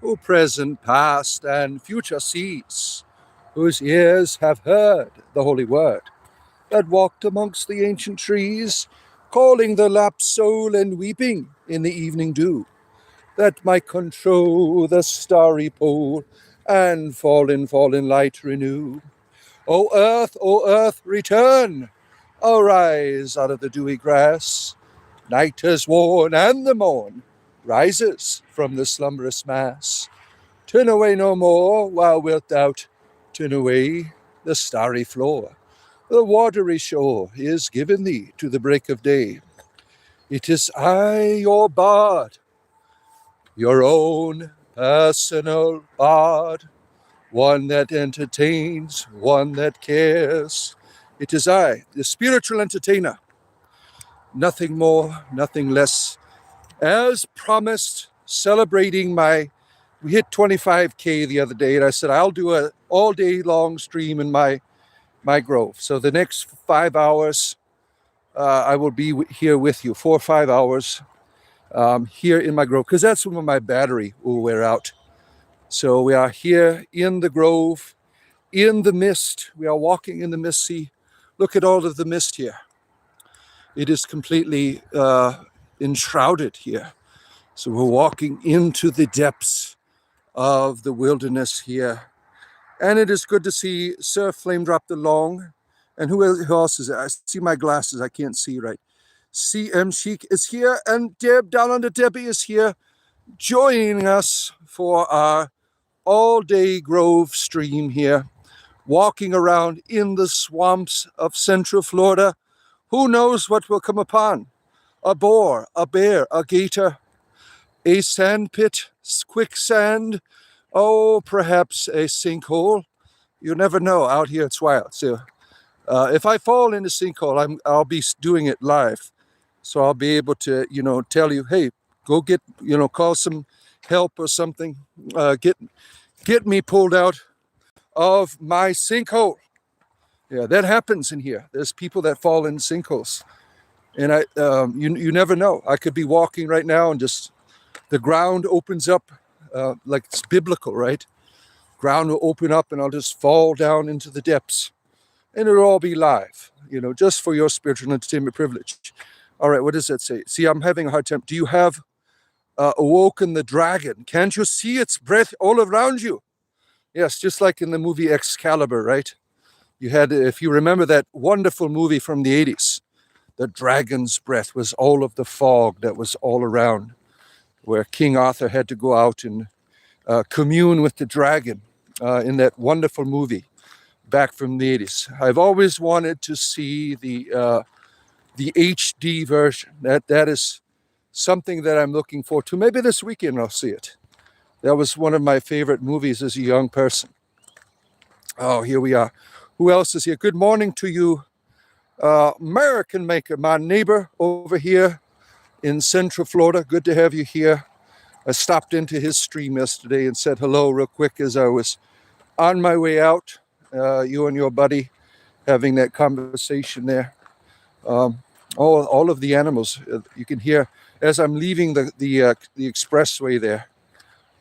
who present, past, and future sees, whose ears have heard the holy word, that walked amongst the ancient trees, calling the lapsed soul and weeping in the evening dew, that might control the starry pole and fallen light renew. O earth, return! Arise out of the dewy grass. Night has worn, and the morn rises from the slumberous mass. Turn away no more, while wilt thou turn away the starry floor. The watery shore is given thee to the break of day. It is I, your bard, your own personal bard, one that entertains, one that cares. It is I, the spiritual entertainer, nothing more, nothing less. As promised, celebrating we hit 25K the other day, and I said, I'll do an all day long stream in my grove. So the next 5 hours, I will be here with you, 4 or 5 hours here in my grove, because that's when my battery will wear out. So we are here in the grove, in the mist. We are walking in the mist. See, look at all of the mist here. It is completely enshrouded here. So we're walking into the depths of the wilderness here. And it is good to see Sir Flame Drop the Long. And who else is there? I see my glasses. I can't see right. CM Chic is here, and Deb down under Debbie is here, joining us for our all-day grove stream here, walking around in the swamps of Central Florida. Who knows what will come upon? A boar, a bear, a gator, a sand pit, quicksand, oh, perhaps a sinkhole. You never know out here. It's wild. So if I fall in a sinkhole, I'll be doing it live. So I'll be able to, tell you, hey, go get, call some help or something. Get me pulled out of my sinkhole. Yeah, that happens in here. There's people that fall in sinkholes. And you never know. I could be walking right now and just the ground opens up like it's biblical, right? Ground will open up and I'll just fall down into the depths. And it'll all be live, just for your spiritual entertainment privilege. All right, what does that say? See, I'm having a hard time. Do you have awoken the dragon? Can't you see its breath all around you? Yes, just like in the movie Excalibur, right? You had, if you remember that wonderful movie from the 80s, the dragon's breath was all of the fog that was all around, where King Arthur had to go out and commune with the dragon in that wonderful movie back from the 80s. I've always wanted to see the HD version. That is something that I'm looking forward to. Maybe this weekend I'll see it. That was one of my favorite movies as a young person. Oh, here we are. Who else is here? Good morning to you, American Maker, my neighbor over here in Central Florida. Good to have you here. I stopped into his stream yesterday and said hello real quick as I was on my way out. You and your buddy having that conversation there. All of the animals you can hear as I'm leaving the expressway there,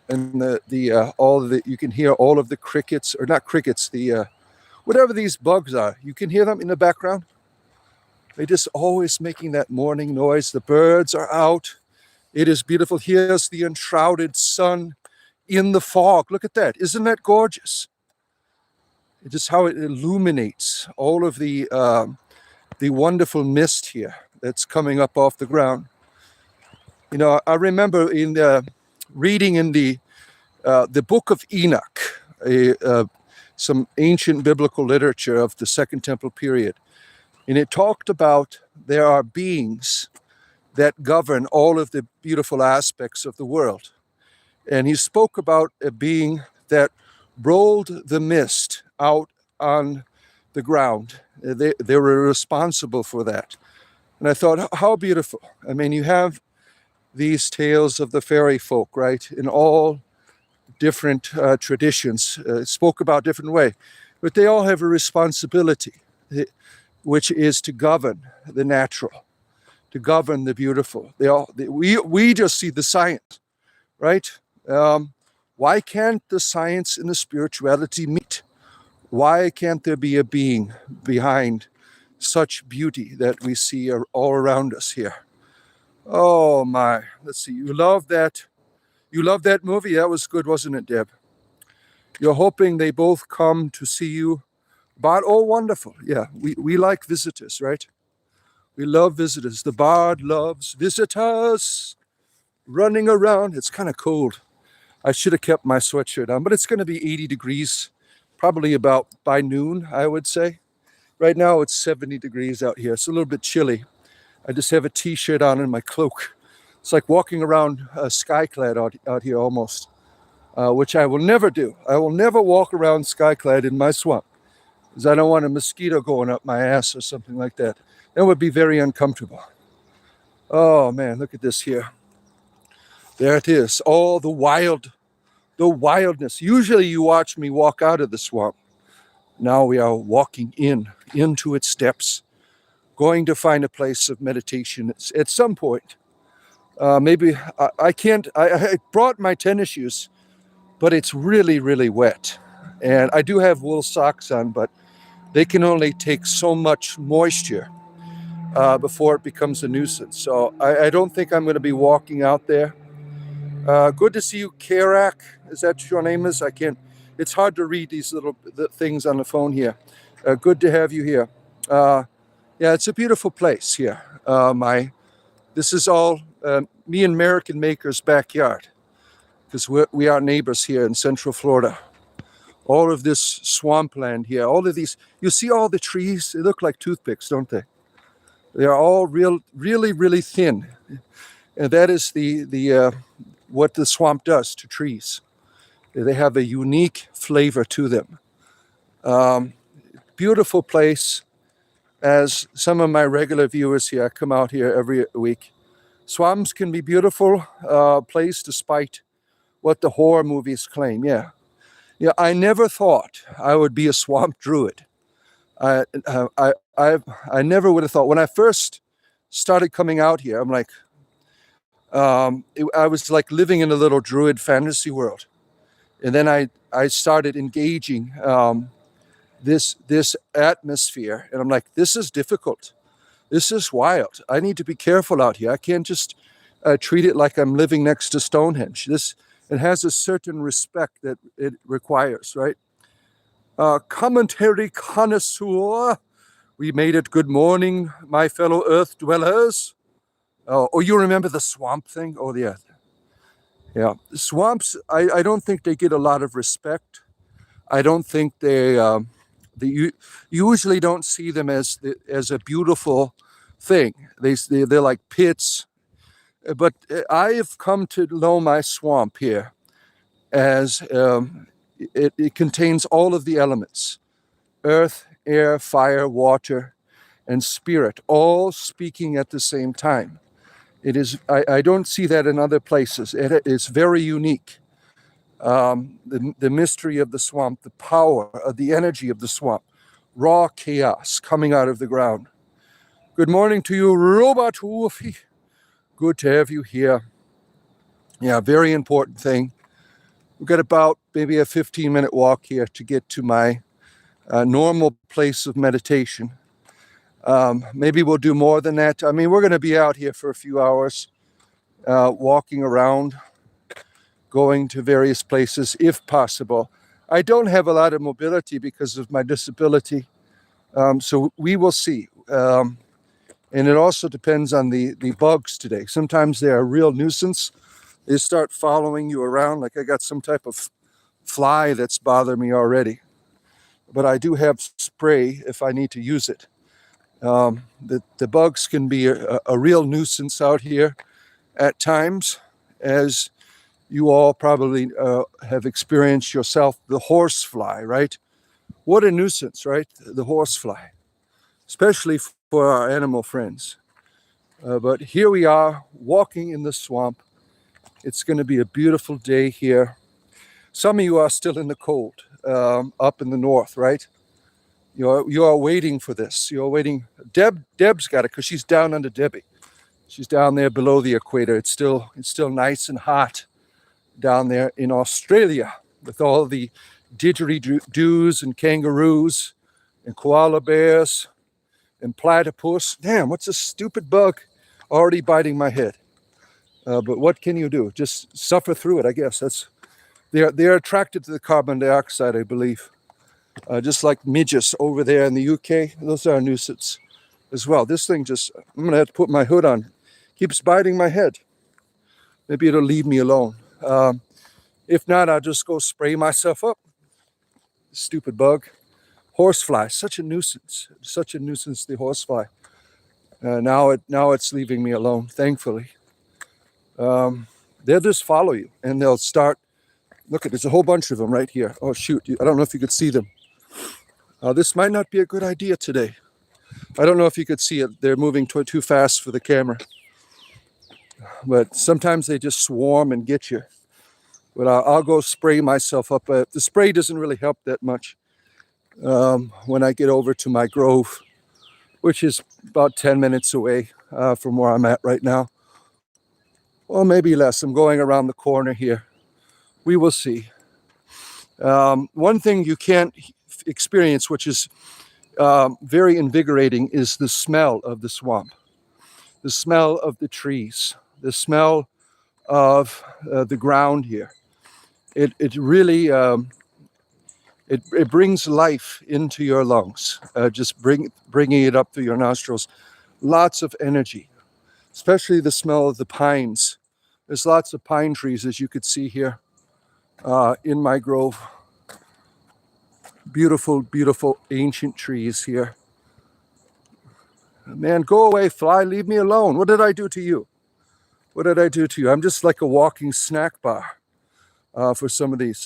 and you can hear all of the crickets, or not crickets, the whatever these bugs are. You can hear them in the background. They're just always making that morning noise. The birds are out. It is beautiful. Here's the enshrouded sun in the fog. Look at that. Isn't that gorgeous? It's just how it illuminates all of the wonderful mist here that's coming up off the ground. I remember reading in the book of Enoch, some ancient biblical literature of the Second Temple period. And it talked about there are beings that govern all of the beautiful aspects of the world. And he spoke about a being that rolled the mist out on the ground. They were responsible for that. And I thought, how beautiful. I mean, you have these tales of the fairy folk, right? In all different traditions, spoke about different way. But they all have a responsibility, which is to govern the natural, to govern the beautiful. We just see the science, right? Why can't the science and the spirituality meet? Why can't there be a being behind such beauty that we see all around us here? Oh my, let's see. You love that movie? That was good, wasn't it, Deb? You're hoping they both come to see you. But oh, wonderful. Yeah, we like visitors, right? We love visitors. The bard loves visitors running around. It's kind of cold. I should have kept my sweatshirt on, but it's going to be 80 degrees, probably about by noon, I would say. Right now it's 70 degrees out here. It's a little bit chilly. I just have a t-shirt on and my cloak. It's like walking around skyclad out here almost, which I will never do. I will never walk around skyclad in my swamp because I don't want a mosquito going up my ass or something like that. That would be very uncomfortable. Oh man, look at this here. There it is. All the wildness. Usually you watch me walk out of the swamp. Now we are walking into its depths, going to find a place of meditation at some point. Maybe I can't, I brought my tennis shoes, but it's really, really wet. And I do have wool socks on, but they can only take so much moisture before it becomes a nuisance. So I don't think I'm going to be walking out there. Good to see you, Karak. Is that your name is? I can't. It's hard to read these little things on the phone here. Good to have you here. Yeah, it's a beautiful place here. This is all me and American Maker's backyard because we are neighbors here in Central Florida. All of this swampland here, all of these, you see all the trees? They look like toothpicks, don't they? They are all really, really thin. And that is what the swamp does to trees. They have a unique flavor to them. Beautiful place. As some of my regular viewers here come out here every week. Swamps can be beautiful place despite what the horror movies claim. Yeah, I never thought I would be a swamp druid. I never would have thought. When I first started coming out here, I'm like, I was like living in a little druid fantasy world. And then I started engaging this atmosphere, and I'm like, this is difficult. This is wild. I need to be careful out here. I can't just treat it like I'm living next to Stonehenge. It has a certain respect that it requires, right? Commentary connoisseur. We made it. Good morning, my fellow earth dwellers. Oh, you remember the swamp thing? Oh, yeah. Yeah, swamps, I don't think they get a lot of respect. I don't think you usually don't see them as a beautiful thing. They're like pits. But I have come to know my swamp here as it contains all of the elements: earth, air, fire, water, and spirit, all speaking at the same time. It is. I don't see that in other places. It is very unique. The mystery of the swamp, the power of the energy of the swamp, raw chaos coming out of the ground. Good morning to you, Robot Wolfie. Good to have you here. Yeah, very important thing. We've got about maybe a 15-minute walk here to get to my normal place of meditation. Maybe we'll do more than that. I mean, we're going to be out here for a few hours, walking around, going to various places if possible. I don't have a lot of mobility because of my disability, so we will see. And it also depends on the bugs today. Sometimes they're a real nuisance. They start following you around, like I got some type of fly that's bothering me already. But I do have spray if I need to use it. The bugs can be a real nuisance out here at times, as you all probably have experienced yourself. The horsefly, right? What a nuisance, right? The horsefly, especially for our animal friends. But here we are walking in the swamp. It's going to be a beautiful day here. Some of you are still in the cold up in the north, right? You are waiting for this. You're waiting. Deb's got it because she's down under Debbie. She's down there below the equator. It's still nice and hot. down there in Australia with all the didgeridoos and kangaroos and koala bears and platypus. Damn, what's this stupid bug already biting my head? But what can you do? Just suffer through it, I guess. They're attracted to the carbon dioxide, I believe. Just like midges over there in the UK. Those are a nuisance as well. This thing I'm going to have to put my hood on. Keeps biting my head. Maybe it'll leave me alone. If not, I'll just go spray myself up. Stupid bug. Horsefly, such a nuisance. Such a nuisance, the horsefly. Now it's leaving me alone, thankfully. They'll just follow you and they'll start. Look, there's a whole bunch of them right here. Oh shoot, I don't know if you could see them. This might not be a good idea today. I don't know if you could see it. They're moving too fast for the camera. But sometimes they just swarm and get you. But I'll go spray myself up. The spray doesn't really help that much when I get over to my grove, which is about 10 minutes away from where I'm at right now. Or maybe less. I'm going around the corner here. We will see. One thing you can't experience, which is very invigorating, is the smell of the swamp, the smell of the trees, the smell of the ground here. It really it brings life into your lungs. Just bringing it up through your nostrils. Lots of energy, especially the smell of the pines. There's lots of pine trees, as you could see here in my grove. Beautiful, beautiful ancient trees here. Man, go away, fly, leave me alone. What did I do to you? What did I do to you? I'm just like a walking snack bar for some of these.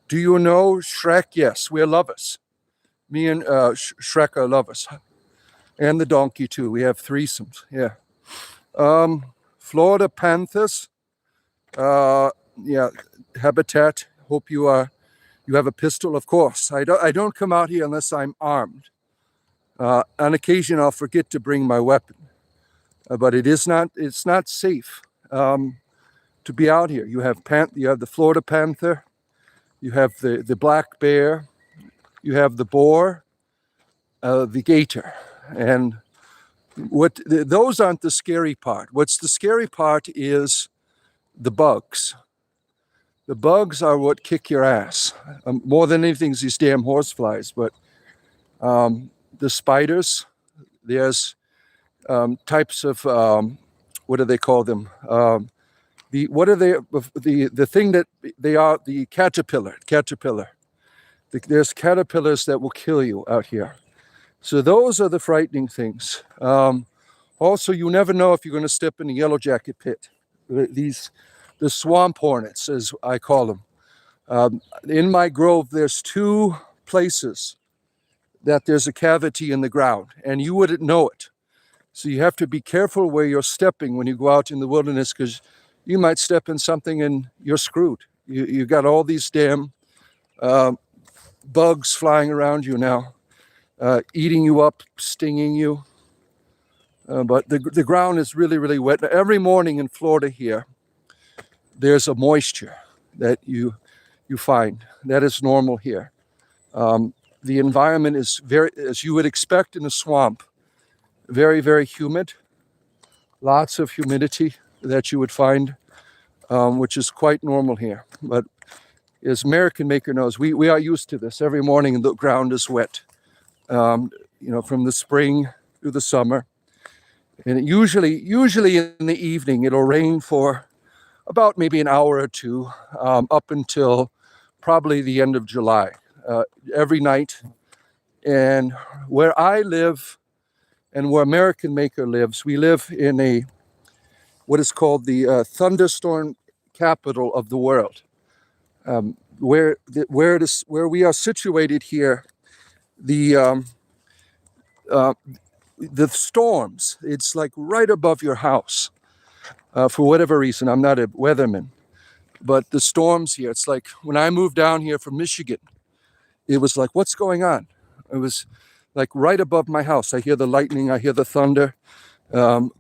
Do you know Shrek? Yes, we're lovers. Me and Shrek are lovers. And the donkey too. We have threesomes, yeah. Florida panthers. Yeah, habitat. Hope you have a pistol, of course. I don't come out here unless I'm armed. On occasion, I'll forget to bring my weapon, but it's not safe to be out here. You have the Florida panther, you have the black bear, you have the boar, the gator, and those aren't the scary part. What's the scary part is the bugs. The bugs are what kick your ass. More than anything, these damn horseflies. But the spiders, there's types of what do they call them? The thing that they are, the caterpillar. There's caterpillars that will kill you out here. So those are the frightening things. Also, you never know if you're going to step in a yellow jacket pit. The swamp hornets, as I call them. In my grove, there's 2 places that there's a cavity in the ground, and you wouldn't know it. So you have to be careful where you're stepping when you go out in the wilderness, because you might step in something and you're screwed. You got all these damn bugs flying around you now, eating you up, stinging you. But the ground is really, really wet. Every morning in Florida here, there's a moisture that you find. That is normal here. The environment is very, as you would expect in a swamp, very, very humid. Lots of humidity that you would find, which is quite normal here. But as American Maker knows, we are used to this. Every morning the ground is wet, from the spring through the summer. And usually in the evening, it'll rain for about maybe an hour or 2, up until probably the end of July, every night. And where I live and where American Maker lives, we live in what is called the thunderstorm capital of the world. Where we are situated here, the storms, it's like right above your house. For whatever reason, I'm not a weatherman, but the storms here, it's like when I moved down here from Michigan, it was like, what's going on? It was like right above my house. I hear the lightning, I hear the thunder.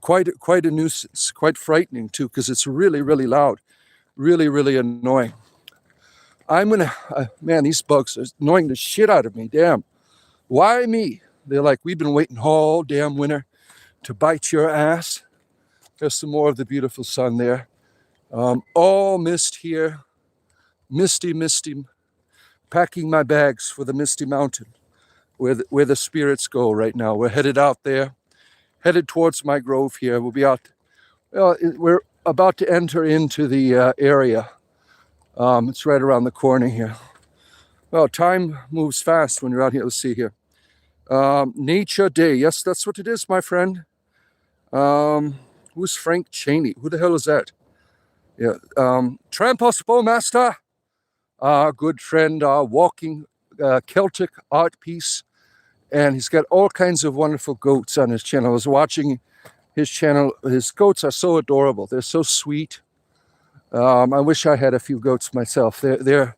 Quite a nuisance, quite frightening too, because it's really, really loud. Really, really annoying. I'm gonna, man, these bugs are annoying the shit out of me. Damn. Why me? They're like, we've been waiting all damn winter to bite your ass. There's some more of the beautiful sun there. All mist here. Misty, misty. Packing my bags for the Misty Mountain, where the spirits go right now. We're headed out there, headed towards my grove here. We'll be out. Well, we're about to enter into the area. It's right around the corner here. Well, time moves fast when you're out here. Let's see here. Nature Day. Yes, that's what it is, my friend. Who's Frank Cheney? Who the hell is that? Yeah. Trampos Bowmaster. Our good friend, our walking Celtic art piece. And he's got all kinds of wonderful goats on his channel. I was watching his channel. His goats are so adorable. They're so sweet. I wish I had a few goats myself. They're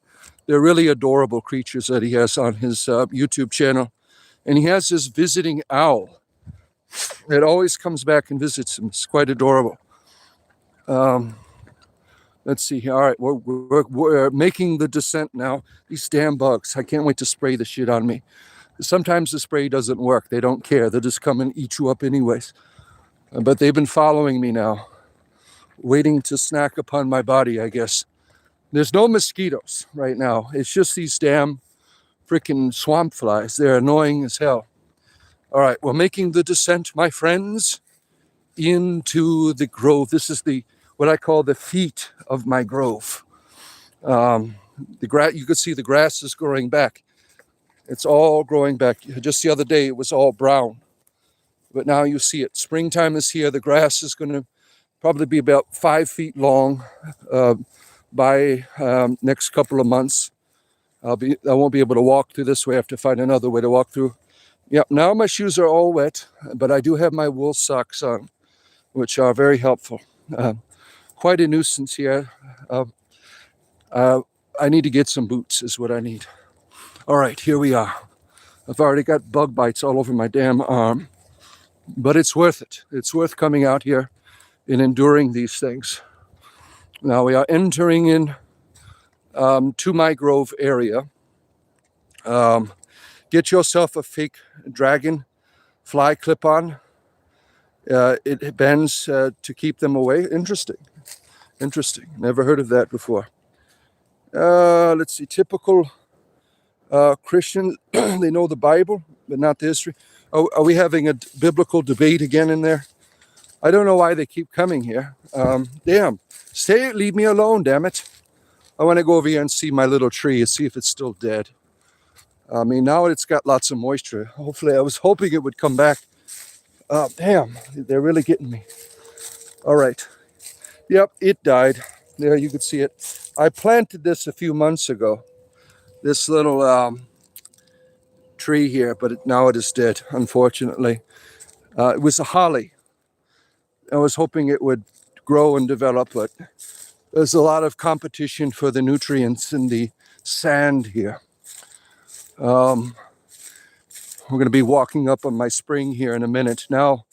really adorable creatures that he has on his YouTube channel. And he has this visiting owl that always comes back and visits him. It's quite adorable. Let's see here. All right, we're making the descent now. These damn bugs. I can't wait to spray the shit on me. Sometimes the spray doesn't work. They don't care. They'll just come and eat you up anyways. But they've been following me now, waiting to snack upon my body, I guess. There's no mosquitoes right now. It's just these damn freaking swamp flies. They're annoying as hell. All right, we're making the descent, my friends, into the grove. This is what I call the feet of my grove. You could see the grass is growing back. It's all growing back. Just the other day, it was all brown. But now you see it. Springtime is here. The grass is going to probably be about 5 feet long by next couple of months. I won't be able to walk through this way. I have to find another way to walk through. Yep, now my shoes are all wet, but I do have my wool socks on, which are very helpful. Quite a nuisance here. I need to get some boots is what I need. All right, here we are. I've already got bug bites all over my damn arm, but it's worth it. It's worth coming out here and enduring these things. Now we are entering in to my grove area. Get yourself a fake dragon fly clip-on. It bends to keep them away. Interesting. Never heard of that before. Let's see. Typical Christians, they know the Bible, but not the history. Oh, are we having a biblical debate again in there? I don't know why they keep coming here. Damn. Leave me alone, damn it. I want to go over here and see my little tree and see if it's still dead. I mean, now it's got lots of moisture. Hopefully, I was hoping it would come back. Damn, they're really getting me. All right. Yep, it died. There, you could see it. I planted this a few months ago. This little tree here, but now it is dead, unfortunately. It was a holly. I was hoping it would grow and develop, but there's a lot of competition for the nutrients in the sand here. We're going to be walking up on my spring here in a minute. Now,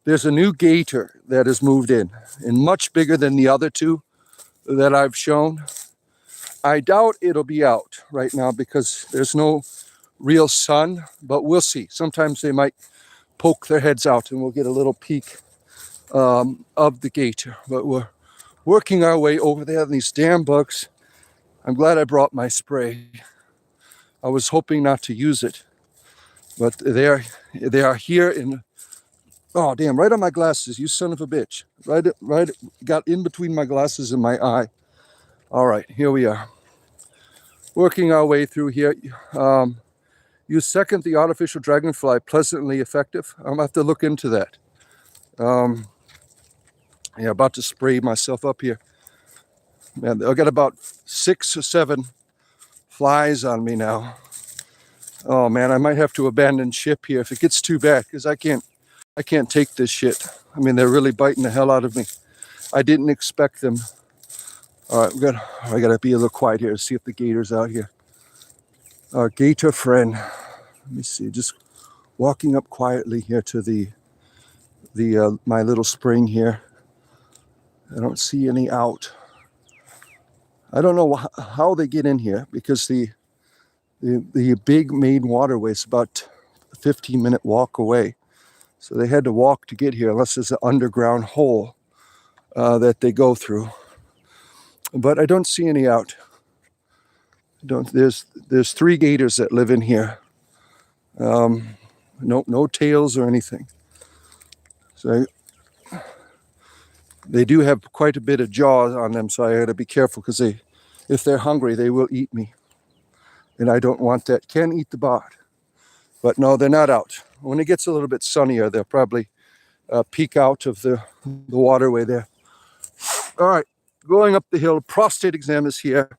there's a new gator that has moved in, and much bigger than the other two that I've shown. I doubt it'll be out right now because there's no real sun, but we'll see. Sometimes they might poke their heads out and we'll get a little peek of the gator. But we're working our way over there, and these damn bugs. I'm glad I brought my spray. I was hoping not to use it, but they are here in. Oh damn! Right on my glasses, you son of a bitch! Right, got in between my glasses and my eye. All right, here we are. Working our way through here. You second the artificial dragonfly pleasantly effective. I'm gonna have to look into that. Yeah, about to spray myself up here. Man, I got about 6 or 7 flies on me now. Oh man, I might have to abandon ship here if it gets too bad, because I can't take this shit. I mean, they're really biting the hell out of me. I didn't expect them. All right, I gotta be a little quiet here to see if the gator's out here. Gator friend. Let me see. Just walking up quietly here to the my little spring here. I don't see any out. I don't know how they get in here, because the big main waterway is about a 15-minute walk away. So they had to walk to get here, unless there's an underground hole that they go through. But I don't see any out. There's 3 gators that live in here. No tails or anything. So they do have quite a bit of jaws on them, so I got to be careful, because if they're hungry, they will eat me. And I don't want that. Can eat the bod. But no, they're not out. When it gets a little bit sunnier, they'll probably peek out of the waterway there. All right, going up the hill. Prostate exam is here.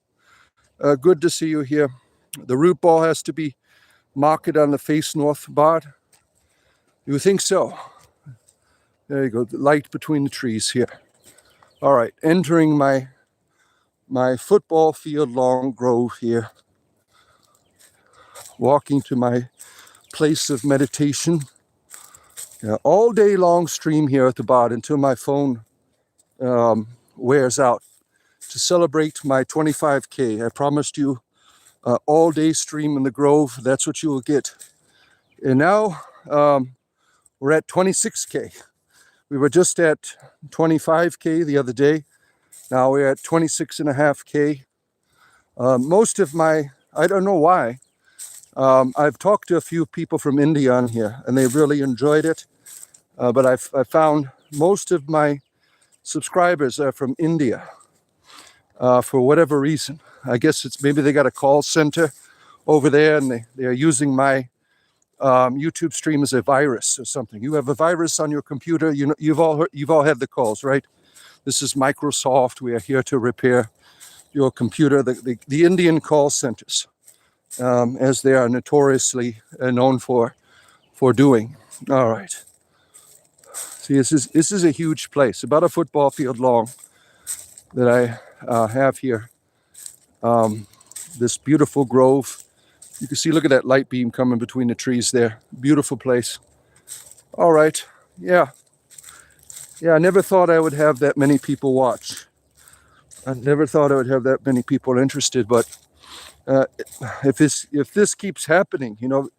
Good to see you here. The root ball has to be marked on the face north, bod. You think so? There you go, the light between the trees here. All right, entering my football field long grove here. Walking to my place of meditation. Yeah, all day long stream here at the bod until my phone wears out, to celebrate my 25K. I promised you all day stream in the grove. That's what you will get. And now we're at 26K. We were just at 25K the other day. Now we're at 26.5K. Most of my, I don't know why, I've talked to a few people from India on here, and they really enjoyed it. But I found most of my subscribers are from India for whatever reason. I guess it's maybe they got a call center over there, and they are using my YouTube stream as a virus or something. You have a virus on your computer. You know, you've all had the calls, right? This is Microsoft. We are here to repair your computer. The Indian call centers, as they are notoriously known for doing. All right. See, this is a huge place, about a football field long, that I have here. This beautiful grove. You can see, look at that light beam coming between the trees there. Beautiful place. All right. Yeah, I never thought I would have that many people watch. I never thought I would have that many people interested, but if this keeps happening, you know,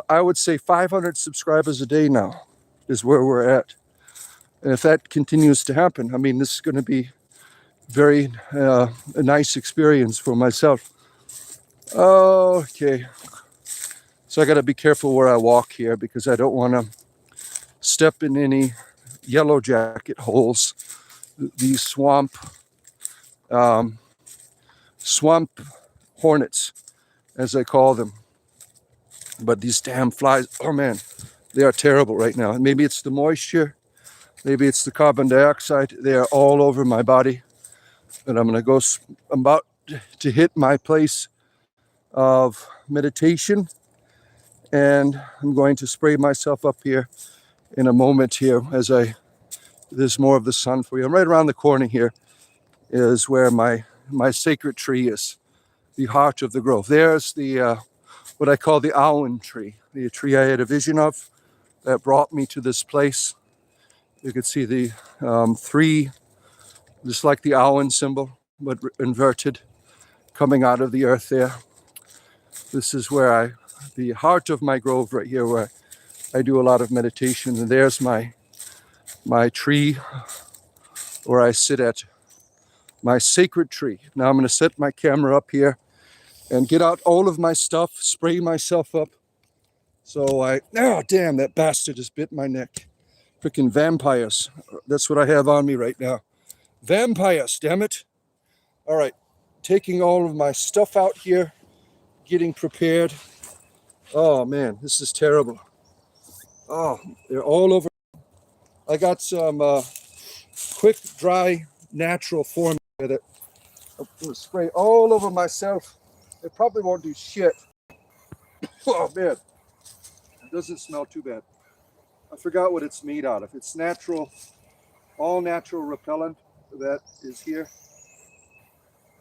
I would say 500 subscribers a day now is where we're at. And if that continues to happen, I mean, this is going to be very a nice experience for myself. Okay. So I got to be careful where I walk here, because I don't want to step in any yellow jacket holes. These swamp hornets, as I call them. But these damn flies, oh man, they are terrible right now. Maybe it's the moisture, maybe it's the carbon dioxide. They are all over my body. And I'm about to hit my place of meditation, and I'm going to spray myself up here in a moment here as there's more of the sun for you. I'm right around the corner here is where my sacred tree is, the heart of the grove. There's the what I call the Awan tree, the tree I had a vision of that brought me to this place. You can see the 3, just like the Awan symbol, but inverted, coming out of the earth there. This is where the heart of my grove right here, where I do a lot of meditation. And there's my tree where I sit at, my sacred tree. Now I'm going to set my camera up here and get out all of my stuff, spray myself up. So oh damn, that bastard just bit my neck. Freaking vampires. That's what I have on me right now. Vampires, damn it. All right, taking all of my stuff out here, getting prepared. Oh man, this is terrible. Oh, they're all over. I got some quick, dry, natural formula that I'm gonna spray all over myself. It probably won't do shit. Oh man, it doesn't smell too bad. I forgot what it's made out of. It's natural, all natural repellent that is here.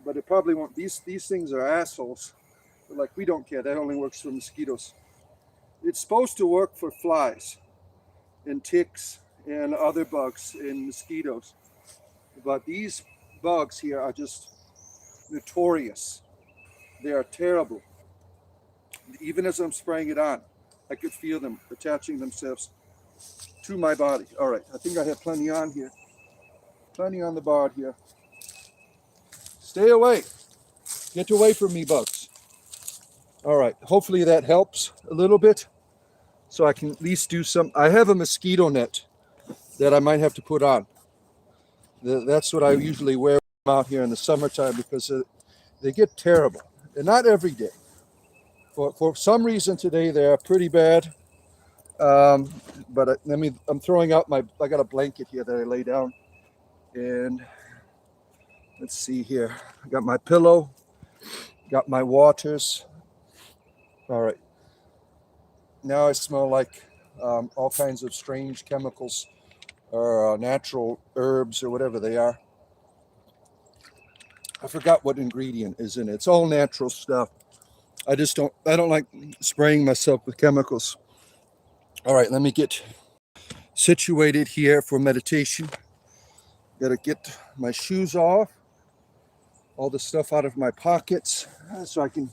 But it probably won't. These things are assholes. But like, we don't care. That only works for mosquitoes. It's supposed to work for flies and ticks and other bugs and mosquitoes. But these bugs here are just notorious. They are terrible. Even as I'm spraying it on, I could feel them attaching themselves to my body. All right, I think I have plenty on here. Plenty on the board here. Stay away. Get away from me, bugs. All right, hopefully that helps a little bit so I can at least do some. I have a mosquito net that I might have to put on. That's what I usually wear out here in the summertime because they get terrible. And not every day. For some reason today they are pretty bad. But I'm throwing out I got a blanket here that I lay down. And let's see here. I got my pillow, got my waters. All right. Now I smell like all kinds of strange chemicals or natural herbs or whatever they are. I forgot what ingredient is in it. It's all natural stuff. I don't like spraying myself with chemicals. All right, let me get situated here for meditation. Got to get my shoes off, all the stuff out of my pockets so I can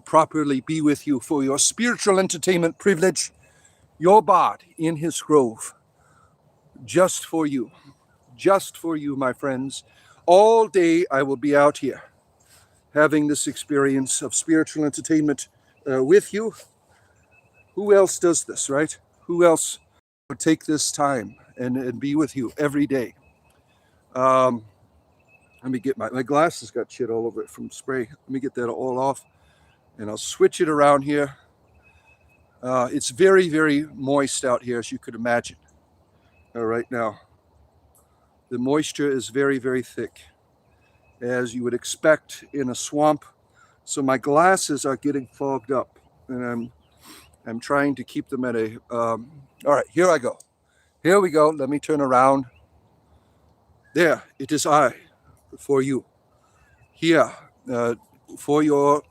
properly be with you for your spiritual entertainment privilege. Your bard in his grove, just for you, my friends. All day I will be out here having this experience of spiritual entertainment with you. Who else does this, right? Who else would take this time and be with you every day? Let me get my glasses got shit all over it from spray. Let me get that all off and I'll switch it around here. It's very, very moist out here, as you could imagine. Right now, the moisture is very, very thick, as you would expect in a swamp. So my glasses are getting fogged up, and I'm trying to keep them at a. All right, here I go. Here we go. Let me turn around. There, it is I, for you, here, for your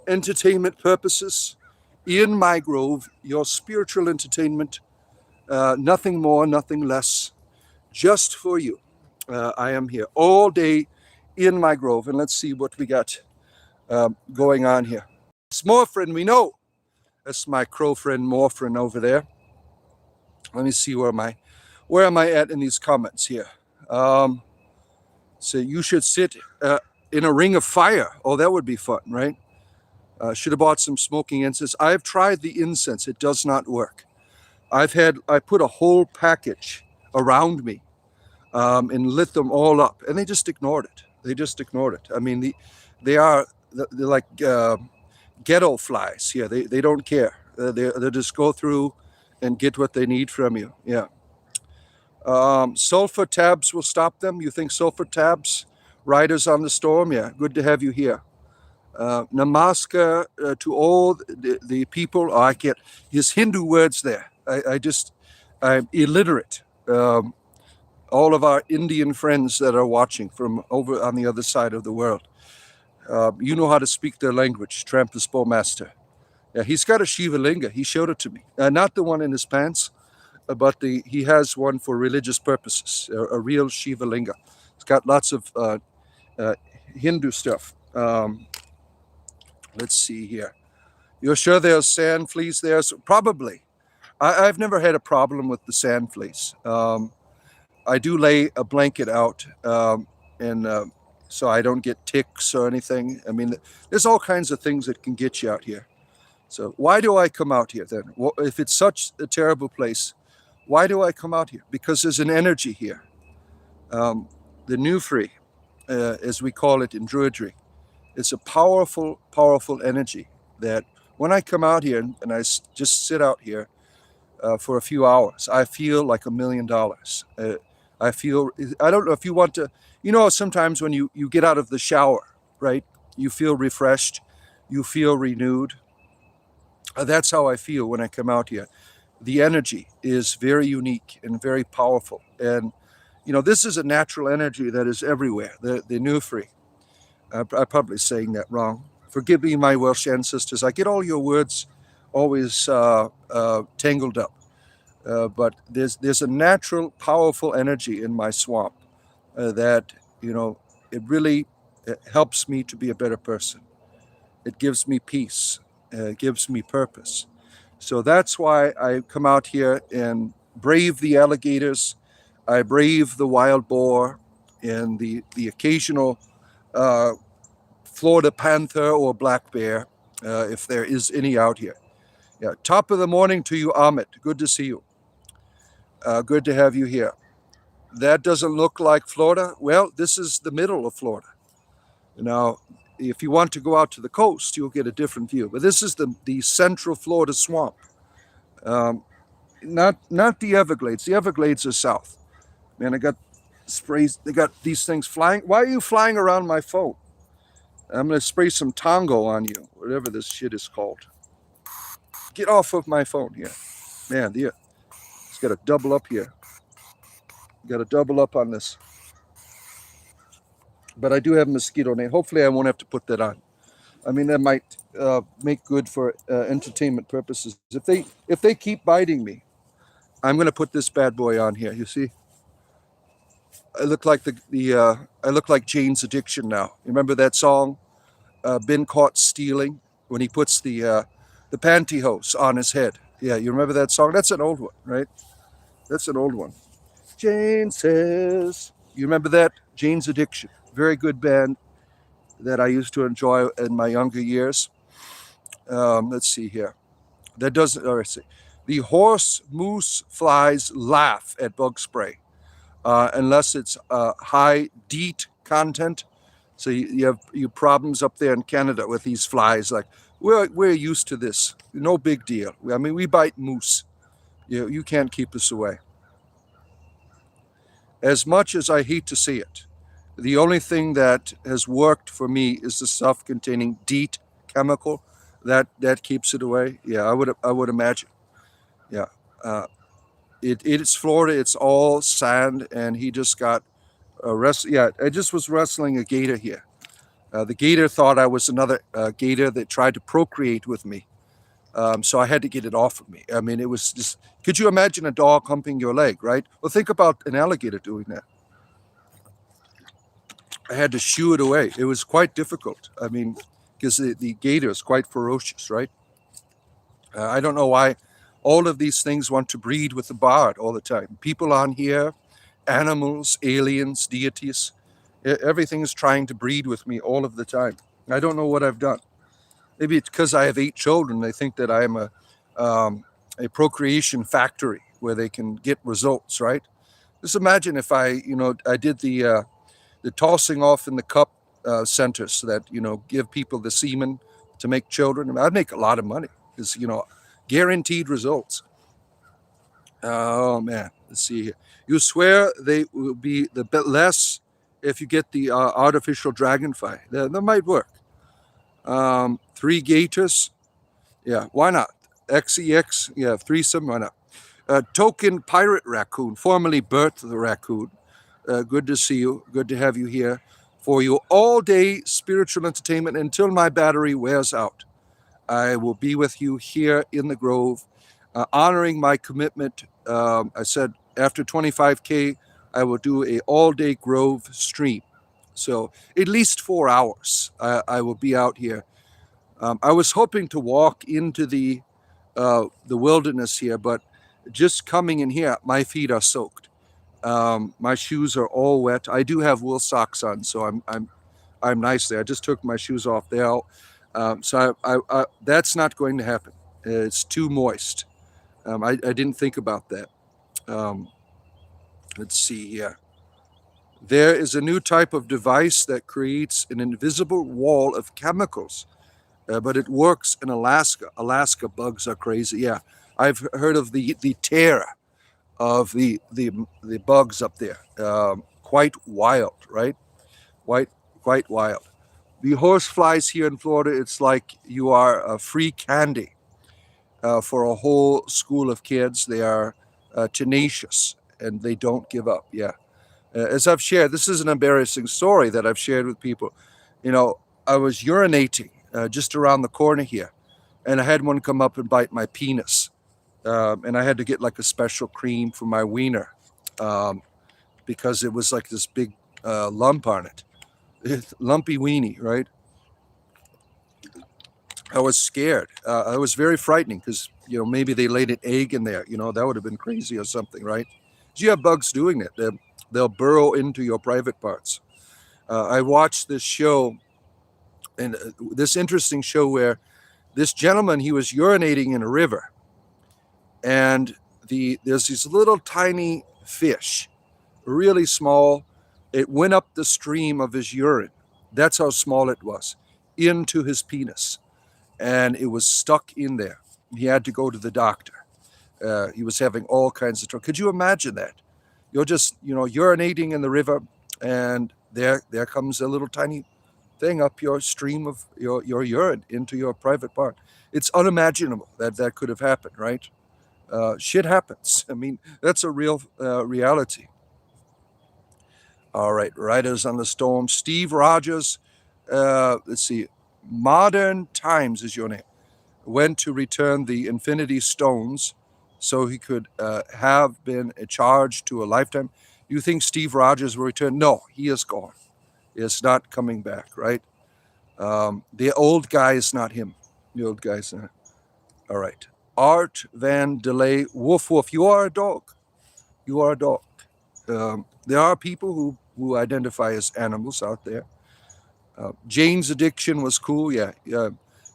entertainment purposes, in my grove, your spiritual entertainment. Nothing more, nothing less, just for you. I am here all day in my grove, and let's see what we got going on here. It's Morphrin, we know. That's my crow friend Morphrin over there. Let me see where am I at in these comments here. So you should sit in a ring of fire. Oh, that would be fun, right? Should have bought some smoking incense. I've tried the incense. It does not work. I put a whole package around me and lit them all up, and they just ignored it. I mean, they're like ghetto flies here. They don't care. They just go through and get what they need from you. Yeah. Sulfur tabs will stop them. You think sulfur tabs, riders on the storm? Yeah, good to have you here. Namaskar to all the people. Oh, I get his Hindu words there. I'm illiterate. All of our Indian friends that are watching from over on the other side of the world, you know how to speak their language. Trampus Bowmaster. Yeah, he's got a Shiva Linga. He showed it to me. Not the one in his pants, but he has one for religious purposes. A real Shiva Linga. It's got lots of Hindu stuff. Let's see here. You're sure there's sand fleas there? So probably. I've never had a problem with the sand fleas. I do lay a blanket out, and so I don't get ticks or anything. I mean, there's all kinds of things that can get you out here. So why do I come out here then? Well, if it's such a terrible place, why do I come out here? Because there's an energy here. The Nufri, as we call it in Druidry, it's a powerful, powerful energy that when I come out here and I just sit out here for a few hours, I feel like $1 million. I don't know if you want to, sometimes when you get out of the shower, right, you feel refreshed, you feel renewed. That's how I feel when I come out here. The energy is very unique and very powerful. And, this is a natural energy that is everywhere, the Nufri. I'm probably saying that wrong. Forgive me, my Welsh ancestors. I get all your words always tangled up. But there's a natural, powerful energy in my swamp that, it really It helps me to be a better person. It gives me peace. It gives me purpose. So that's why I come out here and brave the alligators. I brave the wild boar and the occasional uh, Florida panther or black bear, if there is any out here. Yeah, top of the morning to you, Ahmed. Good to see you. Good to have you here. That doesn't look like Florida. Well, this is the middle of Florida. Now, if you want to go out to the coast, you'll get a different view. But this is the central Florida swamp. Um, not the Everglades. The Everglades are south. Man, I got sprays. They got these things flying. Why are you flying around my phone? I'm gonna spray some Tongo on you, whatever this shit is called. Get off of my phone here, man. It's got to double up here. Got to double up on this. But I do have mosquito net. Hopefully, I won't have to put that on. I mean, that might make good for entertainment purposes. If they keep biting me, I'm gonna put this bad boy on here. You see, I look like I look like Jane's Addiction now. You remember that song, "Been Caught Stealing," when he puts the pantyhose on his head. Yeah, you remember that song? That's an old one, right? That's an old one. Jane says, you remember that? Jane's Addiction. Very good band that I used to enjoy in my younger years. Let's see here. That doesn't, let's see. The horse moose flies laugh at bug spray unless it's high DEET content. So you have problems up there in Canada with these flies. Like we're used to this. No big deal. I mean, we bite moose. You can't keep us away. As much as I hate to see it, the only thing that has worked for me is the stuff containing DEET chemical that keeps it away. Yeah, I would imagine. Yeah, it's Florida. It's all sand, and he just got arrested. Yeah, I just was wrestling a gator here. The gator thought I was another gator that tried to procreate with me. So I had to get it off of me. I mean, it was just, could you imagine a dog humping your leg, right? Well, think about an alligator doing that. I had to shoo it away. It was quite difficult. I mean, because the gator is quite ferocious, right? I don't know why all of these things want to breed with the bard all the time. People on here, animals, aliens, deities, everything is trying to breed with me all of the time. I don't know what I've done. Maybe it's because I have 8 children. They think that I am a procreation factory where they can get results, right? Just imagine if I did the tossing off in the cup centers that give people the semen to make children. I mean, I'd make a lot of money because guaranteed results. Oh man, let's see here. You swear they will be the bit less if you get the artificial dragonfly. That might work. 3 gators. Yeah, why not? XEX, yeah, threesome, why not? Token pirate raccoon, formerly Bert the raccoon. Good to see you. Good to have you here for your all-day spiritual entertainment until my battery wears out. I will be with you here in the Grove, honoring my commitment. I said after 25K, I will do a all-day Grove stream. So at least 4 hours I will be out here. I was hoping to walk into the wilderness here, but just coming in here, my feet are soaked. My shoes are all wet. I do have wool socks on, so I'm nice there. I just took my shoes off there. So I that's not going to happen. It's too moist. I didn't think about that. Let's see here. There is a new type of device that creates an invisible wall of chemicals, but it works in Alaska. Alaska bugs are crazy. Yeah, I've heard of the terror of the bugs up there. Quite wild, right? Quite wild. The horse flies here in Florida, it's like you are a free candy for a whole school of kids. They are tenacious and they don't give up. Yeah. As I've shared, this is an embarrassing story that I've shared with people. I was urinating just around the corner here, and I had one come up and bite my penis. And I had to get like a special cream for my wiener because it was like this big lump on it. lumpy weenie, right? I was scared. I was very frightening because maybe they laid an egg in there. That would have been crazy or something, right? 'Cause you have bugs doing it. They'll burrow into your private parts. I watched this show, and this interesting show where this gentleman, he was urinating in a river, and there's these little tiny fish, really small. It went up the stream of his urine. That's how small it was, into his penis, and it was stuck in there. He had to go to the doctor. He was having all kinds of trouble. Could you imagine that? You're just urinating in the river, and there comes a little tiny thing up your stream of your urine into your private part. It's unimaginable that could have happened, right? Shit happens. I mean, that's a real reality. All right, Riders on the Storm. Steve Rogers, let's see, Modern Times is your name, went to return the Infinity Stones so he could have been charged to a lifetime. You think Steve Rogers will return? No, he is gone. He is not coming back, right? The old guy is not him. The old guy is not. All right. Art Van Delay, woof woof. You are a dog. You are a dog. There are people who identify as animals out there. Jane's Addiction was cool. Yeah.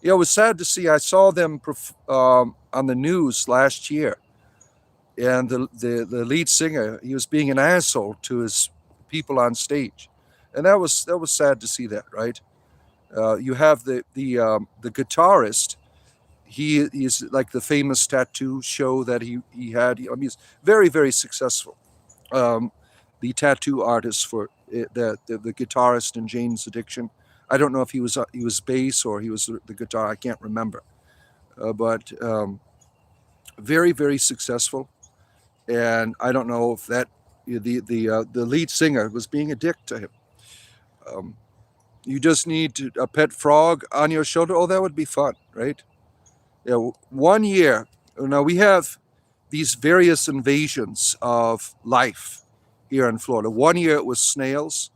It was sad to see. I saw them on the news last year, and the lead singer, he was being an asshole to his people on stage, and that was sad to see that, right? You have the guitarist. He's like the famous tattoo show that he had. I mean, he's very, very successful. The tattoo artist for the guitarist in Jane's Addiction. I don't know if he was bass or he was the guitar. I can't remember, but very, very successful. And I don't know if that the lead singer was being a dick to him. You just need a pet frog on your shoulder. Oh, that would be fun, right? Yeah, 1 year. Now we have these various invasions of life here in Florida. 1 year it was snails.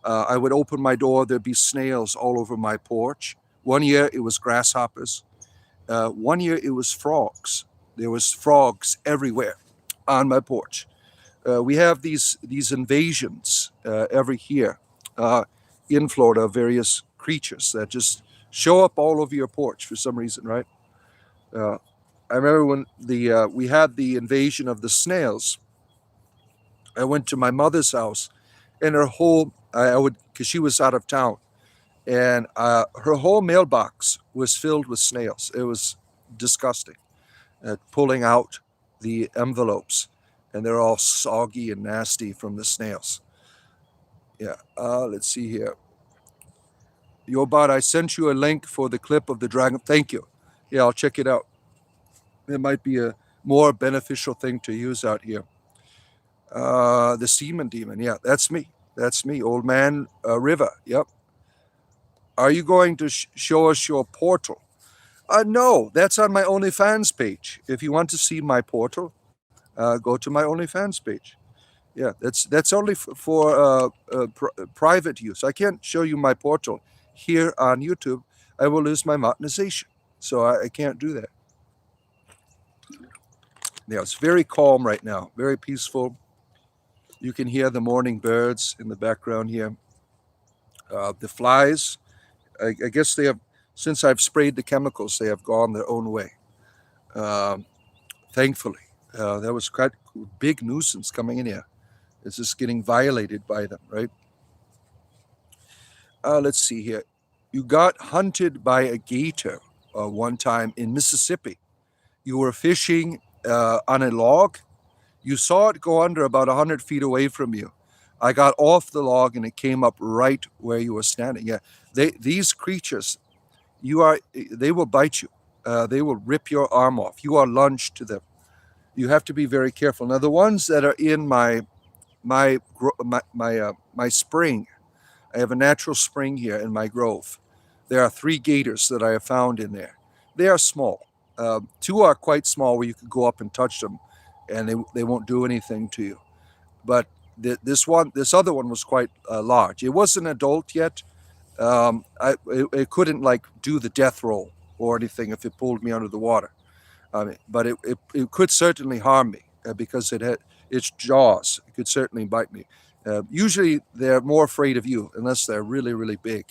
I would open my door, there'd be snails all over my porch. 1 year it was grasshoppers. 1 year it was frogs. There was frogs everywhere on my porch. We have these invasions every year in Florida, various creatures that just show up all over your porch for some reason, right? I remember when we had the invasion of the snails. I went to my mother's house, and because she was out of town, and her whole mailbox was filled with snails. It was disgusting. Pulling out the envelopes, and they're all soggy and nasty from the snails. Yeah. Let's see here. Yobot, I sent you a link for the clip of the dragon. Thank you. Yeah, I'll check it out. It might be a more beneficial thing to use out here. The Seaman Demon. Yeah, that's me. That's me. Old Man River. Yep. Are you going to show us your portal? No, that's on my OnlyFans page. If you want to see my portal, go to my OnlyFans page. Yeah, that's only for private use. I can't show you my portal here on YouTube. I will lose my monetization, so I can't do that. Yeah, it's very calm right now, very peaceful. You can hear the morning birds in the background here. The flies, I guess they have, since I've sprayed the chemicals, they have gone their own way. Thankfully, there was quite a big nuisance coming in here. It's just getting violated by them, right? Let's see here. You got hunted by a gator one time in Mississippi. You were fishing on a log. You saw it go under about 100 feet away from you. I got off the log and it came up right where you were standing. Yeah, these creatures, they will bite you. They will rip your arm off. You are lunged to them. You have to be very careful. Now, the ones that are in my spring, I have a natural spring here in my grove. There are 3 gators that I have found in there. They are small. 2 are quite small where you could go up and touch them, and they won't do anything to you. But this other one was quite large. It wasn't adult yet. It couldn't like do the death roll or anything if it pulled me under the water. But it could certainly harm me because it had its jaws. It could certainly bite me. Usually they're more afraid of you unless they're really, really big.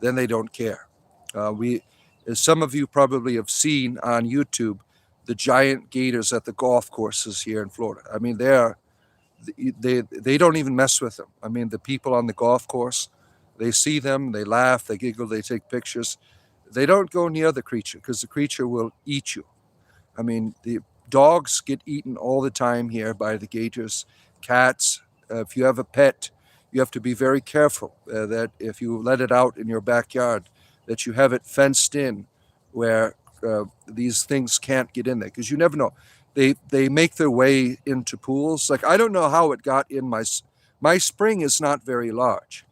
Then they don't care. As some of you probably have seen on YouTube, the giant gators at the golf courses here in Florida. I mean, they don't even mess with them. I mean, the people on the golf course, they see them, they laugh, they giggle, they take pictures. They don't go near the creature because the creature will eat you. I mean, the dogs get eaten all the time here by the gators, cats. If you have a pet, you have to be very careful that if you let it out in your backyard, that you have it fenced in where these things can't get in there because you never know. They make their way into pools. Like I don't know how it got in my spring is not very large.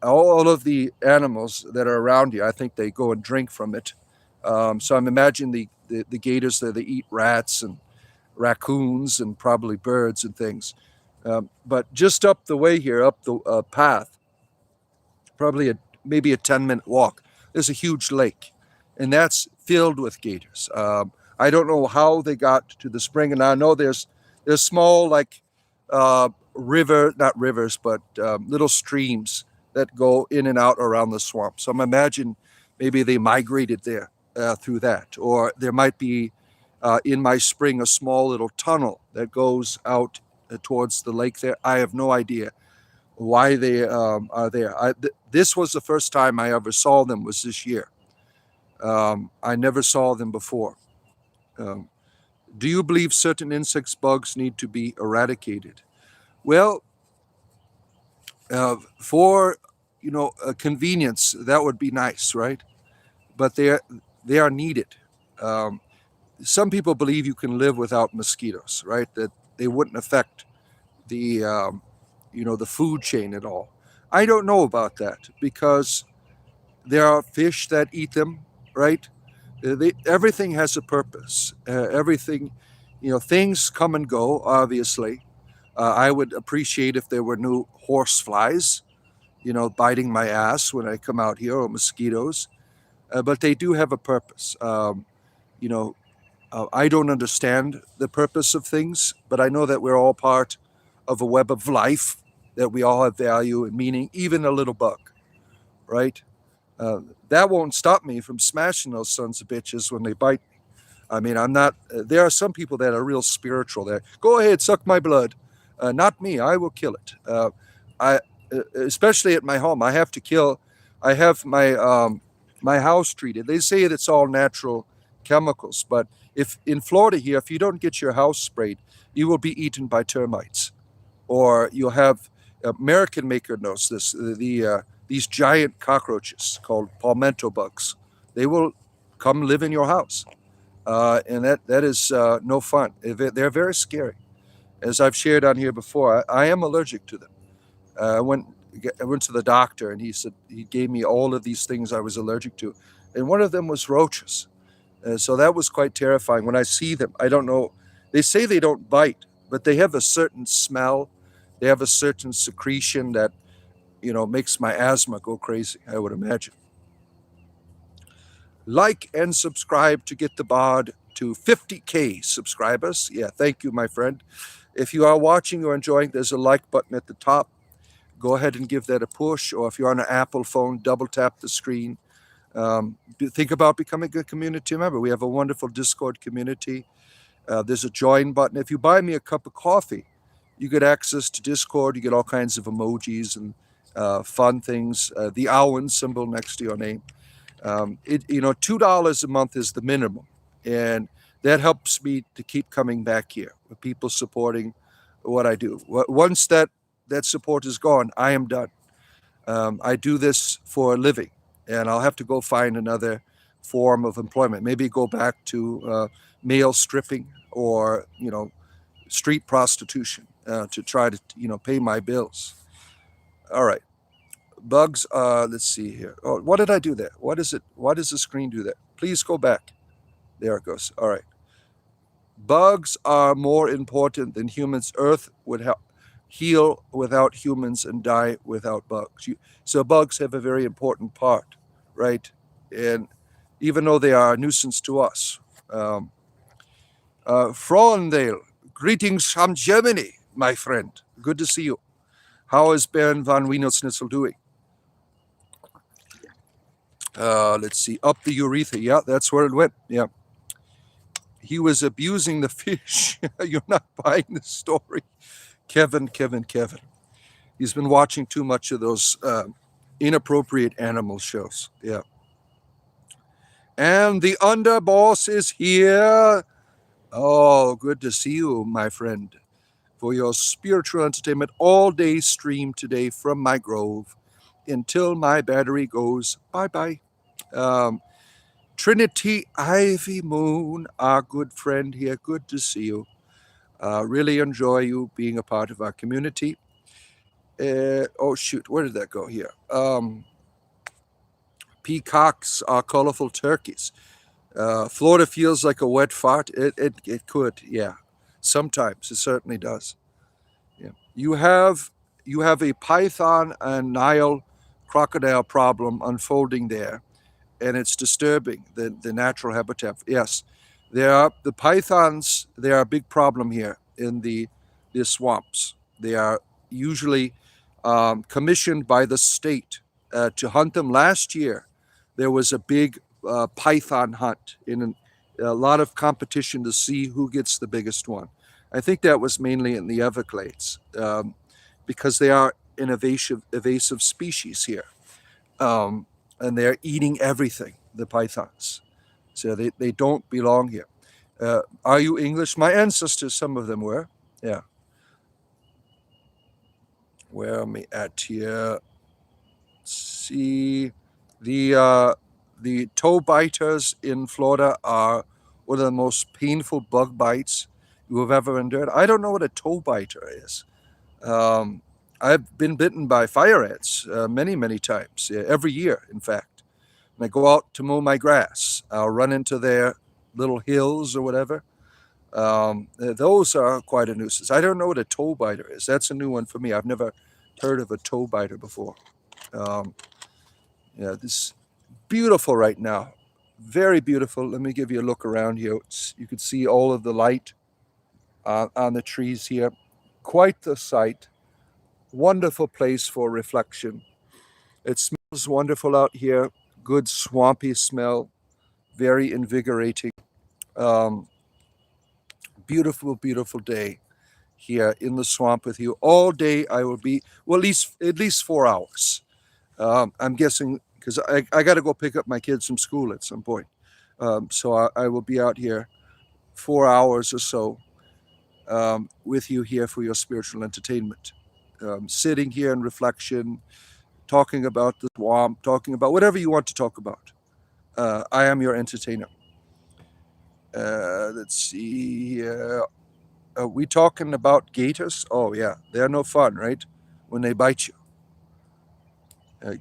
All of the animals that are around here, I think they go and drink from it. So I'm imagining the gators there, they eat rats and raccoons and probably birds and things. But just up the way here, up the path, probably maybe a 10-minute walk, there's a huge lake, and that's filled with gators. I don't know how they got to the spring, and I know there's small like not rivers, but little streams that go in and out around the swamp. So I'm imagining maybe they migrated there through that, or there might be in my spring a small little tunnel that goes out towards the lake there. I have no idea why they are there. This was the first time I ever saw them was this year. I never saw them before. Do you believe certain insects, bugs need to be eradicated? Well, for convenience, that would be nice, right? But they are needed. Some people believe you can live without mosquitoes, right? That they wouldn't affect the the food chain at all. I don't know about that because there are fish that eat them, right? Everything has a purpose. Everything, things come and go. Obviously, I would appreciate if there were no horse flies, biting my ass when I come out here, or mosquitoes. But they do have a purpose. You know, I don't understand the purpose of things, but I know that we're all part of a web of life, that we all have value and meaning, even a little bug, right? That won't stop me from smashing those sons of bitches when they bite me. I mean, I'm not, there are some people that are real spiritual there. Go ahead, suck my blood. Not me, I will kill it. Especially at my home, I have to kill, I have my house treated. They say it's all natural chemicals, but if in Florida here, if you don't get your house sprayed, you will be eaten by termites, or you'll have American Maker knows this. These giant cockroaches called palmetto bugs, they will come live in your house, and that is no fun. They're very scary, as I've shared on here before. I am allergic to them. I went to the doctor, and he gave me all of these things I was allergic to, and one of them was roaches. So that was quite terrifying. When I see them, I don't know. They say they don't bite, but they have a certain smell. They have a certain secretion that, makes my asthma go crazy, I would imagine. Like and subscribe to get the bod to 50K subscribers. Yeah, thank you, my friend. If you are watching or enjoying, there's a like button at the top. Go ahead and give that a push. Or if you're on an Apple phone, double tap the screen. Think about becoming a community member. We have a wonderful Discord community. There's a join button. If you buy me a cup of coffee, you get access to Discord. You get all kinds of emojis and fun things. The Owen symbol next to your name. $2 a month is the minimum, and that helps me to keep coming back here with people supporting what I do. Once that support is gone, I am done. I do this for a living, and I'll have to go find another form of employment. Maybe go back to male stripping or street prostitution to try to pay my bills. All right. Bugs, let's see here. Oh, what did I do there? What is it? Why does the screen do that? Please go back. There it goes. All right. Bugs are more important than humans. Earth would help. heal without humans and die without bugs. So bugs have a very important part, right? And even though they are a nuisance to us. Frauendale, greetings from Germany, my friend. Good to see you. How is Baron von Wiener-Schnitzel doing? Let's see, up the urethra. Yeah, that's where it went. Yeah. He was abusing the fish. You're not buying the story. Kevin. He's been watching too much of those inappropriate animal shows. Yeah. And the underboss is here. Oh, good to see you, my friend, for your spiritual entertainment all day stream today from my grove until my battery goes bye-bye. Trinity Ivy Moon, our good friend here, good to see you. Really enjoy you being a part of our community. Oh, shoot, where did that go here? Peacocks are colorful turkeys. Florida feels like a wet fart. It could, yeah. Sometimes it certainly does. Yeah. You have a python and Nile crocodile problem unfolding there, and it's disturbing the natural habitat. Yes, the pythons. They are a big problem here in the swamps. They are usually commissioned by the state to hunt them. Last year, there was a big python hunt in a lot of competition to see who gets the biggest one. I think that was mainly in the Everglades because they are an evasive species here. And they're eating everything, the pythons. So they don't belong here. Are you English? My ancestors, some of them were. Yeah. Where am I at here? Let's see. The toe biters in Florida are one of the most painful bug bites you have ever endured. I don't know what a toe biter is. I've been bitten by fire ants many, many times, every year, in fact. When I go out to mow my grass, I'll run into their little hills or whatever. Those are quite a nuisance. I don't know what a toe biter is. That's a new one for me. I've never heard of a toe biter before. Yeah, this beautiful right now. Very beautiful. Let me give you a look around here. You can see all of the light on the trees here. Quite the sight. Wonderful place for reflection. It smells wonderful out here. Good swampy smell. Very invigorating. Beautiful, beautiful day here in the swamp with you. All day I will be, well, at least 4 hours. I'm guessing because I got to go pick up my kids from school at some point. So I will be out here 4 hours or so with you here for your spiritual entertainment. Sitting here in reflection, talking about the swamp, talking about whatever you want to talk about. I am your entertainer. Let's see here. Are we talking about gators? Oh, yeah. They're no fun, right? When they bite you.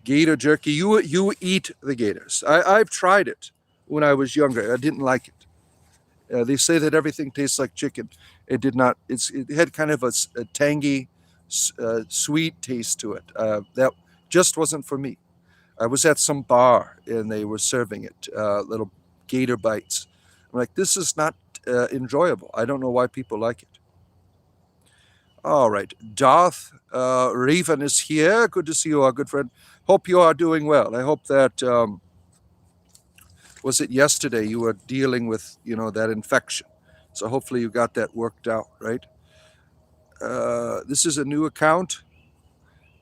Gator jerky. You eat the gators. I've tried it when I was younger. I didn't like it. They say that everything tastes like chicken. It did not. It had kind of a tangy, sweet taste to it. That just wasn't for me. I was at some bar and they were serving it, little gator bites. I'm like, this is not enjoyable. I don't know why people like it. All right. Darth Raven is here. Good to see you, our good friend. Hope you are doing well. I hope that, was it yesterday you were dealing with, that infection. So hopefully you got that worked out, right? This is a new account.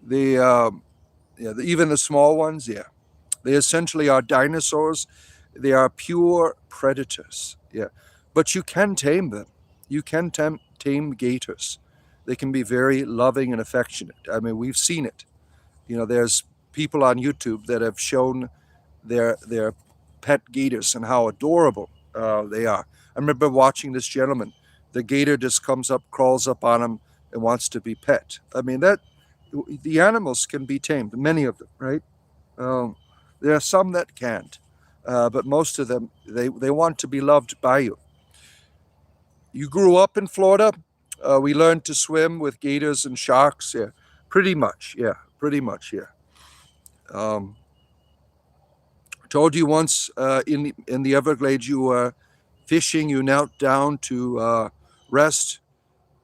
Even the small ones, yeah. They essentially are dinosaurs. They are pure predators, yeah. But you can tame them. You can tame gators. They can be very loving and affectionate. I mean, we've seen it. There's people on YouTube that have shown their pet gators and how adorable they are. I remember watching this gentleman. The gator just comes up, crawls up on him, and wants to be pet. I mean, the animals can be tamed, many of them, right? There are some that can't, but most of them, they want to be loved by you. You grew up in Florida. We learned to swim with gators and sharks. Yeah, pretty much. Yeah, pretty much. Yeah. Um, Told you once in the Everglades you were fishing. You knelt down to rest,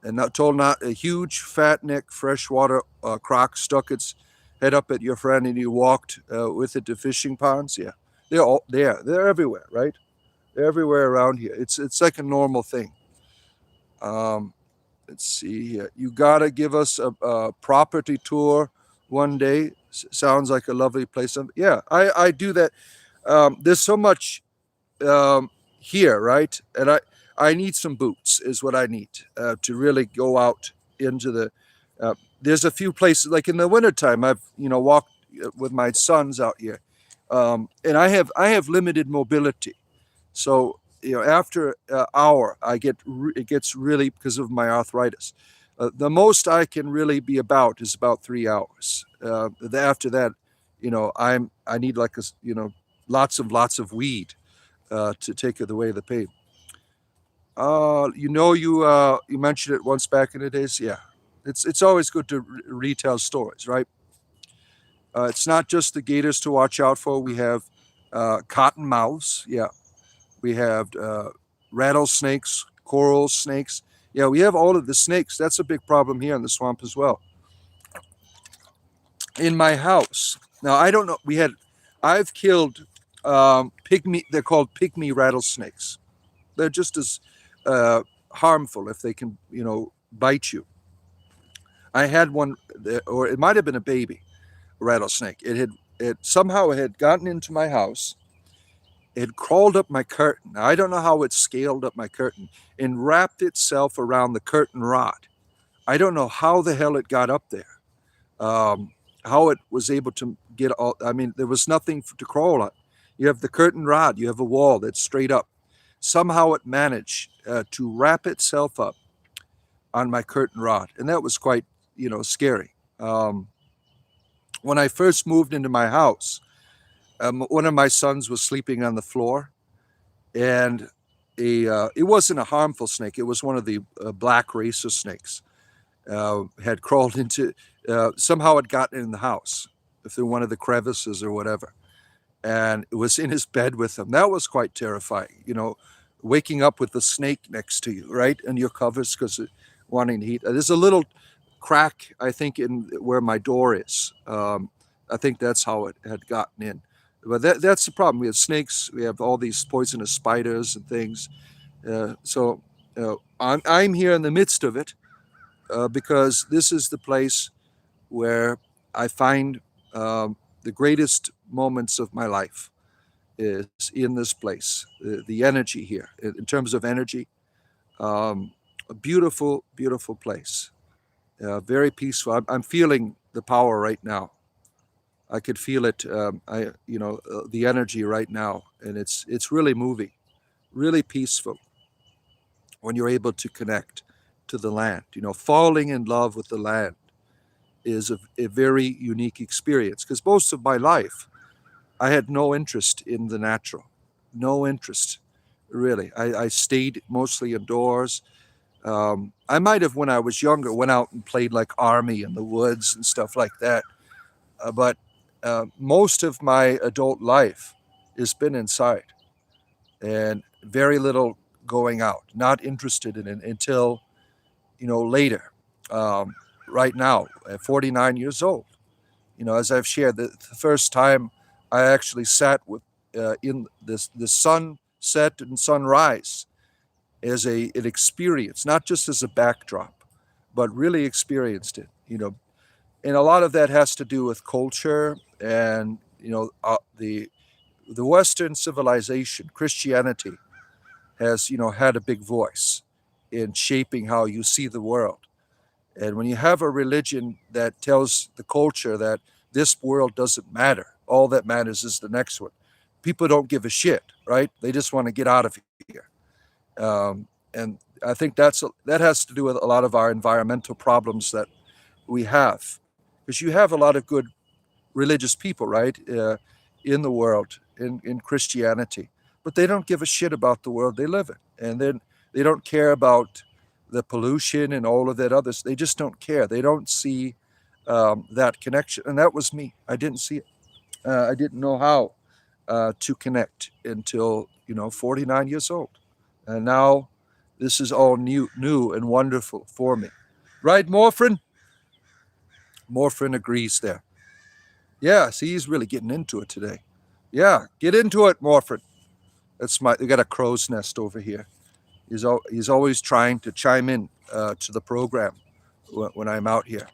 and not told not a huge fat neck freshwater croc stuck its head up at your friend, and you walked with it to fishing ponds. Yeah, they're all there. They're everywhere, right? They're everywhere around here. It's like a normal thing. Um, let's see here. You gotta give us a property tour one day. Sounds like a lovely place. Yeah, I do that. There's so much um, here, right? And I need some boots, is what I need to really go out into the. There's a few places like in the wintertime. I've walked with my sons out here, and I have limited mobility. So after an hour, it gets really because of my arthritis. The most I can really be about is about 3 hours. After that, I need like lots of weed to take away the pain. You mentioned it once back in the days. Yeah, it's always good to retell stories, right? It's not just the gators to watch out for. We have cottonmouths. Yeah, we have rattlesnakes, coral snakes. Yeah, we have all of the snakes. That's a big problem here in the swamp as well. In my house, now I don't know. I've killed pygmy. They're called pygmy rattlesnakes. They're just as harmful if they can, bite you. I had one, or it might have been a baby rattlesnake. It somehow had gotten into my house. It crawled up my curtain. Now, I don't know how it scaled up my curtain and wrapped itself around the curtain rod. I don't know how the hell it got up there. Um, how it was able to get all. I mean, there was nothing to crawl on. You have the curtain rod. You have a wall that's straight up. Somehow it managed to wrap itself up on my curtain rod, and that was quite, scary. When I first moved into my house, one of my sons was sleeping on the floor, and it wasn't a harmful snake. It was one of the black racer snakes. Had crawled into somehow it got in the house through one of the crevices or whatever, and it was in his bed with him. That was quite terrifying. Waking up with the snake next to you, right, and your covers because wanting to eat. There's a little crack, I think, in where my door is. I think that's how it had gotten in. But that's the problem. We have snakes. We have all these poisonous spiders and things. So I'm here in the midst of it because this is the place where I find the greatest moments of my life is in this place. The energy here, in terms of energy, a beautiful, beautiful place. Very peaceful. I'm feeling the power right now. I could feel it. The energy right now, and it's really moving, really peaceful. When you're able to connect to the land, falling in love with the land is a very unique experience. Because most of my life, I had no interest in the natural, no interest, really. I stayed mostly indoors. I might have, when I was younger, went out and played like army in the woods and stuff like that. But most of my adult life has been inside and very little going out. Not interested in it until later. Right now, at 49 years old, as I've shared, the first time I actually sat with in the sunset and sunrise as an experience, not just as a backdrop, but really experienced it. And a lot of that has to do with culture and the Western civilization, Christianity, has had a big voice in shaping how you see the world. And when you have a religion that tells the culture that this world doesn't matter, all that matters is the next one, people don't give a shit, right? They just want to get out of here. And I think that has to do with a lot of our environmental problems that we have, because you have a lot of good religious people, right, in the world, in Christianity, but they don't give a shit about the world they live in, and then they don't care about the pollution and all of that others. They just don't care. They don't see that connection. And that was me. I didn't see it. I didn't know how to connect until 49 years old, and now this is all new and wonderful for me. Right, Morphin? Morphin agrees there. Yeah, see, he's really getting into it today. Yeah, get into it, Morphin. We got a crow's nest over here. He's always trying to chime in to the program when I'm out here.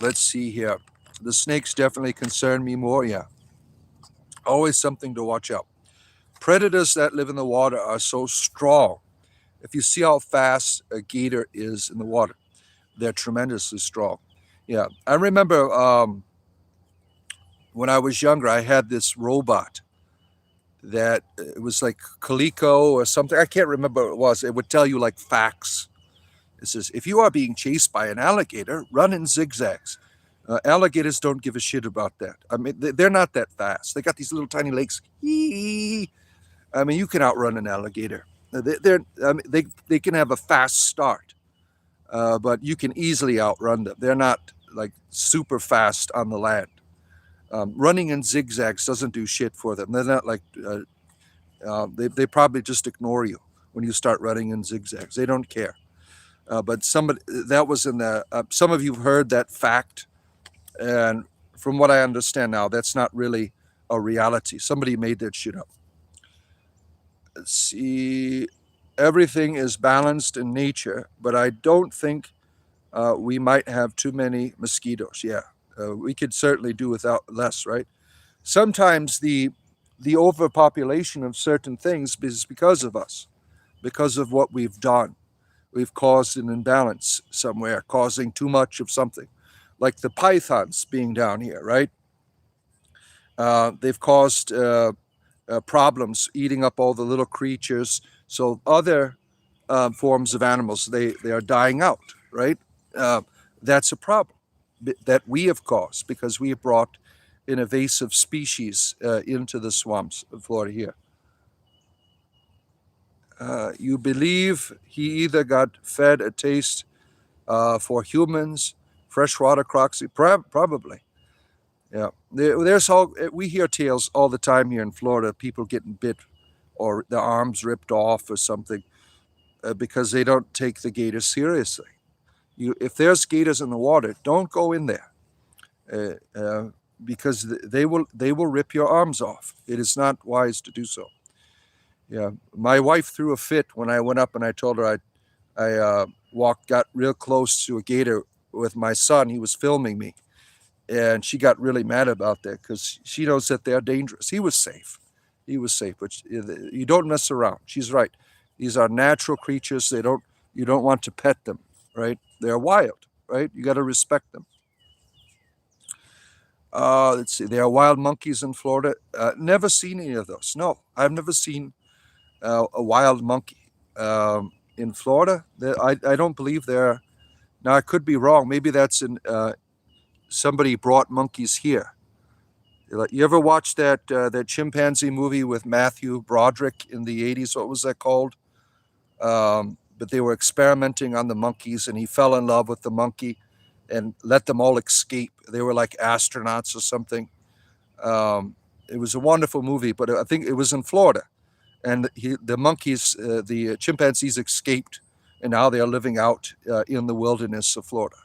Let's see here. The snakes definitely concern me more. Yeah, always something to watch out. Predators that live in the water are so strong. If you see how fast a gator is in the water, they're tremendously strong. Yeah, I remember when I was younger, I had this robot that it was like Coleco or something. I can't remember what it was. It would tell you like facts. It says, if you are being chased by an alligator, run in zigzags. Alligators don't give a shit about that. I mean, they're not that fast. They got these little tiny legs. I mean, you can outrun an alligator. They can have a fast start, but you can easily outrun them. They're not like super fast on the land. Running in zigzags doesn't do shit for them. They're not like they probably just ignore you when you start running in zigzags. They don't care. But somebody that was in the some of you've heard that fact, and from what I understand now, that's not really a reality. Somebody made that shit up. Let's see. Everything is balanced in nature, but I don't think we might have too many mosquitoes. Yeah, we could certainly do without less, right? Sometimes the overpopulation of certain things is because of us, because of what we've done. We've caused an imbalance somewhere, causing too much of something, like the pythons being down here, right? They've caused problems eating up all the little creatures. So other forms of animals, they are dying out, right? That's a problem that we have caused because we have brought an invasive species into the swamps of Florida here. You believe he either got fed a taste for humans, freshwater crocs, probably. Yeah, there's all we hear tales all the time here in Florida. People getting bit or their arms ripped off or something because they don't take the gators seriously. If there's gators in the water, don't go in there because they will rip your arms off. It is not wise to do so. Yeah, my wife threw a fit when I went up and I told her I got real close to a gator with my son. He was filming me, and she got really mad about that because she knows that they're dangerous. He was safe, but you don't mess around. She's right. These are natural creatures. You don't want to pet them, right? They're wild, right? You got to respect them. Let's see. There are wild monkeys in Florida. Never seen any of those. No, I've never seen a wild monkey in Florida. I don't believe there. Now I could be wrong. Maybe that's in somebody brought monkeys here. You ever watch that chimpanzee movie with Matthew Broderick in the '80s? What was that called? But they were experimenting on the monkeys, and he fell in love with the monkey and let them all escape. They were like astronauts or something. It was a wonderful movie, but I think it was in Florida. And the monkeys, the chimpanzees escaped, and now they are living out in the wilderness of Florida.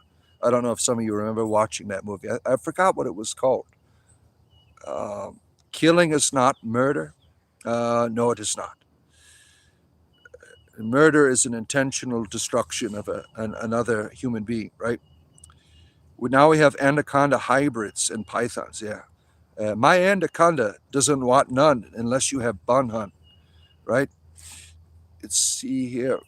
I don't know if some of you remember watching that movie. I forgot what it was called. Killing is not murder. No, it is not. Murder is an intentional destruction of another human being, right? Now we have anaconda hybrids and pythons. Yeah, my anaconda doesn't want none unless you have bun hunt, right? Let's see here.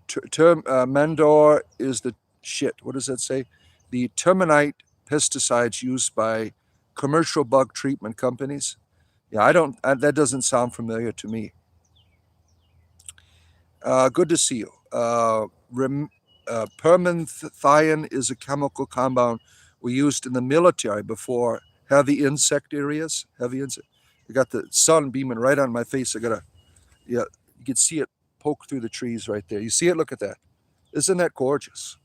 Mandor is the shit. What does that say? The terminite pesticides used by commercial bug treatment companies. Yeah, I don't. That doesn't sound familiar to me. Good to see you. Permethrin is a chemical compound we used in the military before heavy insect areas. Heavy insect. I got the sun beaming right on my face. I gotta Yeah, you can see it poke through the trees right there. You see it? Look at that. Isn't that gorgeous?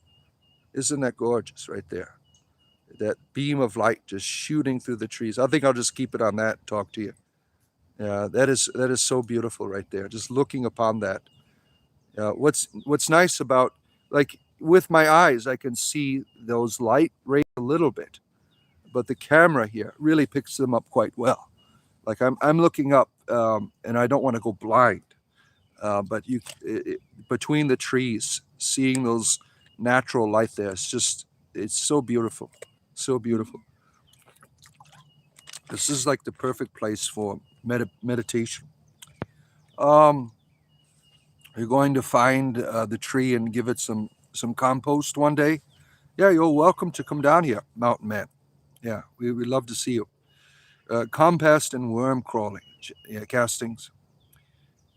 Isn't that gorgeous right there? That beam of light just shooting through the trees. I think I'll just keep it on that and talk to you. Yeah, that is so beautiful right there. Just looking upon that. What's nice about, like, with my eyes, I can see those light rays a little bit, but the camera here really picks them up quite well. Like I'm looking up, and I don't want to go blind, but between the trees, seeing those natural light there, it's so beautiful, so beautiful. This is like the perfect place for meditation. Um, you're going to find the tree and give it some compost one day. Yeah, you're welcome to come down here, Mountain Man. Yeah, we'd love to see you. Compost and worm crawling, yeah, castings.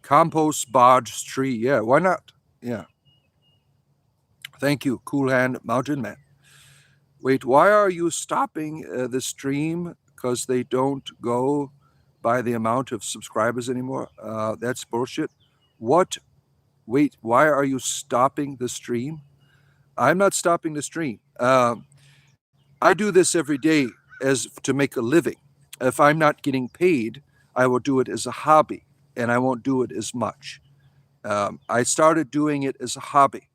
Compost barge tree. Yeah, why not? Yeah. Thank you, Cool Hand Mountain Man. Wait, why are you stopping the stream? Because they don't go by the amount of subscribers anymore? That's bullshit. What? Wait, why are you stopping the stream? I'm not stopping the stream. I do this every day as to make a living. If I'm not getting paid, I will do it as a hobby, and I won't do it as much. I started doing it as a hobby,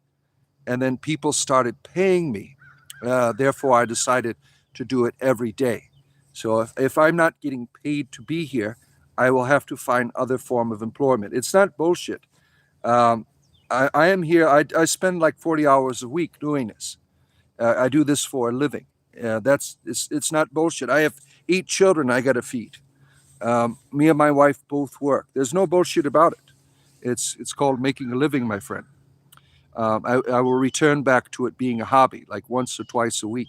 and then people started paying me. Therefore, I decided to do it every day. So if I'm not getting paid to be here, I will have to find other form of employment. It's not bullshit. Um, I am here. I spend like 40 hours a week doing this. I do this for a living. It's not bullshit. I have 8 children I got to feed. Me and my wife both work. There's no bullshit about it. It's called making a living, my friend. I will return back to it being a hobby, like once or twice a week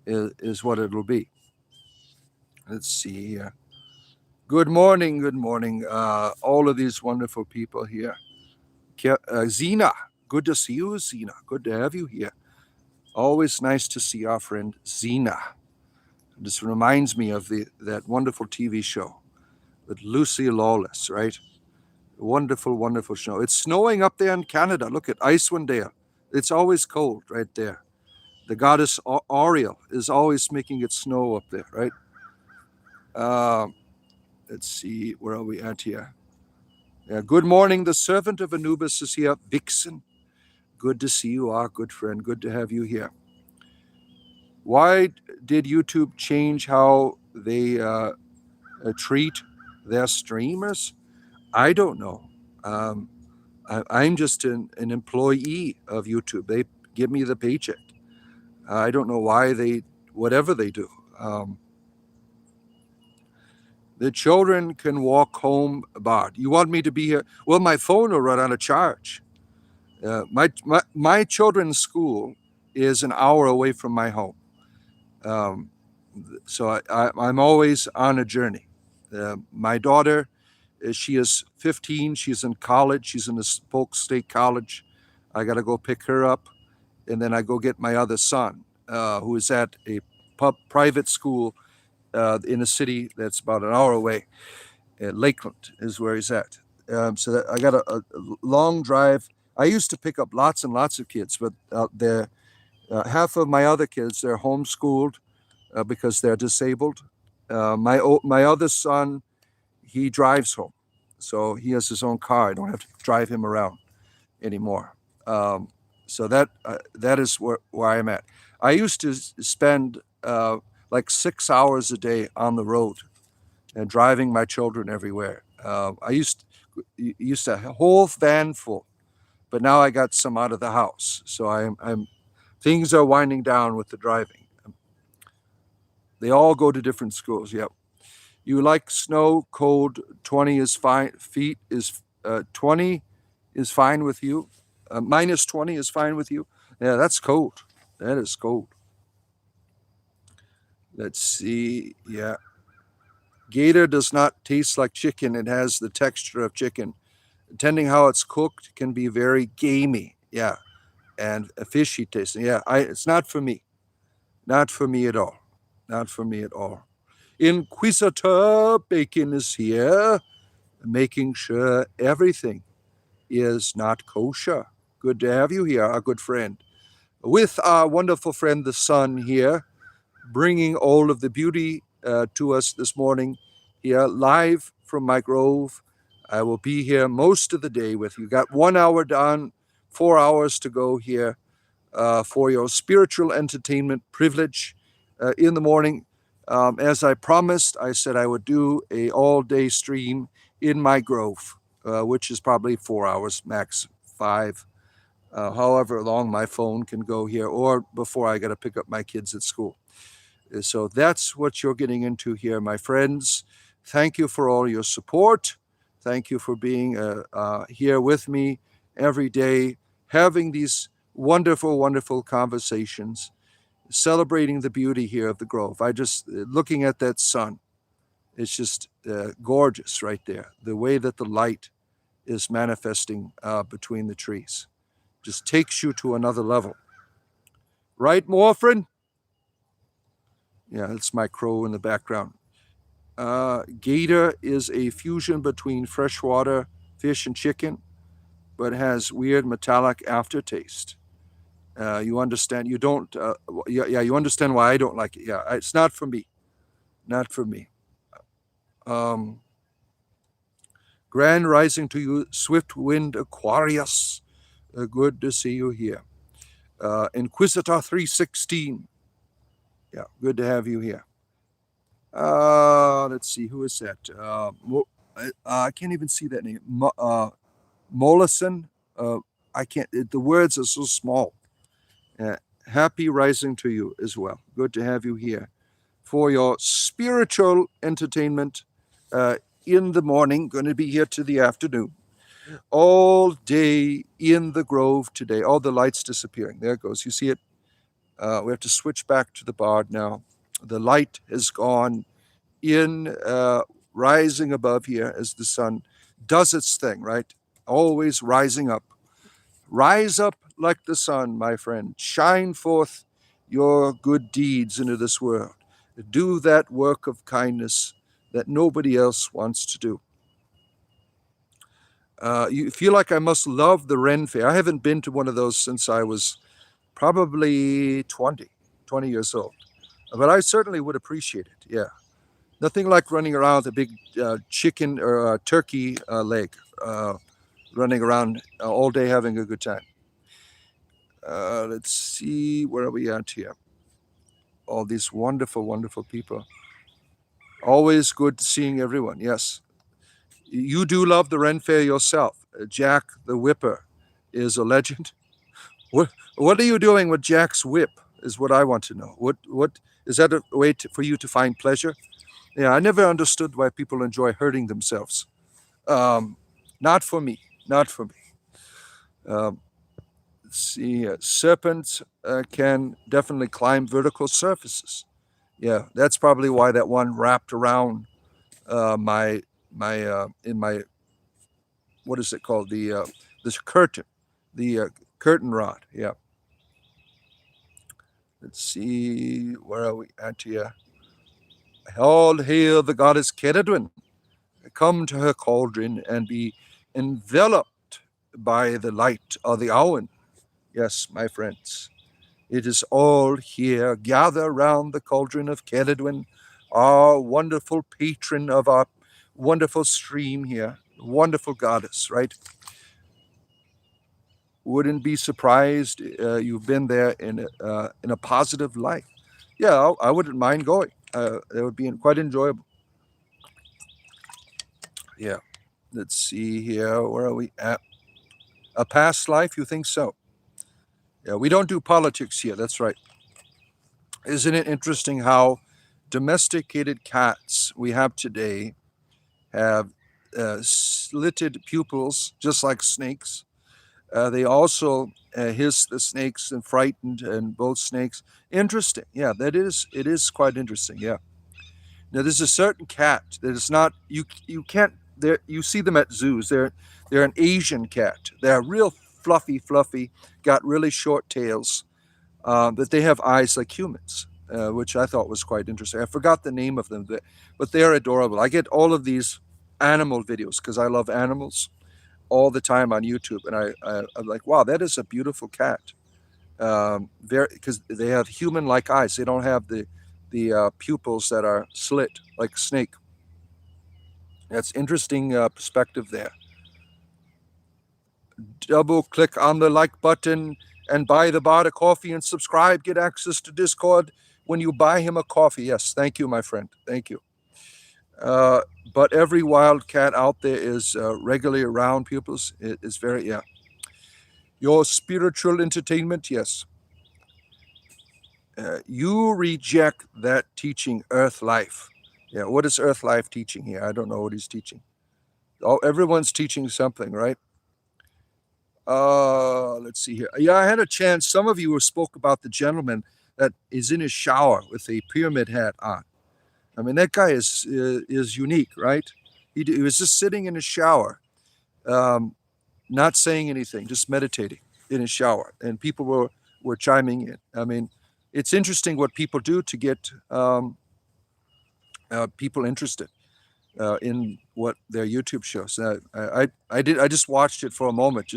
is what it'll be. Let's see. Good morning, good morning. All of these wonderful people here. Zena, good to see you, Zena. Good to have you here. Always nice to see our friend Zena. This reminds me of that wonderful TV show with Lucy Lawless, right? Wonderful, wonderful show. It's snowing up there in Canada. Look at Icewind Dale. It's always cold right there. The goddess Ariel is always making it snow up there, right? Let's see, where are we at here? Yeah, good morning. The servant of Anubis is here. Vixen, good to see you, our good friend. Good to have you here. Why did YouTube change how they treat their streamers? I don't know. I'm just an employee of YouTube. They give me the paycheck. I don't know why whatever they do. The children can walk home, Bart. You want me to be here? Well, my phone will run out of charge. My children's school is an hour away from my home. So I'm always on a journey. My daughter, she is 15. She's in college. She's in the Polk State College. I got to go pick her up. And then I go get my other son, who is at a private school in a city that's about an hour away. Lakeland is where he's at. So I got a long drive. I used to pick up lots and lots of kids, but half of my other kids, they're homeschooled because they're disabled. My other son, he drives home. So he has his own car. I don't have to drive him around anymore. So that is where I'm at. I used to spend like 6 hours a day on the road and driving my children everywhere. I used to have a whole van full, but now I got some out of the house. So I'm things are winding down with the driving. They all go to different schools. Yep. You like snow, cold, 20 is fine. 20 is fine with you. Minus 20 is fine with you. Yeah, that's cold. That is cold. Let's see. Yeah. Gator does not taste like chicken. It has the texture of chicken. Depending how it's cooked, can be very gamey. Yeah. And a fishy tasting. Yeah. It's not for me. Not for me at all. Not for me at all. Inquisitor Bacon is here. making sure everything is not kosher. Good to have you here, our good friend. With our wonderful friend, the sun here, bringing all of the beauty to us this morning here live from my grove. I will be here most of the day with you. Got 1 hour done, 4 hours to go here for your spiritual entertainment privilege in the morning. As I promised, I said I would do a all-day stream in my grove, which is probably 4 hours, max 5, however long my phone can go here, or before I got to pick up my kids at school. So that's what you're getting into here, my friends. Thank you for all your support. Thank you for being here with me every day, having these wonderful, wonderful conversations, celebrating the beauty here of the grove. I just, looking at that sun, it's just gorgeous right there. The way that the light is manifesting between the trees just takes you to another level. Right, Morphin? Yeah, that's my crow in the background. Gator is a fusion between freshwater fish and chicken, but has weird metallic aftertaste. You understand? You don't. Yeah, you understand why I don't like it. Yeah, it's not for me. Not for me. Grand rising to you, Swift Wind Aquarius. Good to see you here. Inquisitor 316. Yeah, good to have you here. Let's see, who is that? I can't even see that name. Mollison. I can't. The words are so small. Happy rising to you as well. Good to have you here for your spiritual entertainment in the morning. Going to be here to the afternoon. All day in the grove today. All the lights disappearing. There it goes. You see it? We have to switch back to the bard now. The light has gone in, rising above here as the sun does its thing, right? Always rising up. Rise up like the sun, my friend. Shine forth your good deeds into this world. Do that work of kindness that nobody else wants to do. You feel like I must love the Ren Fair. I haven't been to one of those since I was probably 20 years old. But I certainly would appreciate it, yeah. Nothing like running around with a big chicken or turkey leg, running around all day having a good time. Let's see, where are we at here? All these wonderful, wonderful people. Always good seeing everyone, yes. You do love the Ren Fair yourself. Jack the Whipper is a legend. What are you doing with Jack's whip is what I want to know. What is that a way for you to find pleasure? Yeah, I never understood why people enjoy hurting themselves. Not for me. Not for me. Let's see, serpents can definitely climb vertical surfaces. Yeah, that's probably why that one wrapped around my in my, what is it called, this curtain, the curtain rod. Yeah. Let's see, where are we at here? All hail the goddess Ceridwen. Come to her cauldron and be enveloped by the light of the Awen. Yes, my friends, it is all here. Gather round the cauldron of Ceridwen, our wonderful patron of our wonderful stream here, wonderful goddess, right? Wouldn't be surprised you've been there in a positive light. Yeah, I wouldn't mind going. It would be quite enjoyable. Yeah. Let's see here. Where are we at? A past life? You think so? Yeah, we don't do politics here. That's right. Isn't it interesting how domesticated cats we have today have slitted pupils, just like snakes? They also hiss the snakes and frightened, and both snakes. Interesting. Yeah, it is quite interesting. Yeah. Now there's a certain cat that is not, you can't, there you see them at zoos. They're an Asian cat. They're real fluffy, got really short tails, but they have eyes like humans, which I thought was quite interesting. I forgot the name of them, but they're adorable. I get all of these animal videos because I love animals all the time on YouTube, and I'm like, wow, that is a beautiful cat. Very, because they have human-like eyes. They don't have the pupils that are slit like a snake. That's interesting perspective there. Double click on the like button and buy the bot a coffee and subscribe. Get access to Discord when you buy him a coffee. Yes, thank you, my friend. Thank you. But every wildcat out there is regularly around pupils. It is very, yeah. Your spiritual entertainment, yes. You reject that teaching, earth life. Yeah, what is earth life teaching here? I don't know what he's teaching. Oh, everyone's teaching something, right? Let's see here. Yeah, I had a chance. Some of you spoke about the gentleman that is in his shower with a pyramid hat on. I mean, that guy is unique, right? He was just sitting in his shower, not saying anything, just meditating in his shower, and people were chiming in. I mean, it's interesting what people do to get people interested in what their YouTube shows. I just watched it for a moment,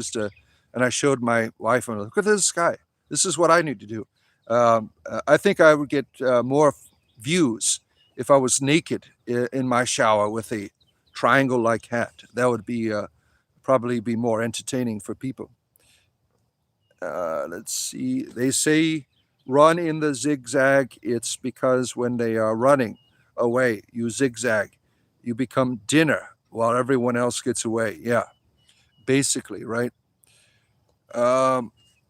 and I showed my wife and look at this guy. This is what I need to do. I think I would get more views if I was naked in my shower with a triangle-like hat. That would be probably be more entertaining for people. Let's see. They say run in the zigzag. It's because when they are running away, you zigzag. You become dinner while everyone else gets away. Yeah, basically, right?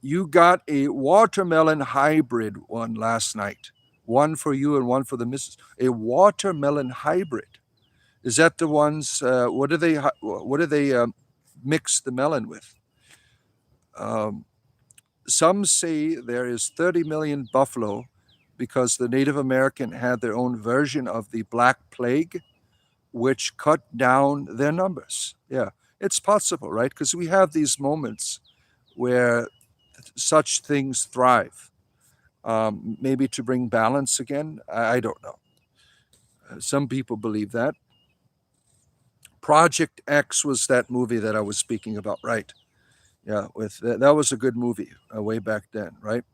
You got a watermelon hybrid one last night. One for you and one for the missus. A watermelon hybrid. Is that the ones? What do they mix the melon with? Some say there is 30 million buffalo because the Native American had their own version of the Black Plague, which cut down their numbers. Yeah, it's possible, right? Because we have these moments where such things thrive. Maybe to bring balance again. I don't know. Some people believe that. Project X was that movie that I was speaking about, right? Yeah, with that was a good movie way back then, right?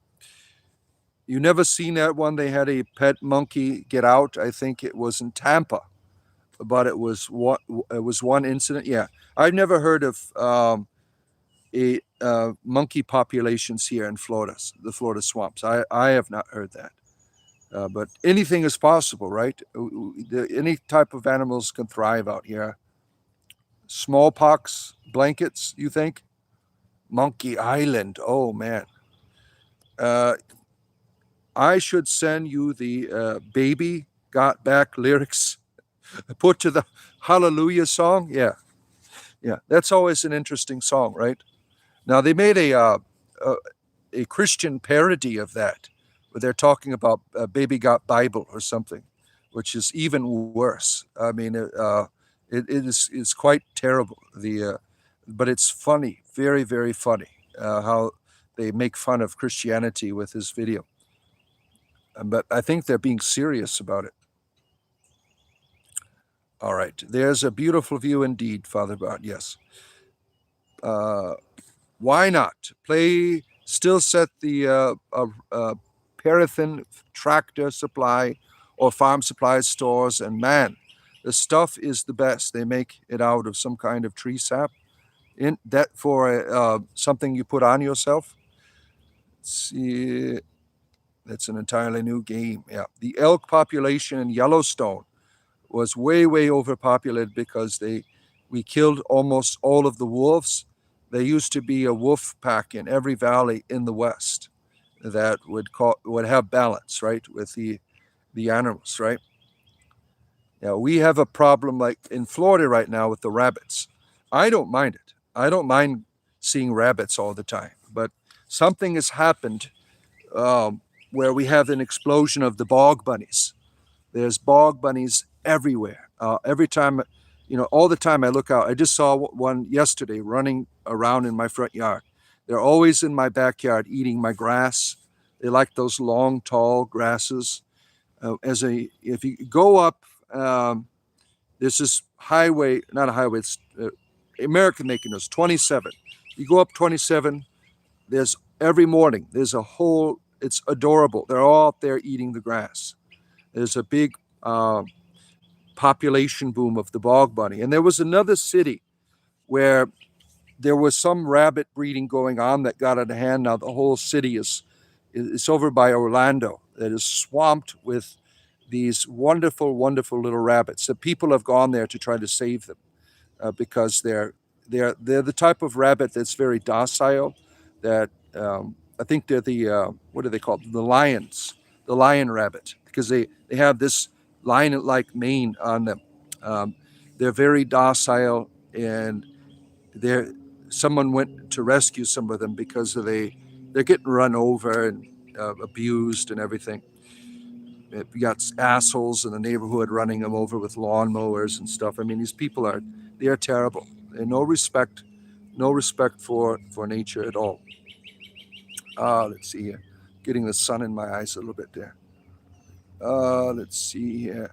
You never seen that one? They had a pet monkey get out. I think it was in Tampa, but it was one incident. Yeah, I've never heard of a monkey populations here in Florida, the Florida swamps. I have not heard that. But anything is possible, right? Any type of animals can thrive out here. Smallpox blankets, you think? Monkey Island. Oh man. I should send you the Baby Got Back lyrics put to the Hallelujah song. Yeah. Yeah. That's always an interesting song, right? Now they made a Christian parody of that, where they're talking about Baby Got Bible or something, which is even worse. I mean, it is quite terrible. But it's funny, very very funny how they make fun of Christianity with this video. But I think they're being serious about it. All right, there's a beautiful view indeed, Father Bart. Yes. Why not play? Still set the Paraffin Tractor Supply or Farm Supply stores, and man, the stuff is the best. They make it out of some kind of tree sap. In that for something you put on yourself. Let's see, that's an entirely new game. Yeah, the elk population in Yellowstone was way overpopulated because we killed almost all of the wolves. There used to be a wolf pack in every valley in the West that would have balance, right, with the animals, right? Yeah, we have a problem like in Florida right now with the rabbits. I don't mind it. I don't mind seeing rabbits all the time, but something has happened where we have an explosion of the bog bunnies. There's bog bunnies everywhere. Every time, all the time I look out. I just saw one yesterday running around in my front yard. They're always in my backyard eating my grass. They like those long, tall grasses. If you go up This is highway, not a highway, it's American making those, 27. You go up 27, there's every morning, there's a whole, it's adorable. They're all up there eating the grass. There's a big population boom of the bog bunny. And there was another city where there was some rabbit breeding going on that got out of hand. Now the whole city is it's over by Orlando. That is swamped with these wonderful, wonderful little rabbits. The people have gone there to try to save them because they're the type of rabbit that's very docile. That I think they're the what are they called? The lion rabbit, because they have this lion-like mane on them. They're very docile, and they're someone went to rescue some of them because they're getting run over and abused and everything. We got assholes in the neighborhood running them over with lawnmowers and stuff. I mean, these people they're terrible. They no respect for nature at all. Let's see here, getting the sun in my eyes a little bit there. Let's see here.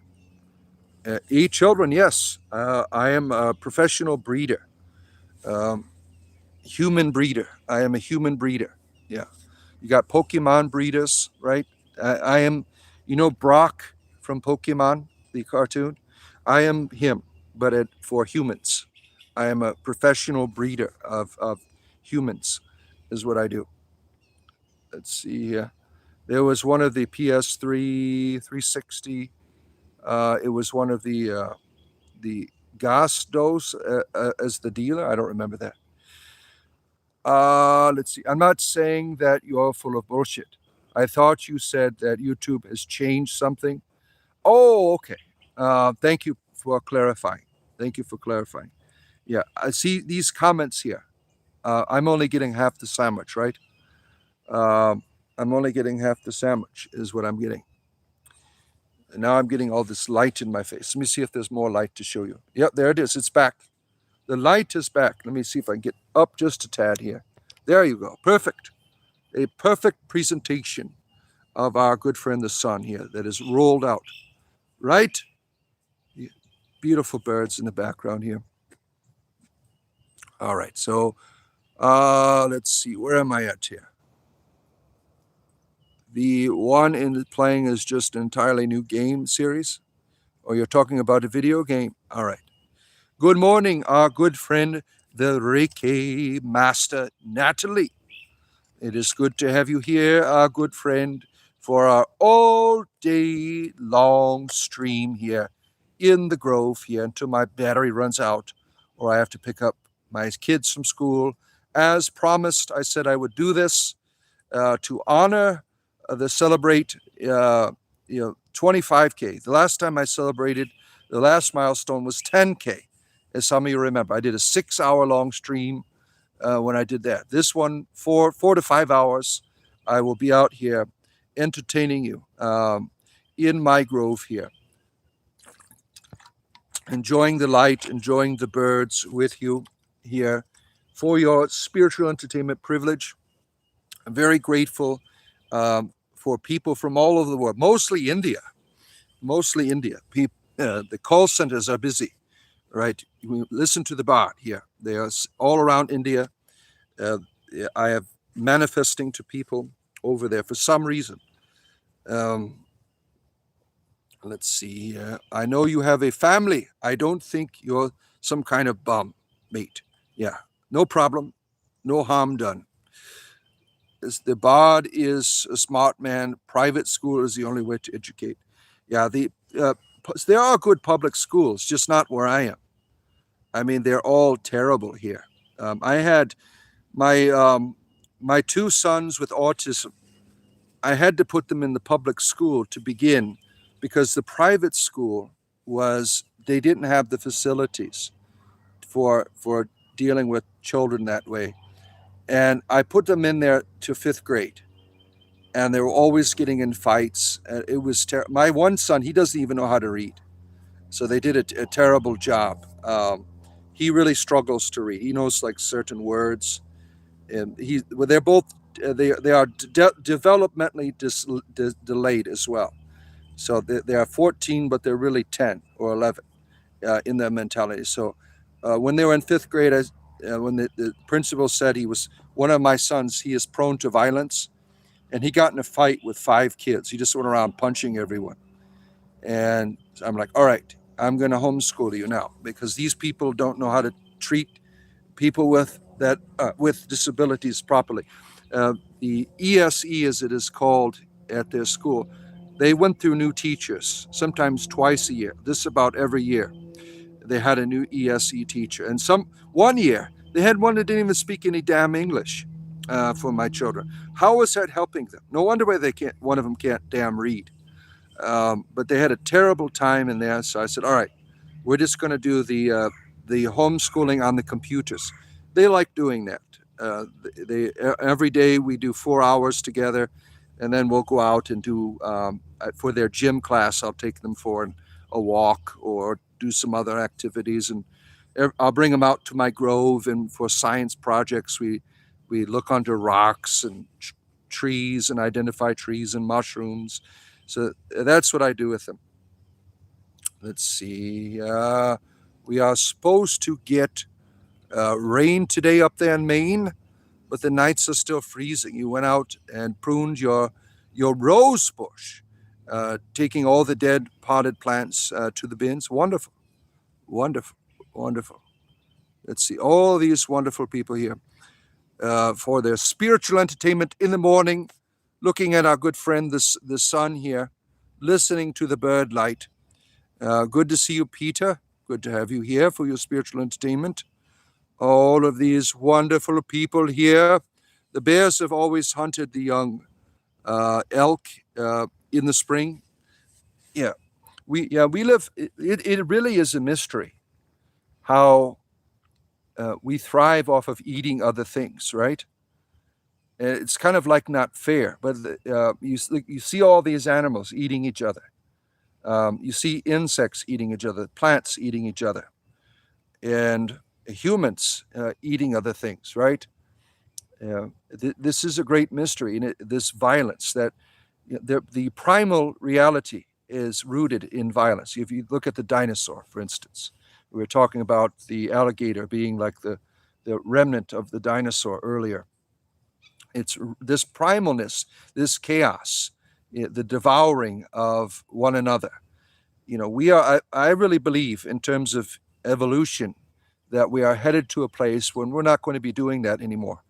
Eat children, yes. I am a professional breeder. Human breeder. I am a human breeder. Yeah. You got Pokemon breeders, right? I am, Brock from Pokemon, the cartoon. I am him, but for humans. I am a professional breeder of humans, is what I do. Let's see here. There was one of the PS3 360. It was one of the Gastos as the dealer. I don't remember that. Let's see. I'm not saying that you're full of bullshit. I thought you said that YouTube has changed something. Oh, okay. Thank you for clarifying. Thank you for clarifying. Yeah, I see these comments here. I'm only getting half the sandwich, right? I'm only getting half the sandwich, is what I'm getting. And now I'm getting all this light in my face. Let me see if there's more light to show you. Yep, there it is. It's back. The light is back. Let me see if I can get up just a tad here. There you go. Perfect. A perfect presentation of our good friend the sun here that is rolled out. Right? Beautiful birds in the background here. All right. So let's see. Where am I at here? The one in the playing is just an entirely new game series? Or you're talking about a video game? All right. Good morning, our good friend, the Reiki Master Natalie. It is good to have you here, our good friend, for our all day long stream here in the Grove here until my battery runs out or I have to pick up my kids from school. As promised, I said I would do this to honor the celebrate 25K. The last time I celebrated, the last milestone was 10K. As some of you remember, I did a 6-hour long stream when I did that. This one, 4 to 5 hours, I will be out here entertaining you in my grove here, enjoying the light, enjoying the birds with you here for your spiritual entertainment privilege. I'm very grateful for people from all over the world, mostly India. The call centers are busy. Right, we listen to the bot here. They are all around India. I have manifesting to people over there for some reason. Let's see. I know you have a family. I don't think you're some kind of bum, mate. Yeah, no problem. No harm done. The Bard is a smart man. Private school is the only way to educate. Yeah, there are good public schools, just not where I am. I mean, they're all terrible here. I had my 2 sons with autism. I had to put them in the public school to begin because the private school they didn't have the facilities for dealing with children that way. And I put them in there to 5th grade. And they were always getting in fights. It was my one son, he doesn't even know how to read. So they did a terrible job. He really struggles to read. He knows like certain words, and they're both they are developmentally delayed as well. So they are 14, but they're really 10 or 11, in their mentality. So when they were in fifth grade, when the principal said one of my sons, he is prone to violence, and he got in a fight with 5 kids. He just went around punching everyone. And I'm like, all right, I'm going to homeschool you now, because these people don't know how to treat people with disabilities properly. The ESE, as it is called at their school, they went through new teachers, sometimes twice a year. This about every year. They had a new ESE teacher. And one year, they had one that didn't even speak any damn English for my children. How was that helping them? No wonder why one of them can't damn read. But they had a terrible time in there. So I said, all right, we're just going to do the homeschooling on the computers. They like doing that. Every day we do 4 hours together, and then we'll go out and do, for their gym class, I'll take them for a walk or do some other activities. And I'll bring them out to my grove, and for science projects, we look under rocks and trees and identify trees and mushrooms. So that's what I do with them. Let's see. We are supposed to get rain today up there in Maine, but the nights are still freezing. You went out and pruned your rose bush, taking all the dead potted plants to the bins. Wonderful, wonderful, wonderful. Let's see, all these wonderful people here for their spiritual entertainment in the morning, looking at our good friend, the sun here, listening to the bird light. Good to see you, Peter. Good to have you here for your spiritual entertainment. All of these wonderful people here. The bears have always hunted the young elk in the spring. Yeah, we live. It really is a mystery how we thrive off of eating other things, right? It's kind of like not fair, but you see all these animals eating each other. You see insects eating each other, plants eating each other, and humans eating other things, right? This is a great mystery, and this violence, that the primal reality is rooted in violence. If you look at the dinosaur, for instance, we were talking about the alligator being like the remnant of the dinosaur earlier. It's this primalness, this chaos, the devouring of one another. I really believe, in terms of evolution, that we are headed to a place when we're not going to be doing that anymore,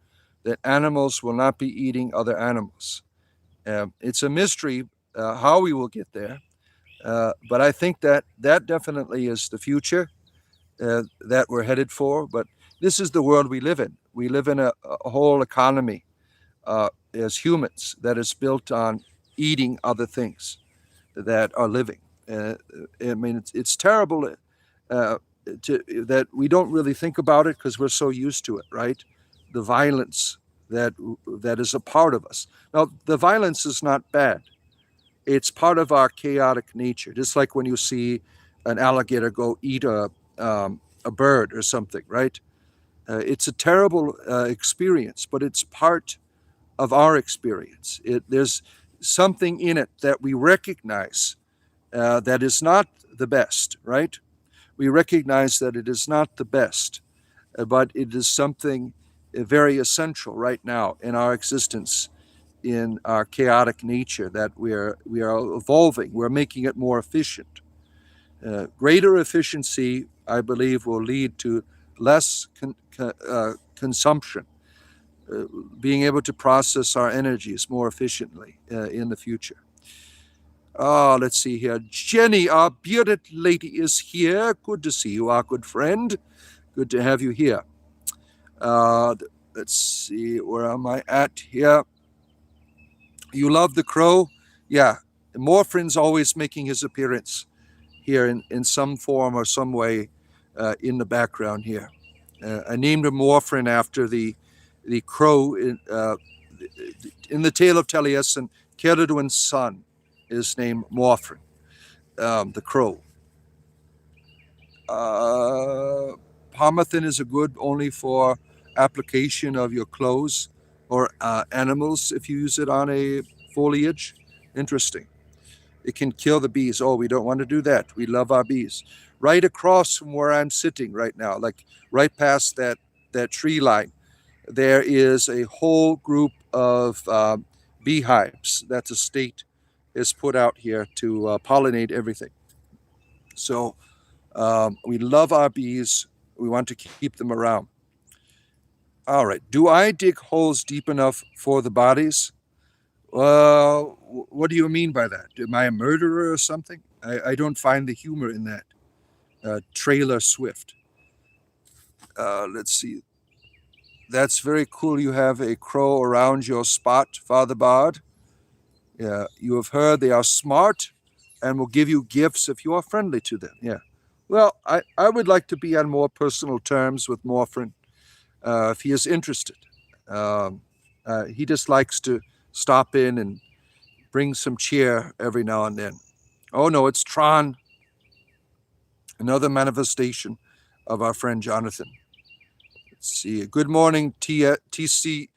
that animals will not be eating other animals. It's a mystery how we will get there, but I think that definitely is the future that we're headed for. But this is the world we live in. We live in a whole economy as humans that is built on eating other things that are living. I mean, it's terrible that we don't really think about it because we're so used to it, right? The violence that is a part of us. Now, the violence is not bad. It's part of our chaotic nature. Just like when you see an alligator go eat a bird or something, right? It's a terrible experience, but it's part of our experience. There's something in it that we recognize that is not the best, right? We recognize that it is not the best, but it is something very essential right now in our existence, in our chaotic nature, that we are evolving. We're making it more efficient. Greater efficiency, I believe, will lead to less consumption, being able to process our energies more efficiently in the future. Let's see here. Jenny, our bearded lady, is here. Good to see you, our good friend. Good to have you here. Let's see, where am I at here? You love the crow? Yeah, Morphrin's always making his appearance here in some form or some way in the background here. I named him Morphrin after the crow in the Tale of Taliesin. Ceridwen's son is named Morphrin, the crow. Parmethan is a good only for application of your clothes or animals if you use it on a foliage. Interesting. It can kill the bees. Oh, we don't want to do that. We love our bees. Right across from where I'm sitting right now, like right past that tree line, there is a whole group of beehives that the state has put out here to pollinate everything. So we love our bees. We want to keep them around. All right. Do I dig holes deep enough for the bodies? What do you mean by that? Am I a murderer or something? I don't find the humor in that. Trailer Swift. Let's see. That's very cool. You have a crow around your spot, Father Bard. Yeah, you have heard they are smart and will give you gifts if you are friendly to them. Yeah. Well, I would like to be on more personal terms with Morfrin if he is interested. Um, he just likes to stop in and bring some cheer every now and then. Oh no, it's Tron, another manifestation of our friend Jonathan. Let's see. Good morning, T6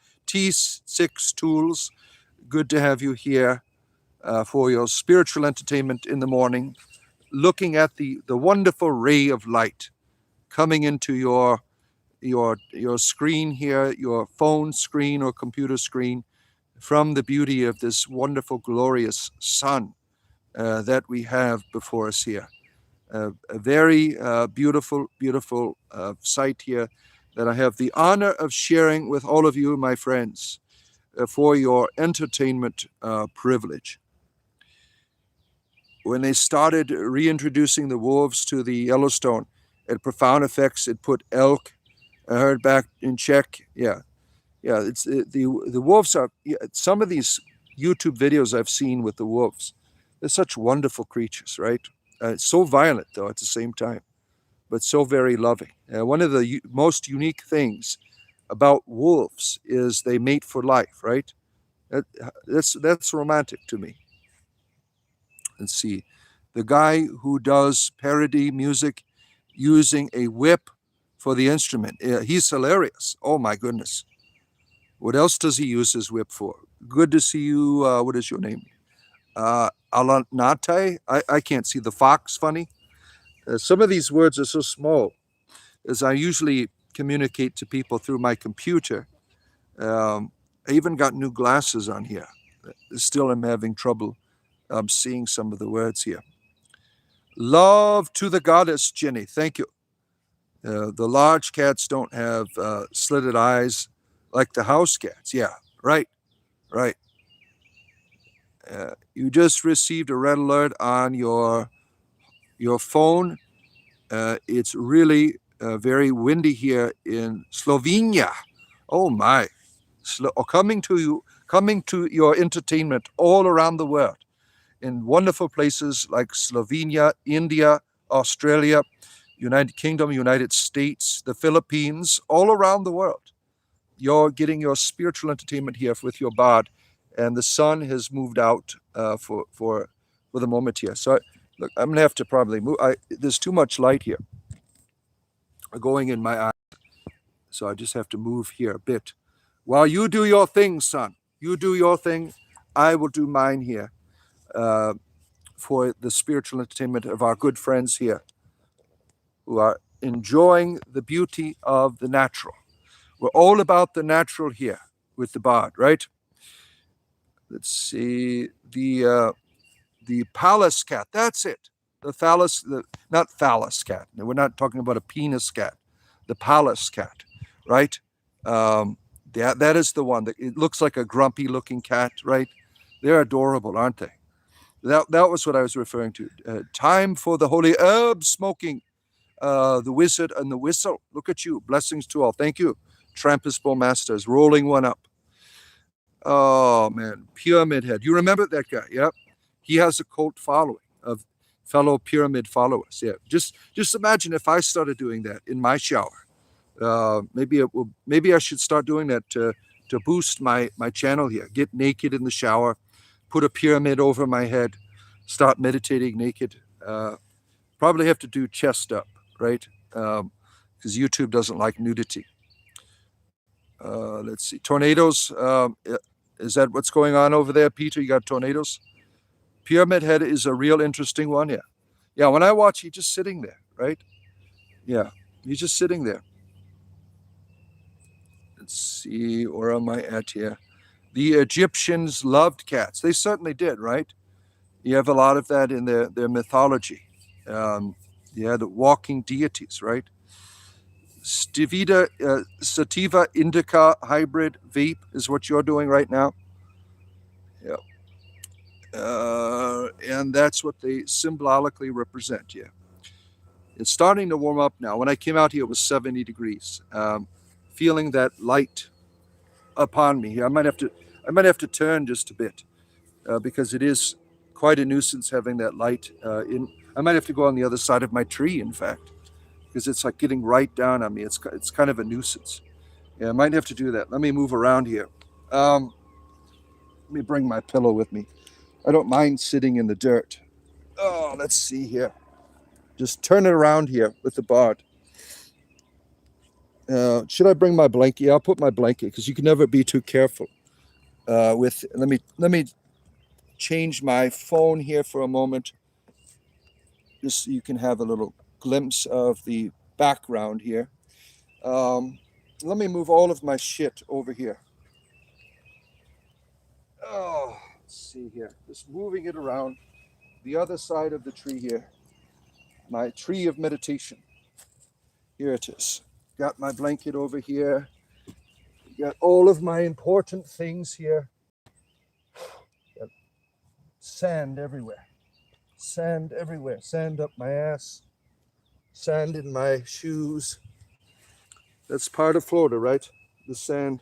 Tools. Good to have you here for your spiritual entertainment in the morning, looking at the wonderful ray of light coming into your screen here, your phone screen or computer screen, from the beauty of this wonderful, glorious sun that we have before us here. A very beautiful, beautiful sight here that I have the honor of sharing with all of you, my friends, for your entertainment privilege. When they started reintroducing the wolves to the Yellowstone, at Profound Effects, it put elk. I heard back in Czech. Yeah. It's the wolves are. Yeah, some of these YouTube videos I've seen with the wolves, they're such wonderful creatures, right? So violent though at the same time, but so very loving. One of the most unique things about wolves is they mate for life, right? That's romantic to me. Let's see, the guy who does parody music using a whip for the instrument, he's hilarious. Oh my goodness. What else does he use his whip for? Good to see you. What is your name? Alanate? I can't see the fox funny. Some of these words are so small, as I usually communicate to people through my computer. I even got new glasses on here. Still, I'm having trouble seeing some of the words here. Love to the goddess, Jenny. Thank you. The large cats don't have slitted eyes like the house cats. Yeah, right, right. You just received a red alert on your phone. It's really very windy here in Slovenia. Oh my! Coming to your entertainment all around the world, in wonderful places like Slovenia, India, Australia, United Kingdom, United States, the Philippines, all around the world. You're getting your spiritual entertainment here with your bard, and the sun has moved out for the moment here. So look, I'm gonna have to probably move. There's too much light here going in my eye, so I just have to move here a bit. While you do your thing, son, you do your thing. I will do mine here for the spiritual entertainment of our good friends here who are enjoying the beauty of the natural. We're all about the natural here with the bard, right? Let's see, the Pallas cat. That's it. The phallus, not phallus cat. We're not talking about a penis cat. The Pallas cat, right? That is the one that it looks like a grumpy looking cat, right? They're adorable, aren't they? That was what I was referring to. Time for the holy herb smoking. The wizard and the whistle. Look at you. Blessings to all. Thank you. Trampus Bowmasters rolling one up. Oh man, Pyramid Head. You remember that guy? Yep. He has a cult following of fellow pyramid followers. Yeah. Just imagine if I started doing that in my shower. Maybe I should start doing that to boost my channel here. Get naked in the shower, put a pyramid over my head, start meditating naked. Probably have to do chest up, right? Because YouTube doesn't like nudity. Let's see. Tornadoes. Is that what's going on over there, Peter? You got tornadoes? Pyramid Head is a real interesting one. Yeah. Yeah, when I watch, he's just sitting there, right? Yeah, he's just sitting there. Let's see, where am I at here? The Egyptians loved cats. They certainly did, right? You have a lot of that in their mythology. Yeah, the walking deities, right? Sativa indica hybrid vape is what you're doing right now. Yeah. And that's what they symbolically represent. Yeah. It's starting to warm up now. When I came out here, it was 70 degrees. Feeling that light upon me here. I might have to turn just a bit because it is quite a nuisance having that light in. I might have to go on the other side of my tree, in fact, because it's like getting right down on me. It's kind of a nuisance. Yeah, I might have to do that. Let me move around here. Let me bring my pillow with me. I don't mind sitting in the dirt. Oh, let's see here. Just turn it around here with the board. Should I bring my blanket? Yeah, I'll put my blanket because you can never be too careful. Let me change my phone here for a moment, just so you can have a little glimpse of the background here. Let me move all of my shit over here. Oh, let's see here. Just moving it around the other side of the tree here. My tree of meditation. Here it is. Got my blanket over here. Got all of my important things here. Got sand everywhere. Sand everywhere. Sand up my ass. Sand in my shoes. That's part of Florida, right? The sand.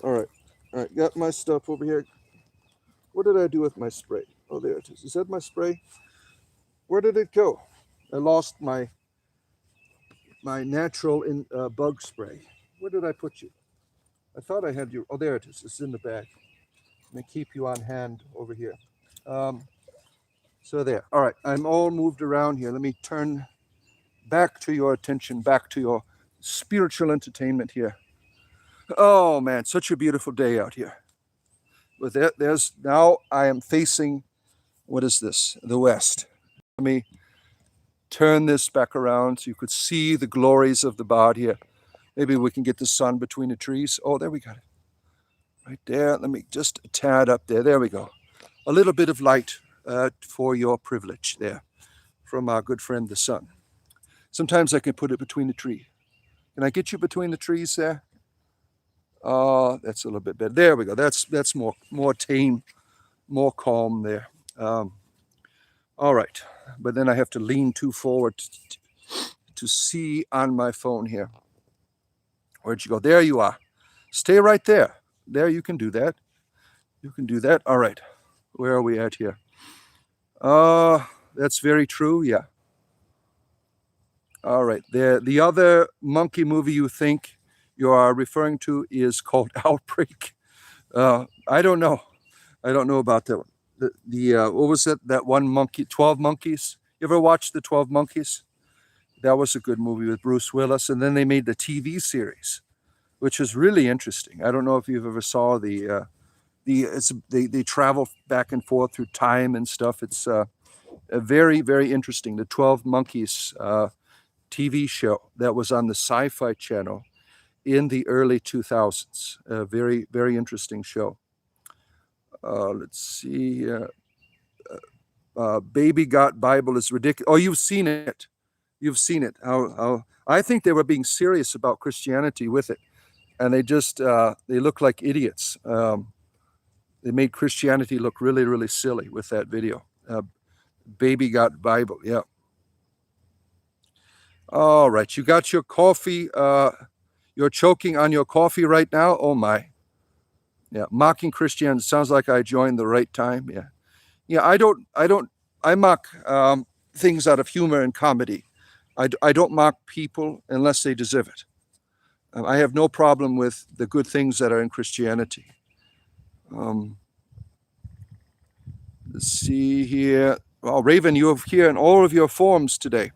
All right. All right. Got my stuff over here. What did I do with my spray? Oh, there it is. Is that my spray? Where did it go? I lost my natural bug spray. Where did I put you? I thought I had you. Oh, there it is. It's in the bag. Let me keep you on hand over here. So there. All right. I'm all moved around here. Let me turn back to your attention, back to your spiritual entertainment here. Oh, man. Such a beautiful day out here. But there's now I am facing, what is this? The west. Let me turn this back around so you could see the glories of the Bard here. Maybe we can get the sun between the trees. Oh, there we got it. Right there. Let me just a tad up there. There we go. A little bit of light for your privilege there from our good friend the sun. Sometimes I can put it between the tree. Can I get you between the trees there? Oh, that's a little bit better. There we go. That's more tame, more calm there. All right. But then I have to lean too forward to see on my phone here. Where'd you go? There you are. Stay right there. There, you can do that. You can do that. All right. Where are we at here? That's very true. Yeah. All right. The other monkey movie you think you are referring to is called Outbreak. I don't know. I don't know about that one. What was it? That one monkey, 12 Monkeys? You ever watched the 12 Monkeys? That was a good movie with Bruce Willis. And then they made the TV series, which is really interesting. I don't know if you've ever saw they travel back and forth through time and stuff. It's a very, very interesting. The 12 Monkeys TV show that was on the Sci-Fi Channel in the early 2000s. A very, very interesting show. Let's see. Baby Got Bible is ridiculous. Oh, you've seen it. You've seen it. How I think they were being serious about Christianity with it, and they just they look like idiots. They made Christianity look really, really silly with that video. Baby Got Bible. Yeah. All right. You got your coffee. You're choking on your coffee right now. Oh my. Yeah, mocking Christianity. Sounds like I joined the right time. Yeah. Yeah, I mock things out of humor and comedy. I don't mock people unless they deserve it. I have no problem with the good things that are in Christianity. Let's see here. Well, Raven, you have here in all of your forms today.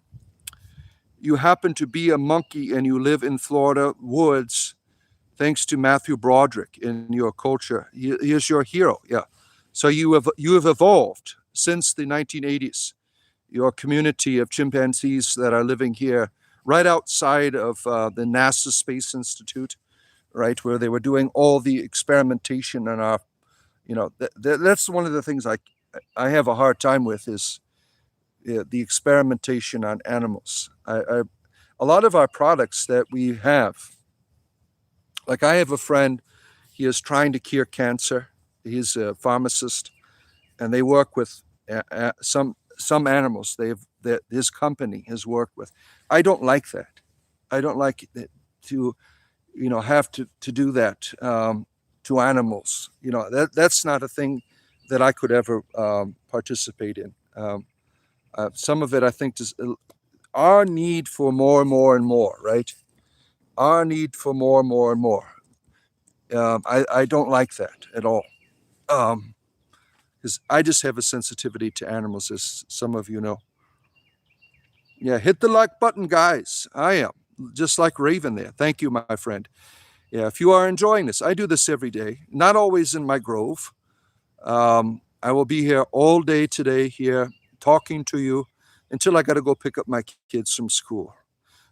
You happen to be a monkey and you live in Florida woods, thanks to Matthew Broderick in your culture. He is your hero. Yeah. So you have evolved. since the 1980s. Your community of chimpanzees that are living here right outside of the NASA Space Institute, right, where they were doing all the experimentation on our, that's one of the things I have a hard time with is the experimentation on animals. A lot of our products that we have, like I have a friend, he is trying to cure cancer. He's a pharmacist, and they work with some animals that his company has worked with. I don't like that. I don't like it to have to do that to animals. That's not a thing that I could ever participate in. Some of it, I think, is our need for more and more and more, right? Our need for more and more and more. I don't like that at all. Because I just have a sensitivity to animals, as some of you know. Yeah, hit the like button, guys. I am just like Raven there. Thank you, my friend. Yeah, if you are enjoying this, I do this every day, not always in my grove. I will be here all day today here talking to you until I got to go pick up my kids from school.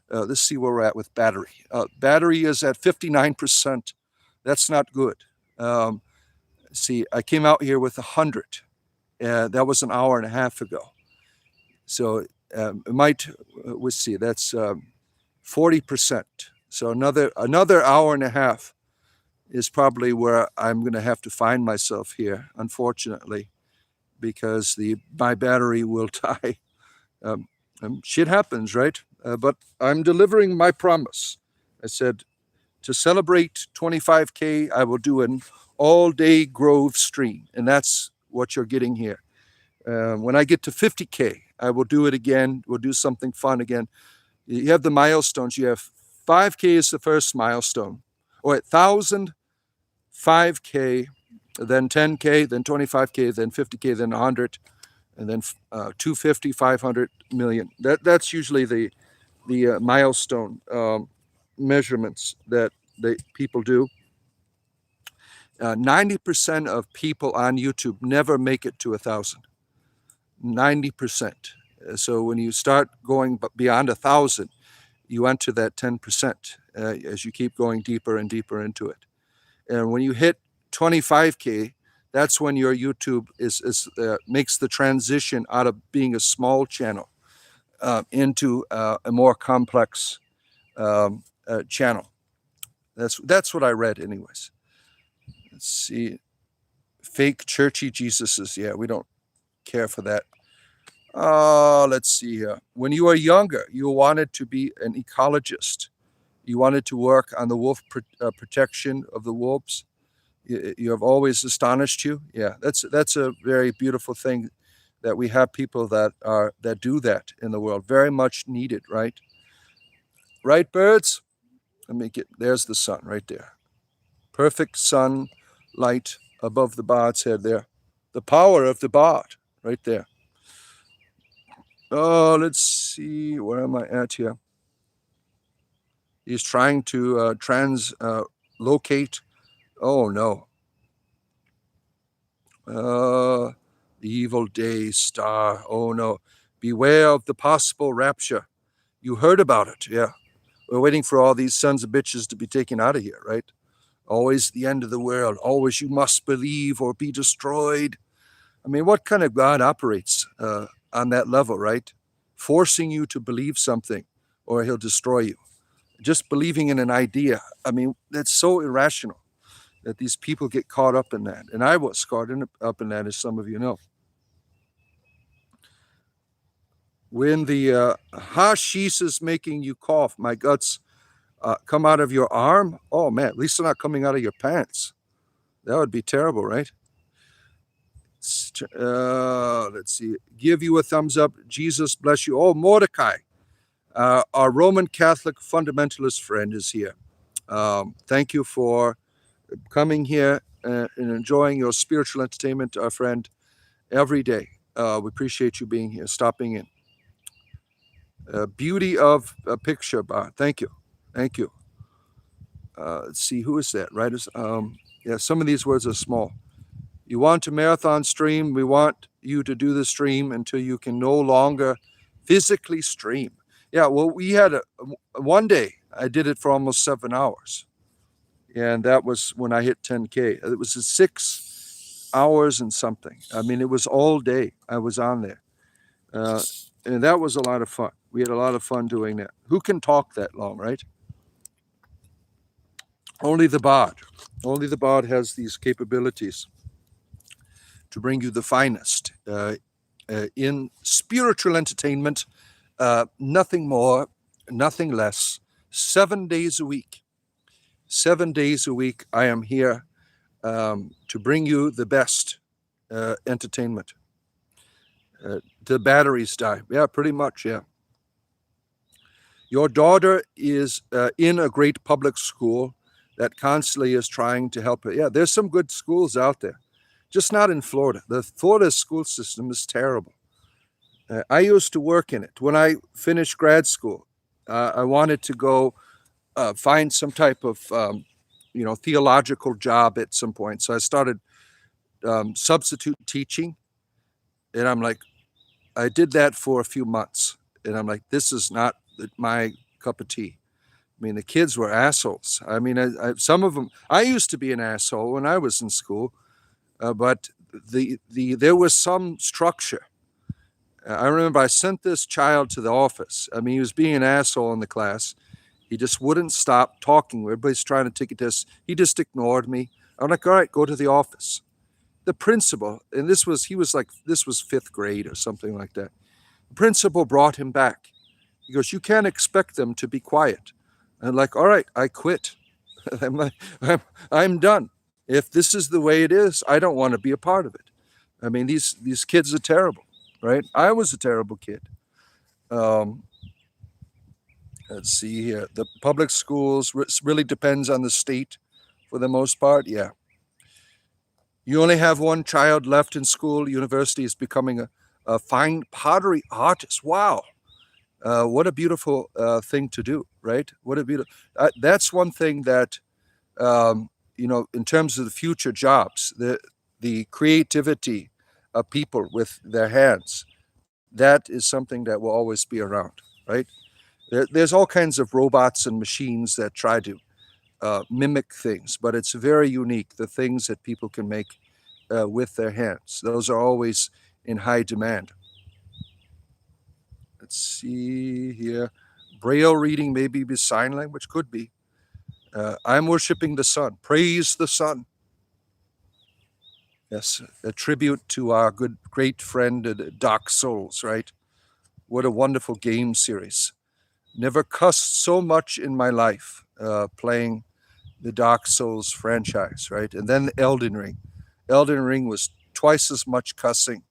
Let's see where we're at with battery. Battery is at 59%. That's not good. See, I came out here with 100. That was an hour and a half ago. So it might, we'll see, that's 40%. So another hour and a half is probably where I'm going to have to find myself here, unfortunately, because my battery will die. Shit happens, right? But I'm delivering my promise. I said, to celebrate 25K, I will do an all-day Grove stream, and that's what you're getting here. When I get to 50K, I will do it again. We'll do something fun again. You have the milestones. You have 5K is the first milestone. Or 1,000, 5K, then 10K, then 25K, then 50K, then 100, and then 250, 500 million. That's usually the milestone measurements that people do. 90% of people on YouTube never make it to 1,000. 90%. So when you start going beyond 1,000, you enter that 10% as you keep going deeper and deeper into it. And when you hit 25K, that's when your YouTube makes the transition out of being a small channel into a more complex channel. That's what I read, anyways. Let's see. Fake churchy Jesuses. Yeah, we don't care for that. Let's see here. When you were younger, you wanted to be an ecologist. You wanted to work on the wolf protection of the wolves. You have always astonished you. Yeah, that's a very beautiful thing that we have people that do that in the world. Very much needed, right? Right, birds? There's the sun right there. Perfect sunlight above the bard's head there. The power of the bard right there. Oh, let's see. Where am I at here? He's trying to translocate. Oh, no. The evil day star. Oh, no. Beware of the possible rapture. You heard about it, yeah. We're waiting for all these sons of bitches to be taken out of here, right? Always the end of the world. Always you must believe or be destroyed. I mean, what kind of God operates on that level, right? Forcing you to believe something or he'll destroy you. Just believing in an idea. I mean, that's so irrational that these people get caught up in that. And I was caught up in that, as some of you know. When the hashish is making you cough, my guts come out of your arm. Oh, man, at least they're not coming out of your pants. That would be terrible, right? Let's see. Give you a thumbs up. Jesus bless you. Oh, Mordecai, our Roman Catholic fundamentalist friend is here. Thank you for coming here and enjoying your spiritual entertainment, our friend, every day. We appreciate you being here, stopping in. Beauty of a picture bar. Thank you. Thank you. Let's see, who is that? Right? Yeah, some of these words are small. You want to marathon stream, we want you to do the stream until you can no longer physically stream. Yeah, well, we had one day I did it for almost 7 hours. And that was when I hit 10K. It was 6 hours and something. I mean, it was all day I was on there. And that was a lot of fun. We had a lot of fun doing that. Who can talk that long, right? Only the bard. Only the bard has these capabilities to bring you the finest in spiritual entertainment. Nothing more, nothing less. 7 days a week. 7 days a week, I am here to bring you the best entertainment. The batteries die. Yeah, pretty much, yeah. Your daughter is in a great public school that constantly is trying to help her. Yeah, there's some good schools out there, just not in Florida. The Florida school system is terrible. I used to work in it. When I finished grad school, I wanted to go find some type of theological job at some point. So I started substitute teaching, and I'm like, I did that for a few months, and I'm like, this is not my cup of tea. I mean, the kids were assholes. I mean, some of them. I used to be an asshole when I was in school, but there was some structure. I remember I sent this child to the office. I mean, he was being an asshole in the class. He just wouldn't stop talking. Everybody's trying to take a test. He just ignored me. I'm like, all right, go to the office. The principal, and this was 5th grade or something like that. The principal brought him back. He goes, you can't expect them to be quiet. I'm like, all right, I quit. I'm done. If this is the way it is, I don't want to be a part of it. I mean, these kids are terrible, right? I was a terrible kid. Let's see here. The public schools really depends on the state for the most part. Yeah. You only have one child left in school. University is becoming a fine pottery artist. Wow. What a beautiful thing to do, right? What a beautiful. That's one thing that, in terms of the future jobs, the creativity of people with their hands, that is something that will always be around, right? There's all kinds of robots and machines that try to mimic things, but it's very unique, the things that people can make with their hands. Those are always in high demand. Let's see here. Braille reading, maybe be sign language, could be. I'm worshiping the sun. Praise the sun. Yes, a tribute to our great friend Dark Souls, right? What a wonderful game series. Never cussed so much in my life playing the Dark Souls franchise, right? And then Elden Ring. Elden Ring was twice as much cussing.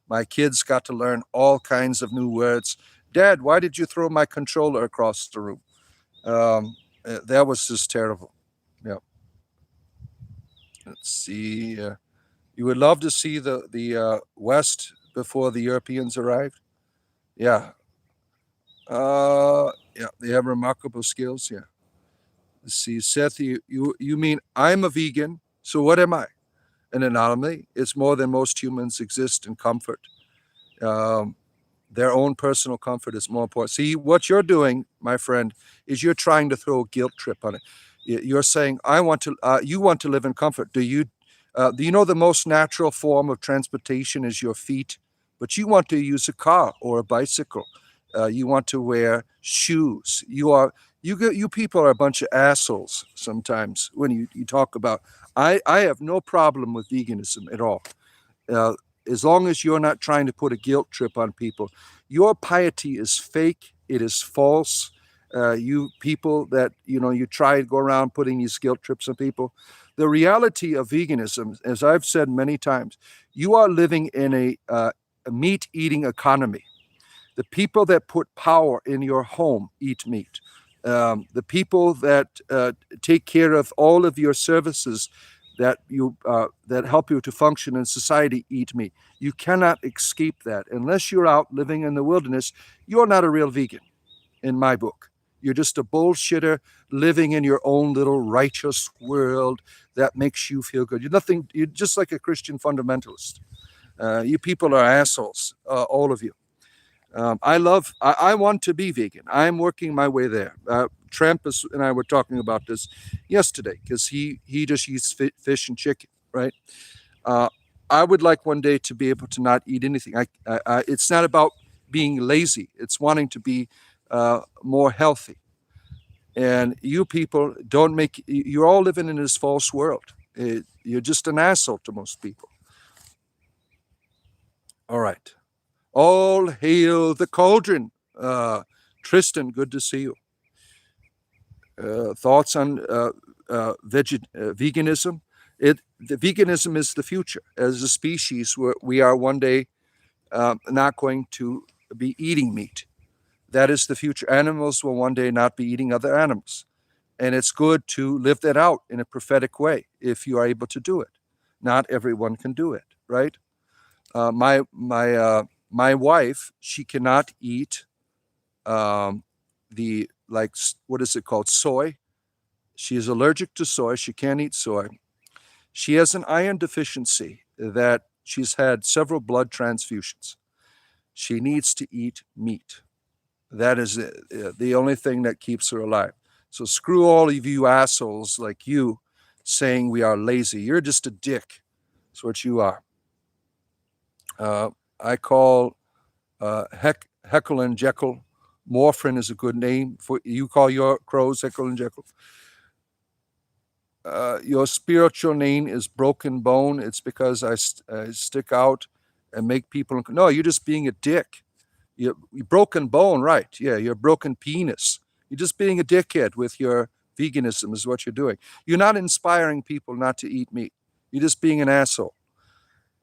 My kids got to learn all kinds of new words. Dad, why did you throw my controller across the room? That was just terrible. Yeah. Let's see. You would love to see the West before the Europeans arrived. Yeah. Yeah, they have remarkable skills. Yeah. Let's see, Seth, you mean I'm a vegan, so what am I? An anomaly. It's more than most humans exist in comfort. Their own personal comfort is more important. See, what you're doing, my friend, is you're trying to throw a guilt trip on it. You're saying, you want to live in comfort. Do you know the most natural form of transportation is your feet, but you want to use a car or a bicycle. You want to wear shoes. You people are a bunch of assholes sometimes when you talk about. I have no problem with veganism at all. As long as you're not trying to put a guilt trip on people. Your piety is fake. It is false. You people that, you try to go around putting these guilt trips on people. The reality of veganism, as I've said many times, you are living in a meat-eating economy. The people that put power in your home eat meat. The people that take care of all of your services that help you to function in society eat meat. You cannot escape that. Unless you're out living in the wilderness, you're not a real vegan, in my book. You're just a bullshitter living in your own little righteous world that makes you feel good. You're nothing. You're just like a Christian fundamentalist. You people are assholes, all of you. I want to be vegan. I'm working my way there. Trampus and I were talking about this yesterday because he just eats fish and chicken, right? Uh, I would like one day to be able to not eat anything. It's not about being lazy. It's wanting to be more healthy. And you people don't make. You're all living in this false world. You're just an asshole to most people. All right. All hail the cauldron. Tristan, good to see you. Thoughts on veganism? The veganism is the future. As a species, we are one day not going to be eating meat. That is the future. Animals will one day not be eating other animals. And it's good to live that out in a prophetic way if you are able to do it. Not everyone can do it, right? My wife, she cannot eat the, like, what is it called, soy. She is allergic to soy. She can't eat soy. She has an iron deficiency that she's had several blood transfusions. She needs to eat meat. That is the only thing that keeps her alive. So screw all of you assholes like you saying we are lazy. You're just a dick. That's what you are. I call Heckle and Jekyll. Morphin is a good name. For you call your crows Heckle and Jekyll. Your spiritual name is Broken Bone. It's because I stick out and make people. No, you're just being a dick. You're broken bone, right? Yeah, you're broken penis. You're just being a dickhead with your veganism is what you're doing. You're not inspiring people not to eat meat. You're just being an asshole.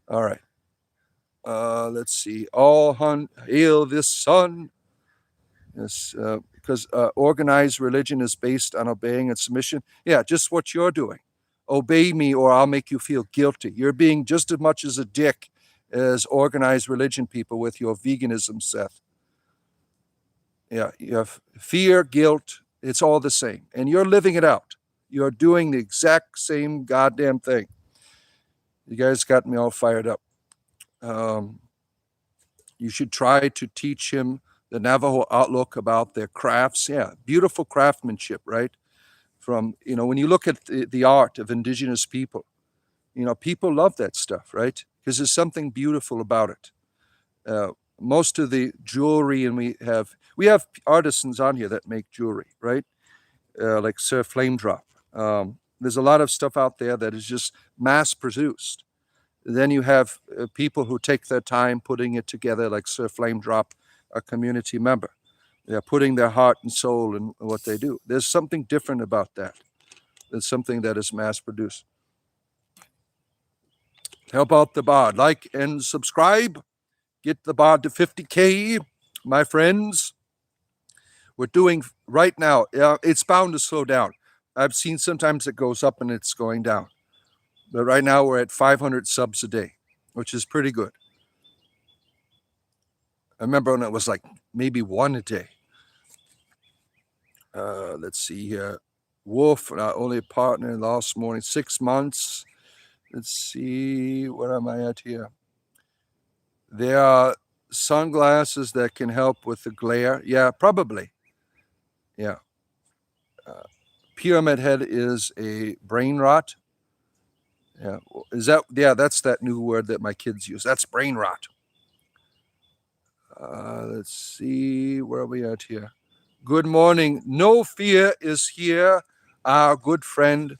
All right. Let's see. All hail this sun. Yes, because organized religion is based on obeying and submission. Yeah, just what you're doing. Obey me or I'll make you feel guilty. You're being just as much as a dick as organized religion people with your veganism, Seth. Yeah, you have fear, guilt, it's all the same. And you're living it out. You're doing the exact same goddamn thing. You guys got me all fired up. You should try to teach him the Navajo outlook about their crafts. Yeah, beautiful craftsmanship, right? From, when you look at the art of indigenous people, people love that stuff, right? Because there's something beautiful about it. Most of the jewelry, and we have artisans on here that make jewelry, right? Like Sir Flame Drop. There's a lot of stuff out there that is just mass produced. Then you have people who take their time putting it together, like Sir Flame Drop, a community member. They're putting their heart and soul in what they do. There's something different about that. There's something that is mass produced. Help out the bod. Like and subscribe. Get the bod to 50K, my friends. We're doing right now. It's bound to slow down. I've seen sometimes it goes up and it's going down. But right now we're at 500 subs a day, which is pretty good. I remember when it was like maybe one a day. Let's see here. Wolf, only a partner last morning, 6 months. Let's see, where am I at here? There are sunglasses that can help with the glare. Yeah, probably. Yeah. Pyramid head is a brain rot. Yeah. That's that new word that my kids use. That's brain rot. Let's see, where are we at here? Good morning. No Fear is here, our good friend,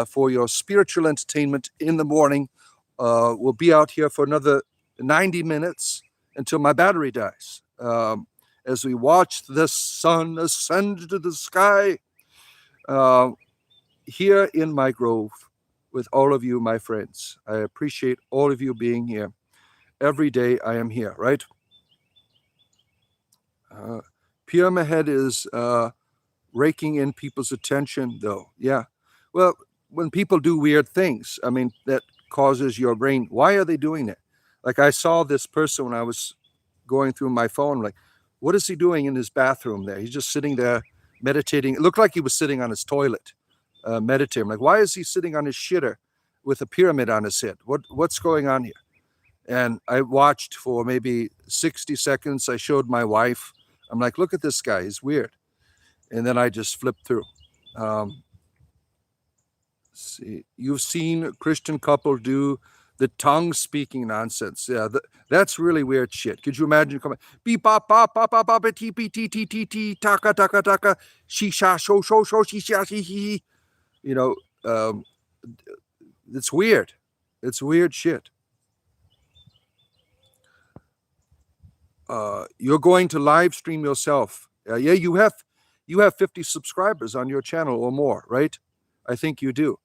for your spiritual entertainment in the morning. We'll be out here for another 90 minutes until my battery dies. As we watch the sun ascend to the sky here in my grove with all of you, my friends. I appreciate all of you being here. Every day I am here, right? Pyramid Head is raking in people's attention, though. Yeah. Well, when people do weird things, I mean, that causes your brain. Why are they doing that? Like I saw this person when I was going through my phone, like, what is he doing in his bathroom there? He's just sitting there meditating. It looked like he was sitting on his toilet, meditating. I'm like, why is he sitting on his shitter with a pyramid on his head? What's going on here? And I watched for maybe 60 seconds. I showed my wife. I'm like, look at this guy. He's weird. And then I just flipped through. See, you've seen a Christian couple do the tongue speaking nonsense. Yeah, that's really weird shit. Could you imagine coming beep bop bop bop bop bop t p t t t t taka taka taka shisha sho sho sho shisha shi shi. You know, it's weird. It's weird shit. You're going to live stream yourself. Yeah, you have 50 subscribers on your channel or more, right? I think you do.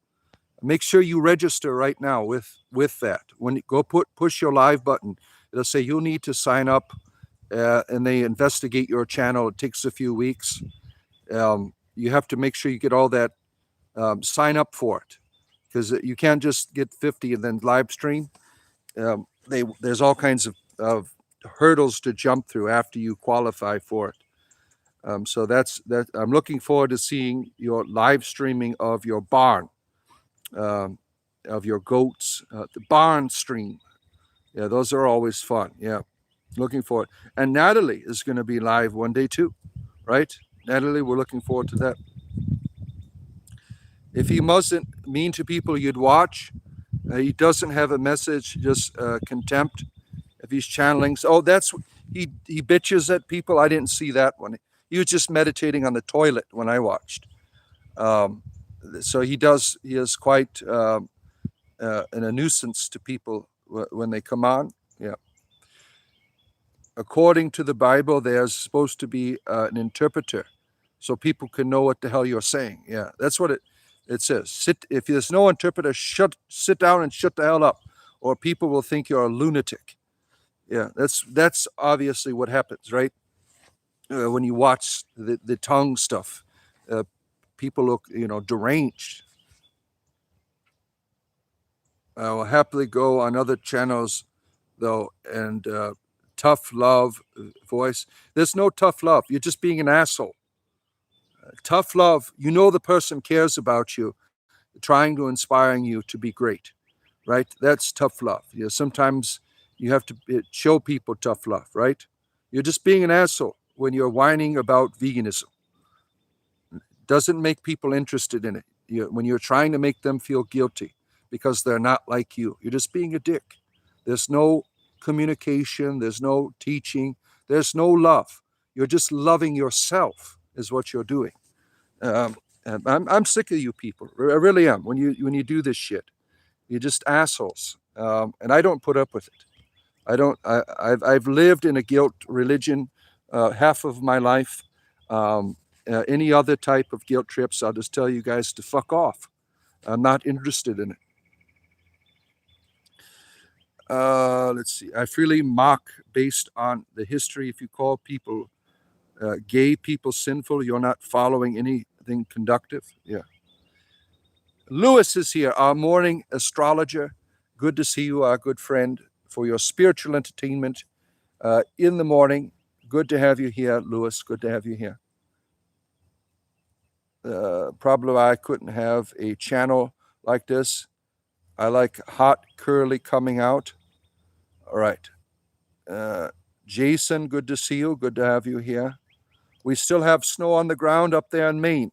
Make sure you register right now with that. When you go push your live button, it'll say you'll need to sign up, and they investigate your channel. It takes a few weeks. You have to make sure you get all that. Sign up for it, because you can't just get 50 and then live stream. There's all kinds of hurdles to jump through after you qualify for it. So that's that. I'm looking forward to seeing your live streaming of your barn, of your goats, the barn stream. Yeah, those are always fun. Yeah, looking forward. And Natalie is going to be live one day too, right? Natalie, we're looking forward to that. If he wasn't mean to people you'd watch, he doesn't have a message, just contempt. If he's channeling, that's he bitches at people. I didn't see that one. He was just meditating on the toilet when I watched. So he is quite a nuisance to people when they come on. Yeah. According to the Bible, there's supposed to be an interpreter, so people can know what the hell you're saying. Yeah, that's what it says. If there's no interpreter, sit down and shut the hell up, or people will think you're a lunatic. Yeah, that's obviously what happens, right? When you watch the tongue stuff, people look, deranged. I will happily go on other channels, though, and tough love voice. There's no tough love. You're just being an asshole. Tough love, the person cares about you, trying to inspire you to be great, right? That's tough love. Sometimes you have to show people tough love, right? You're just being an asshole when you're whining about veganism. Doesn't make people interested in it. When you're trying to make them feel guilty because they're not like you, you're just being a dick. There's no communication. There's no teaching. There's no love. You're just loving yourself is what you're doing. I'm sick of you people. I really am. When you do this shit, you're just assholes. And I don't put up with it. I've lived in a guilt religion half of my life. Any other type of guilt trips, I'll just tell you guys to fuck off. I'm not interested in it. Let's see. I freely mock based on the history. If you call people gay people sinful, you're not following anything conductive. Yeah. Lewis is here, our morning astrologer. Good to see you, our good friend, for your spiritual entertainment in the morning. Good to have you here, Lewis. Good to have you here. Probably I couldn't have a channel like this. I like hot curly coming out. All right. Jason, good to see you. Good to have you here. We still have snow on the ground up there in Maine.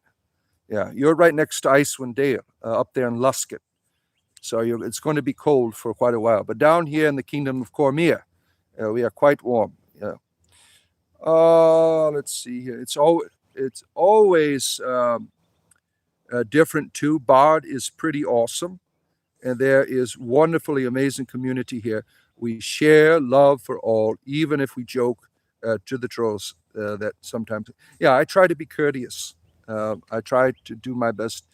Yeah, you're right next to Icewind Dale, up there in Luskin. So it's going to be cold for quite a while. But down here in the kingdom of Cormier, we are quite warm. Yeah. Let's see here. It's always different too. Bard is pretty awesome, and there is wonderfully amazing community here. We share love for all, even if we joke to the trolls that sometimes. Yeah, I try to be courteous. I try to do my best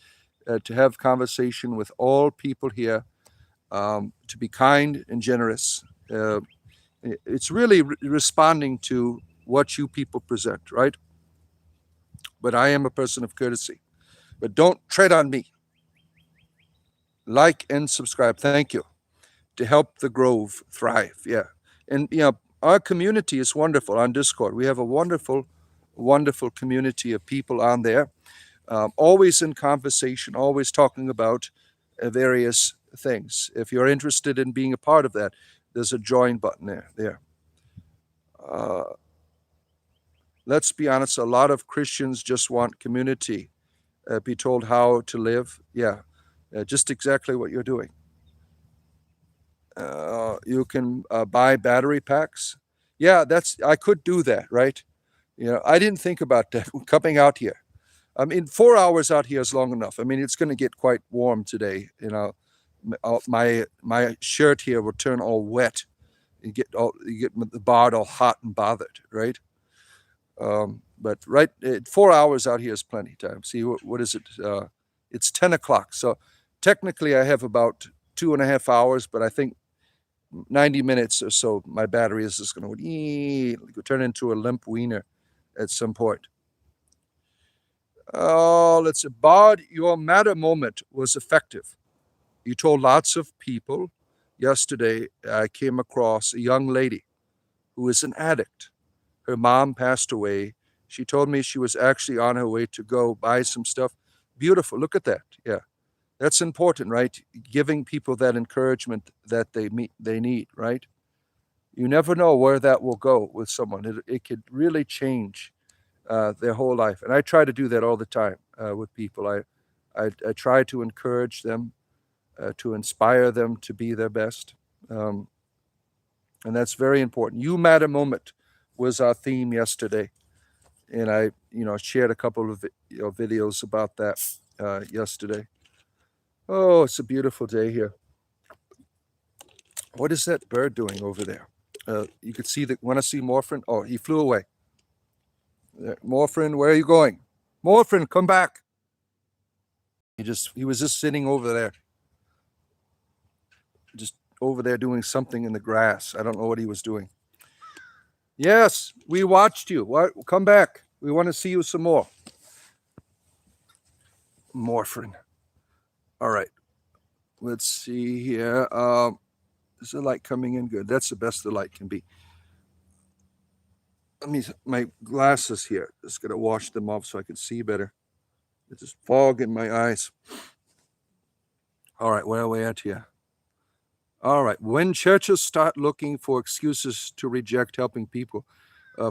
to have conversation with all people here, to be kind and generous. It's really responding to what you people present, right? But I am a person of courtesy. But don't tread on me. Like and subscribe. Thank you. To help the Grove thrive. Yeah. And, our community is wonderful on Discord. We have a wonderful wonderful community of people on there, always in conversation, always talking about various things. If you're interested in being a part of that, there's a join button there. Let's be honest, a lot of Christians just want community, be told how to live. Yeah, just exactly what you're doing. You can buy battery packs. Yeah, I could do that, right? I didn't think about that coming out here. I mean, 4 hours out here is long enough. I mean, it's going to get quite warm today. My shirt here will turn all wet. You get the bod all hot and bothered, right? But 4 hours out here is plenty time. See, what is it? It's 10 o'clock. So technically I have about 2.5 hours, but I think 90 minutes or so, my battery is just going to turn into a limp wiener at some point. Let's see. Bod, your matter moment was effective. You told lots of people. Yesterday, I came across a young lady who is an addict. Her mom passed away. She told me she was actually on her way to go buy some stuff. Beautiful. Look at that. Yeah. That's important, right? Giving people that encouragement that they need, right? You never know where that will go with someone. It could really change their whole life. And I try to do that all the time with people. I try to encourage them, to inspire them to be their best. And that's very important. You Matter Moment was our theme yesterday. And I, shared a couple of videos about that yesterday. Oh, it's a beautiful day here. What is that bird doing over there? You could see want to see Morphin? Oh, he flew away. Morphin, where are you going? Morphin, come back. He was just sitting over there. Just over there doing something in the grass. I don't know what he was doing. Yes, we watched you. What? Come back. We want to see you some more. Morphin. All right. Let's see here. Is the light coming in good? That's the best the light can be. My glasses here. Just gonna wash them off so I can see better. It's just fog in my eyes. All right, where are we at here? All right. When churches start looking for excuses to reject helping people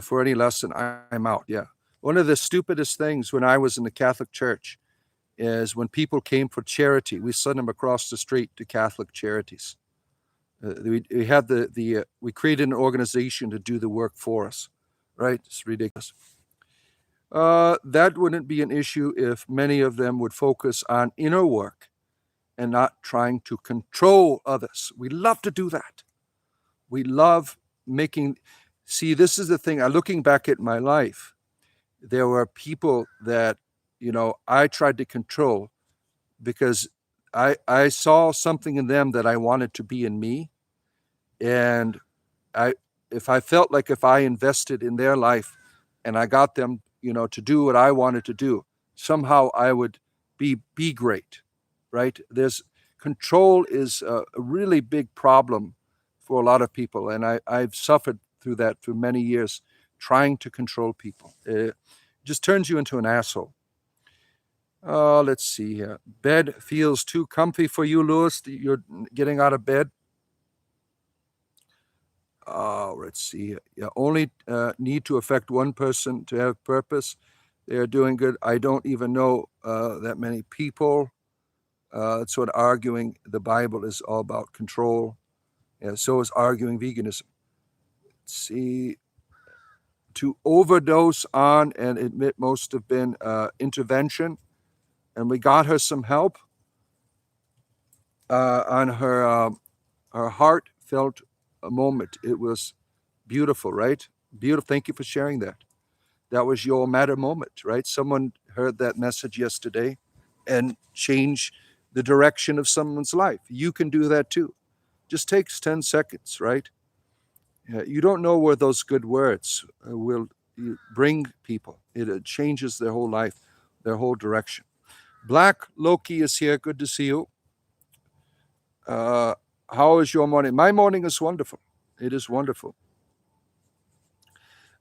for any lesson, I'm out. Yeah. One of the stupidest things when I was in the Catholic Church is when people came for charity, we sent them across the street to Catholic Charities. We had we created an organization to do the work for us, right? It's ridiculous. That wouldn't be an issue if many of them would focus on inner work and not trying to control others. We love to do that. We love see, this is the thing. Looking back at my life, there were people that, I tried to control because I saw something in them that I wanted to be in me. And if I felt like if I invested in their life and I got them, to do what I wanted to do, somehow I would be great, right? Control is a really big problem for a lot of people. And I've suffered through that for many years, trying to control people. It just turns you into an asshole. Let's see here. Bed feels too comfy for you, Lewis. You're getting out of bed. Let's see. Yeah, only need to affect one person to have purpose. They're doing good. I don't even know that many people. Sort of arguing the Bible is all about control. Yeah, so is arguing veganism. Let's see. To overdose on and admit most have been intervention. And we got her some help on her heartfelt moment. It was beautiful, right? Beautiful. Thank you for sharing that. That was your matter moment, right? Someone heard that message yesterday and changed the direction of someone's life. You can do that too. Just takes 10 seconds, right? You don't know where those good words will bring people. It changes their whole life, their whole direction. Black Loki is here. Good to see you. How is your morning? My morning is wonderful. It is wonderful.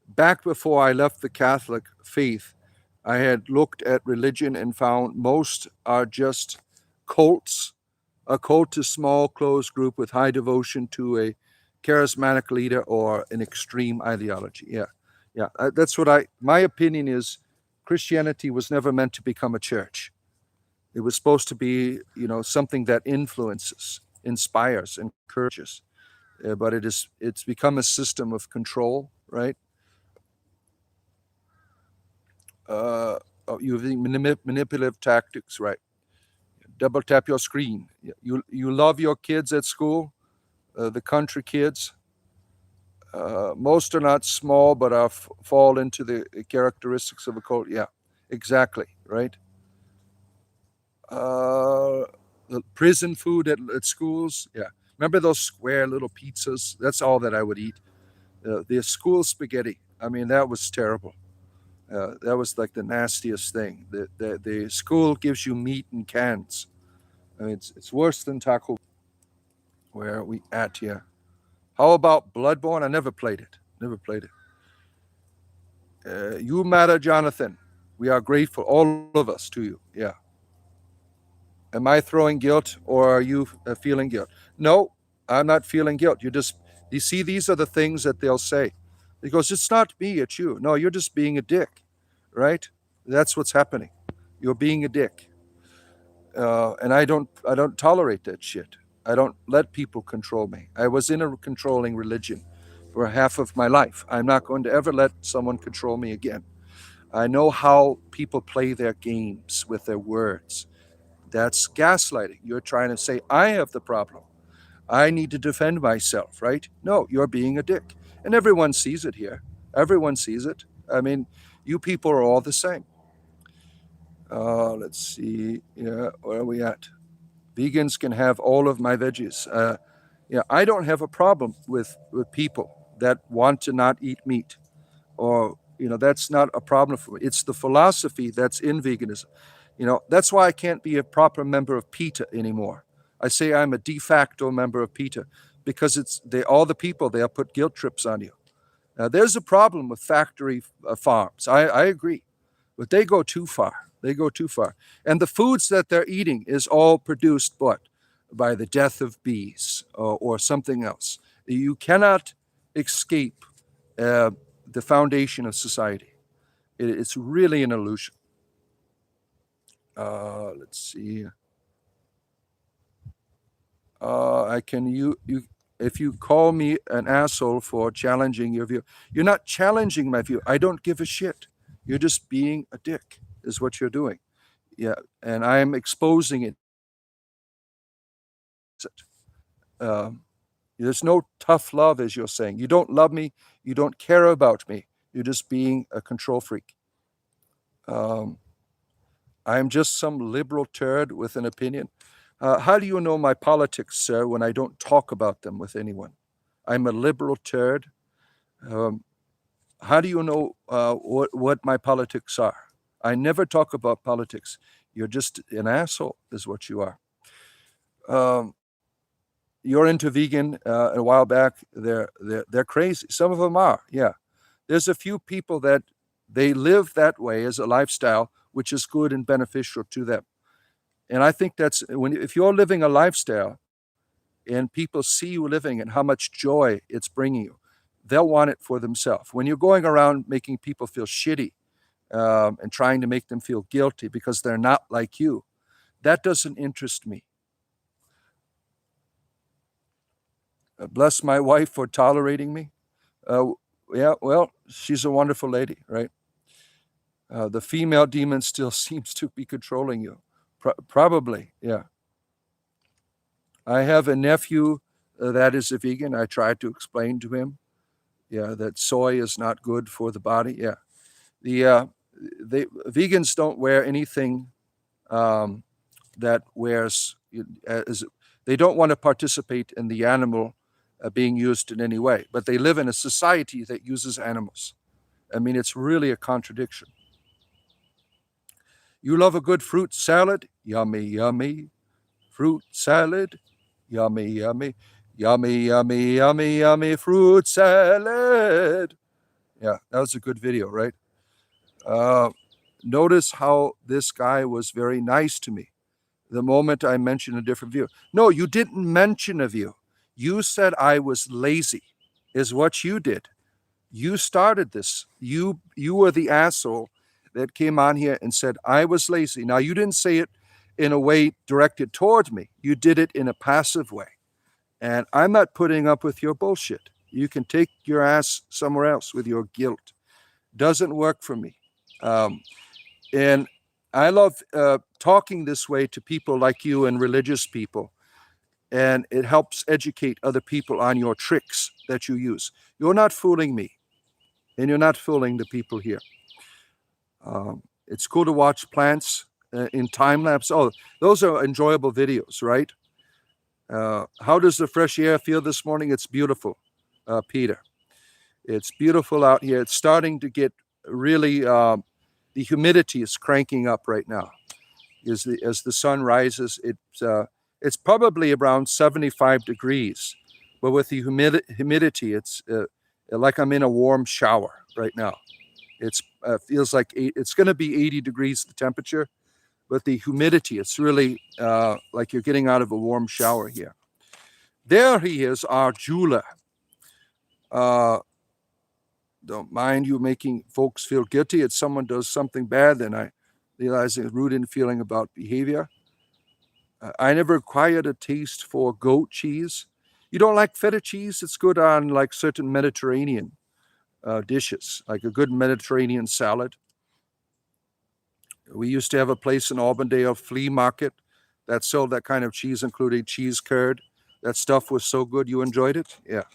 Back before I left the Catholic faith, I had looked at religion and found most are just cults. A cult is a small, closed group with high devotion to a charismatic leader or an extreme ideology. Yeah, yeah. That's what my opinion is. Christianity was never meant to become a church. It was supposed to be, something that influences, inspires, encourages. But it's become a system of control, right? Uh, Using manipulative tactics, right? Double tap your screen. You love your kids at school, the country kids. Most are not small, but fall into the characteristics of a cult. Yeah, exactly, right? Uh, the prison food at schools. Yeah, remember those square little pizzas? That's all that I would eat. The school spaghetti. I mean, that was terrible. That was like the nastiest thing. The school gives you meat in cans. I mean, it's worse than Taco. Where are we at here? How about Bloodborne? I never played it. Never played it. You matter, Jonathan. We are grateful, all of us, to you. Yeah. Am I throwing guilt or are you feeling guilt? No, I'm not feeling guilt. You see, these are the things that they'll say. Because it's not me, it's you. No, you're just being a dick, right? That's what's happening. You're being a dick. And I don't tolerate that shit. I don't let people control me. I was in a controlling religion for half of my life. I'm not going to ever let someone control me again. I know how people play their games with their words. That's gaslighting. You're trying to say, I have the problem. I need to defend myself, right? No, you're being a dick. And everyone sees it here. Everyone sees it. I mean, you people are all the same. Let's see. Yeah, where are we at? Vegans can have all of my veggies. Yeah, I don't have a problem with people that want to not eat meat, or that's not a problem for me. It's the philosophy that's in veganism. That's why I can't be a proper member of PETA anymore. I say I'm a de facto member of PETA because all the people they'll put guilt trips on you. Now, there's a problem with factory farms. I agree, but they go too far. They go too far. And the foods that they're eating is all produced what? By the death of bees or something else. You cannot escape the foundation of society. It's really an illusion. Let's see. I can you if you call me an asshole for challenging your view, you're not challenging my view. I don't give a shit. You're just being a dick, is what you're doing. Yeah, and I'm exposing it. Um, there's no tough love, as you're saying. You don't love me. You don't care about me. You're just being a control freak. Um, I'm just some liberal turd with an opinion. How do you know my politics, sir, when I don't talk about them with anyone? I'm a liberal turd. Um, how do you know what my politics are? I never talk about politics. You're just an asshole, is what you are. Um, you're into vegan. A while back, they're crazy. Some of them are. Yeah, there's a few people that they live that way as a lifestyle, which is good and beneficial to them. And I think that's if you're living a lifestyle and people see you living and how much joy it's bringing you, they'll want it for themselves. When you're going around making people feel shitty and trying to make them feel guilty because they're not like you, that doesn't interest me. Bless my wife for tolerating me. Uh, yeah, well, she's a wonderful lady, right? The female demon still seems to be controlling you. Probably, yeah. I have a nephew that is a vegan. I tried to explain to him, yeah, that soy is not good for the body. Yeah, the vegans don't wear anything um, that wears. As, they don't want to participate in the animal being used in any way, but they live in a society that uses animals. I mean, it's really a contradiction. You love a good fruit salad? Yummy, yummy. Fruit salad? Yummy, yummy. Yummy, yummy, yummy, yummy fruit salad. Yeah, that was a good video, right? Notice how this guy was very nice to me the moment I mentioned a different view. No, you didn't mention a view. You said I was lazy, is what you did. You started this. You were the asshole that came on here and said I was lazy. Now, you didn't say it in a way directed toward me. You did it in a passive way. And I'm not putting up with your bullshit. You can take your ass somewhere else with your guilt. Doesn't work for me. And I love talking this way to people like you and religious people. And it helps educate other people on your tricks that you use. You're not fooling me, and you're not fooling the people here. It's cool to watch plants in time lapse. Oh, those are enjoyable videos, right? How does the fresh air feel this morning? It's beautiful, Peter. It's beautiful out here. It's starting to get really, the humidity is cranking up right now. As the sun rises, it's probably around 75 degrees, but with the humidity, it's like I'm in a warm shower right now. It's feels like it's going to be 80 degrees the temperature, but the humidity, it's really like you're getting out of a warm shower here. There he is, our jeweler. Don't mind you making folks feel guilty. If someone does something bad, then I realize a rooted feeling about behavior. I never acquired a taste for goat cheese. You don't like feta cheese? It's good on like certain Mediterranean dishes, like a good Mediterranean salad. We used to have a place in Auburndale flea market that sold that kind of cheese, including cheese curd. That stuff was so good. You enjoyed it? Yeah.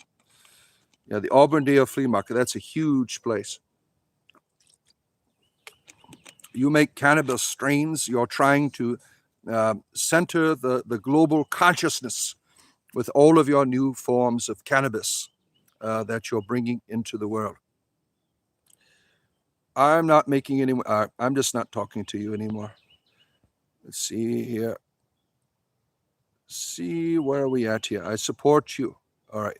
Yeah, the Auburndale flea market. That's a huge place. You make cannabis strains. You're trying to center the global consciousness with all of your new forms of cannabis that you're bringing into the world. I'm not making any. I'm just not talking to you anymore. Let's see here. See, where are we at here? I support you. All right.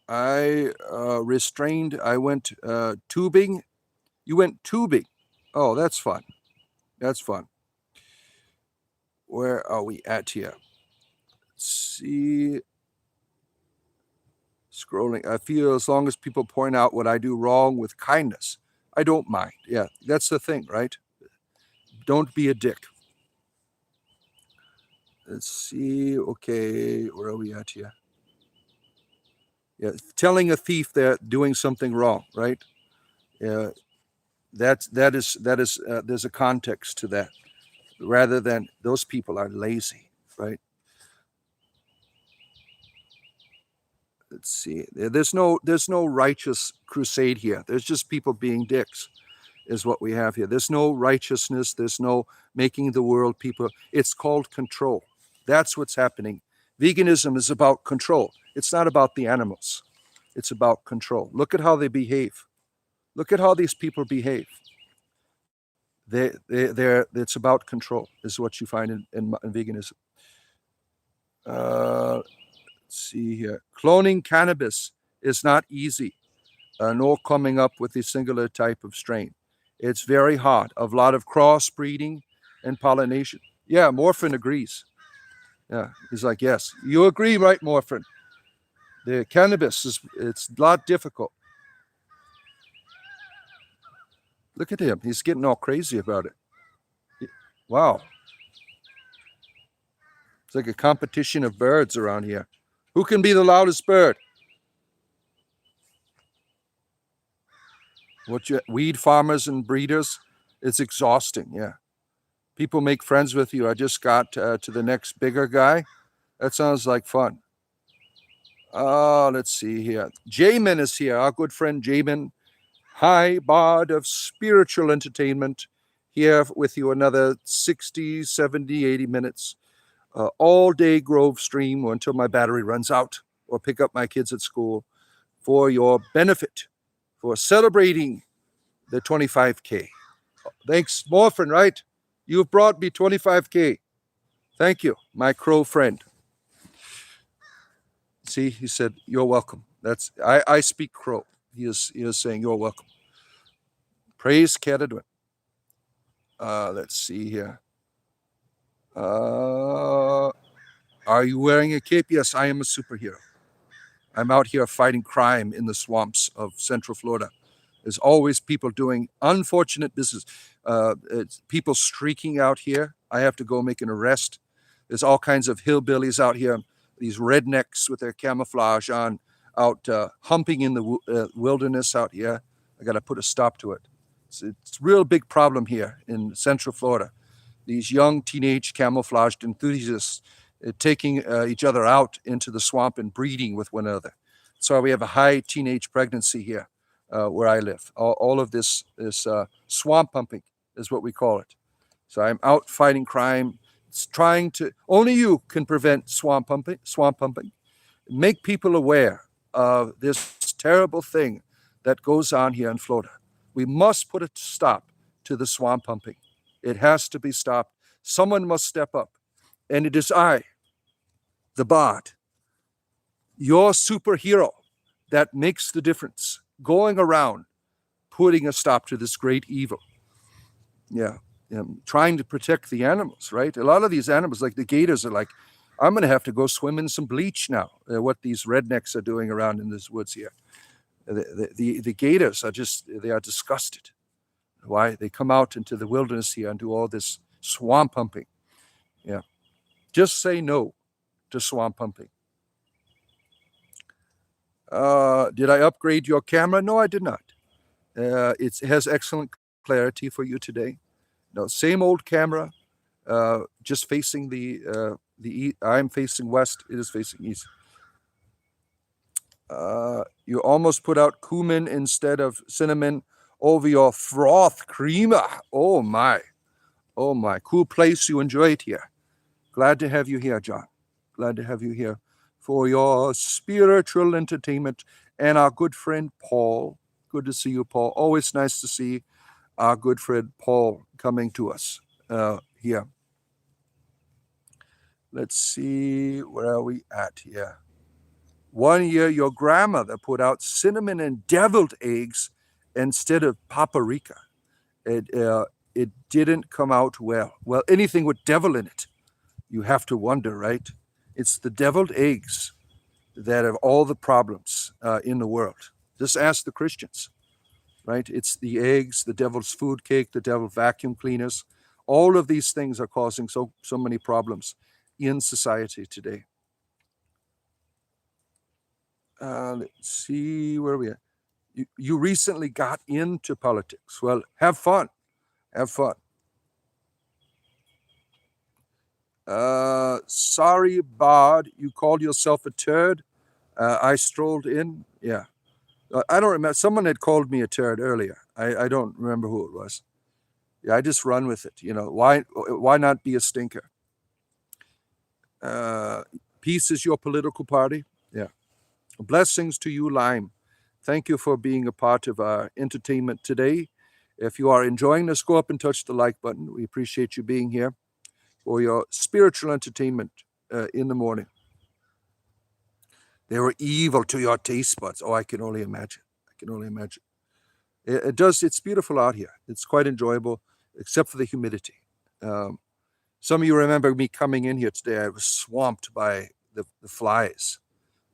I restrained. I went tubing. You went tubing. Oh, that's fun. That's fun. Where are we at here? Let's see. Scrolling. I feel as long as people point out what I do wrong with kindness, I don't mind. Yeah, that's the thing, right? Don't be a dick. Let's see. Okay, where are we at here? Yeah, telling a thief they're doing something wrong, right? Yeah, that is there's a context to that, rather than those people are lazy, right? Let's see. There's no righteous crusade here. There's just people being dicks, is what we have here. There's no righteousness. There's no making the world people. It's called control. That's what's happening. Veganism is about control. It's not about the animals. It's about control. Look at how they behave. Look at how these people behave. It's about control, is what you find in veganism. Let's see here. Cloning cannabis is not easy, nor coming up with a singular type of strain. It's very hard. A lot of crossbreeding and pollination. Yeah, Morphin agrees. Yeah, he's like, yes. You agree, right, Morphin? The cannabis it's a lot difficult. Look at him. He's getting all crazy about it. Wow. It's like a competition of birds around here. Who can be the loudest bird? Weed farmers and breeders? It's exhausting, yeah. People make friends with you. I just got to the next bigger guy. That sounds like fun. Let's see here. Jamin is here, our good friend Jamin. Hi, bard of spiritual entertainment, here with you another 60, 70, 80 minutes. All day Grove stream until my battery runs out, or pick up my kids at school for your benefit, for celebrating the 25K. Thanks, Morphin, right? You've brought me 25K. Thank you, my crow friend. See, he said, you're welcome. I speak crow. He is saying, you're welcome. Praise Cadadwin. Let's see here. Are you wearing a cape? Yes, I am a superhero. I'm out here fighting crime in the swamps of Central Florida. There's always people doing unfortunate business. It's people streaking out here. I have to go make an arrest. There's all kinds of hillbillies out here, these rednecks with their camouflage on, out humping in the wilderness out here. I got to put a stop to it. It's a real big problem here in Central Florida. These young teenage camouflaged enthusiasts taking each other out into the swamp and breeding with one another. So we have a high teenage pregnancy here where I live. All of this is swamp pumping is what we call it. So I'm out fighting crime. It's trying to, only you can prevent swamp pumping. Make people aware of this terrible thing that goes on here in Florida. We must put a stop to the swamp pumping. It has to be stopped. Someone must step up. And it is I, the Bard, your superhero, that makes the difference, going around putting a stop to this great evil. Yeah, trying to protect the animals, right? A lot of these animals, like the gators, are like, I'm going to have to go swim in some bleach now, what these rednecks are doing around in this woods here. The gators are they are disgusted. Why? They come out into the wilderness here and do all this swamp pumping. Yeah. Just say no to swamp pumping. Did I upgrade your camera? No, I did not. It has excellent clarity for you today. No, same old camera, just facing the east. I'm facing west. It is facing east. You almost put out cumin instead of cinnamon over your froth creamer. Oh my. Cool place you enjoyed here. Glad to have you here, John. Glad to have you here for your spiritual entertainment. And our good friend Paul. Good to see you, Paul. Always nice to see our good friend Paul coming to us here. Let's see, where are we at here? One year, your grandmother put out cinnamon and deviled eggs instead of paprika. It didn't come out well. Well, anything with devil in it, you have to wonder, right? It's the deviled eggs that have all the problems in the world. Just ask the Christians, right? It's the eggs, the devil's food cake, the devil's vacuum cleaners. All of these things are causing so many problems in society today. Let's see where we are. You recently got into politics. Well, have fun. Have fun. Sorry, Bard, you called yourself a turd. I strolled in. Yeah. I don't remember. Someone had called me a turd earlier. I don't remember who it was. Yeah, I just run with it. Why not be a stinker? Peace is your political party. Yeah. Blessings to you, Lime. Thank you for being a part of our entertainment today. If you are enjoying this, go up and touch the like button. We appreciate you being here for your spiritual entertainment in the morning. They were evil to your taste buds. Oh, I can only imagine. It's beautiful out here. It's quite enjoyable, except for the humidity. Some of you remember me coming in here today. I was swamped by the flies,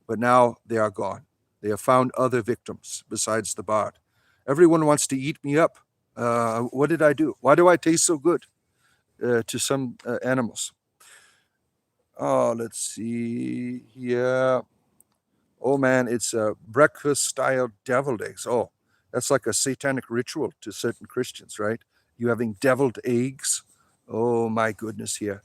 but now they are gone. They have found other victims besides the Bard. Everyone wants to eat me up. What did I do? Why do I taste so good to some animals? Oh, let's see here. Oh man, it's a breakfast-style deviled eggs. Oh, that's like a satanic ritual to certain Christians, right? You having deviled eggs. Oh my goodness here.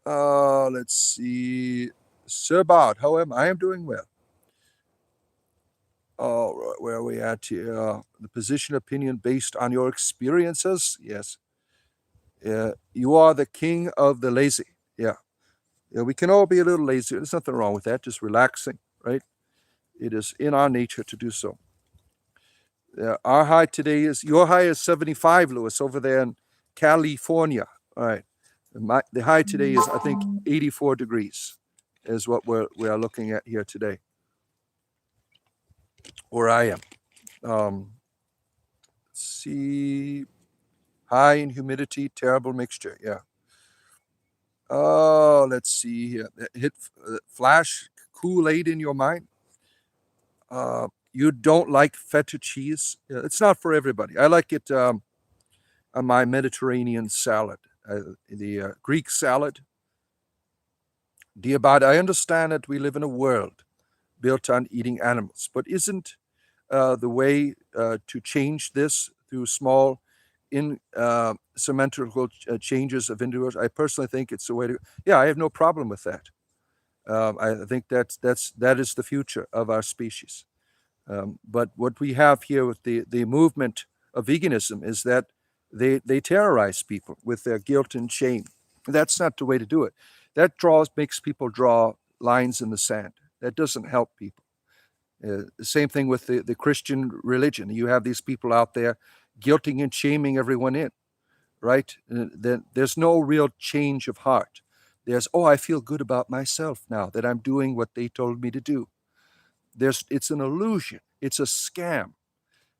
Let's see. Sir Bard, how am I? I am doing well. All right, where are we at here? The position opinion based on your experiences? Yes. You are the king of the lazy. Yeah. We can all be a little lazy. There's nothing wrong with that. Just relaxing, right? It is in our nature to do so. Our high today your high is 75, Lewis, over there in California. All right. The high today is, I think, 84 degrees is what we are looking at here today. where I am. See, high in humidity, terrible mixture. Yeah. Oh, let's see here. Hit flash Kool-Aid in your mind. You don't like feta cheese? Yeah, it's not for everybody. I like it on my Mediterranean salad, the Greek salad. Dear Bad, I understand that we live in a world built on eating animals, but isn't the way to change this through small in symmetrical changes of individuals? I personally think it's the way to. Yeah, I have no problem with that. I think that is the future of our species. But what we have here with the movement of veganism is that they terrorize people with their guilt and shame. That's not the way to do it. That makes people draw lines in the sand. That doesn't help people. The same thing with the Christian religion. You have these people out there guilting and shaming everyone in, right? Then there's no real change of heart. There's, oh, I feel good about myself now that I'm doing what they told me to do. It's an illusion. It's a scam.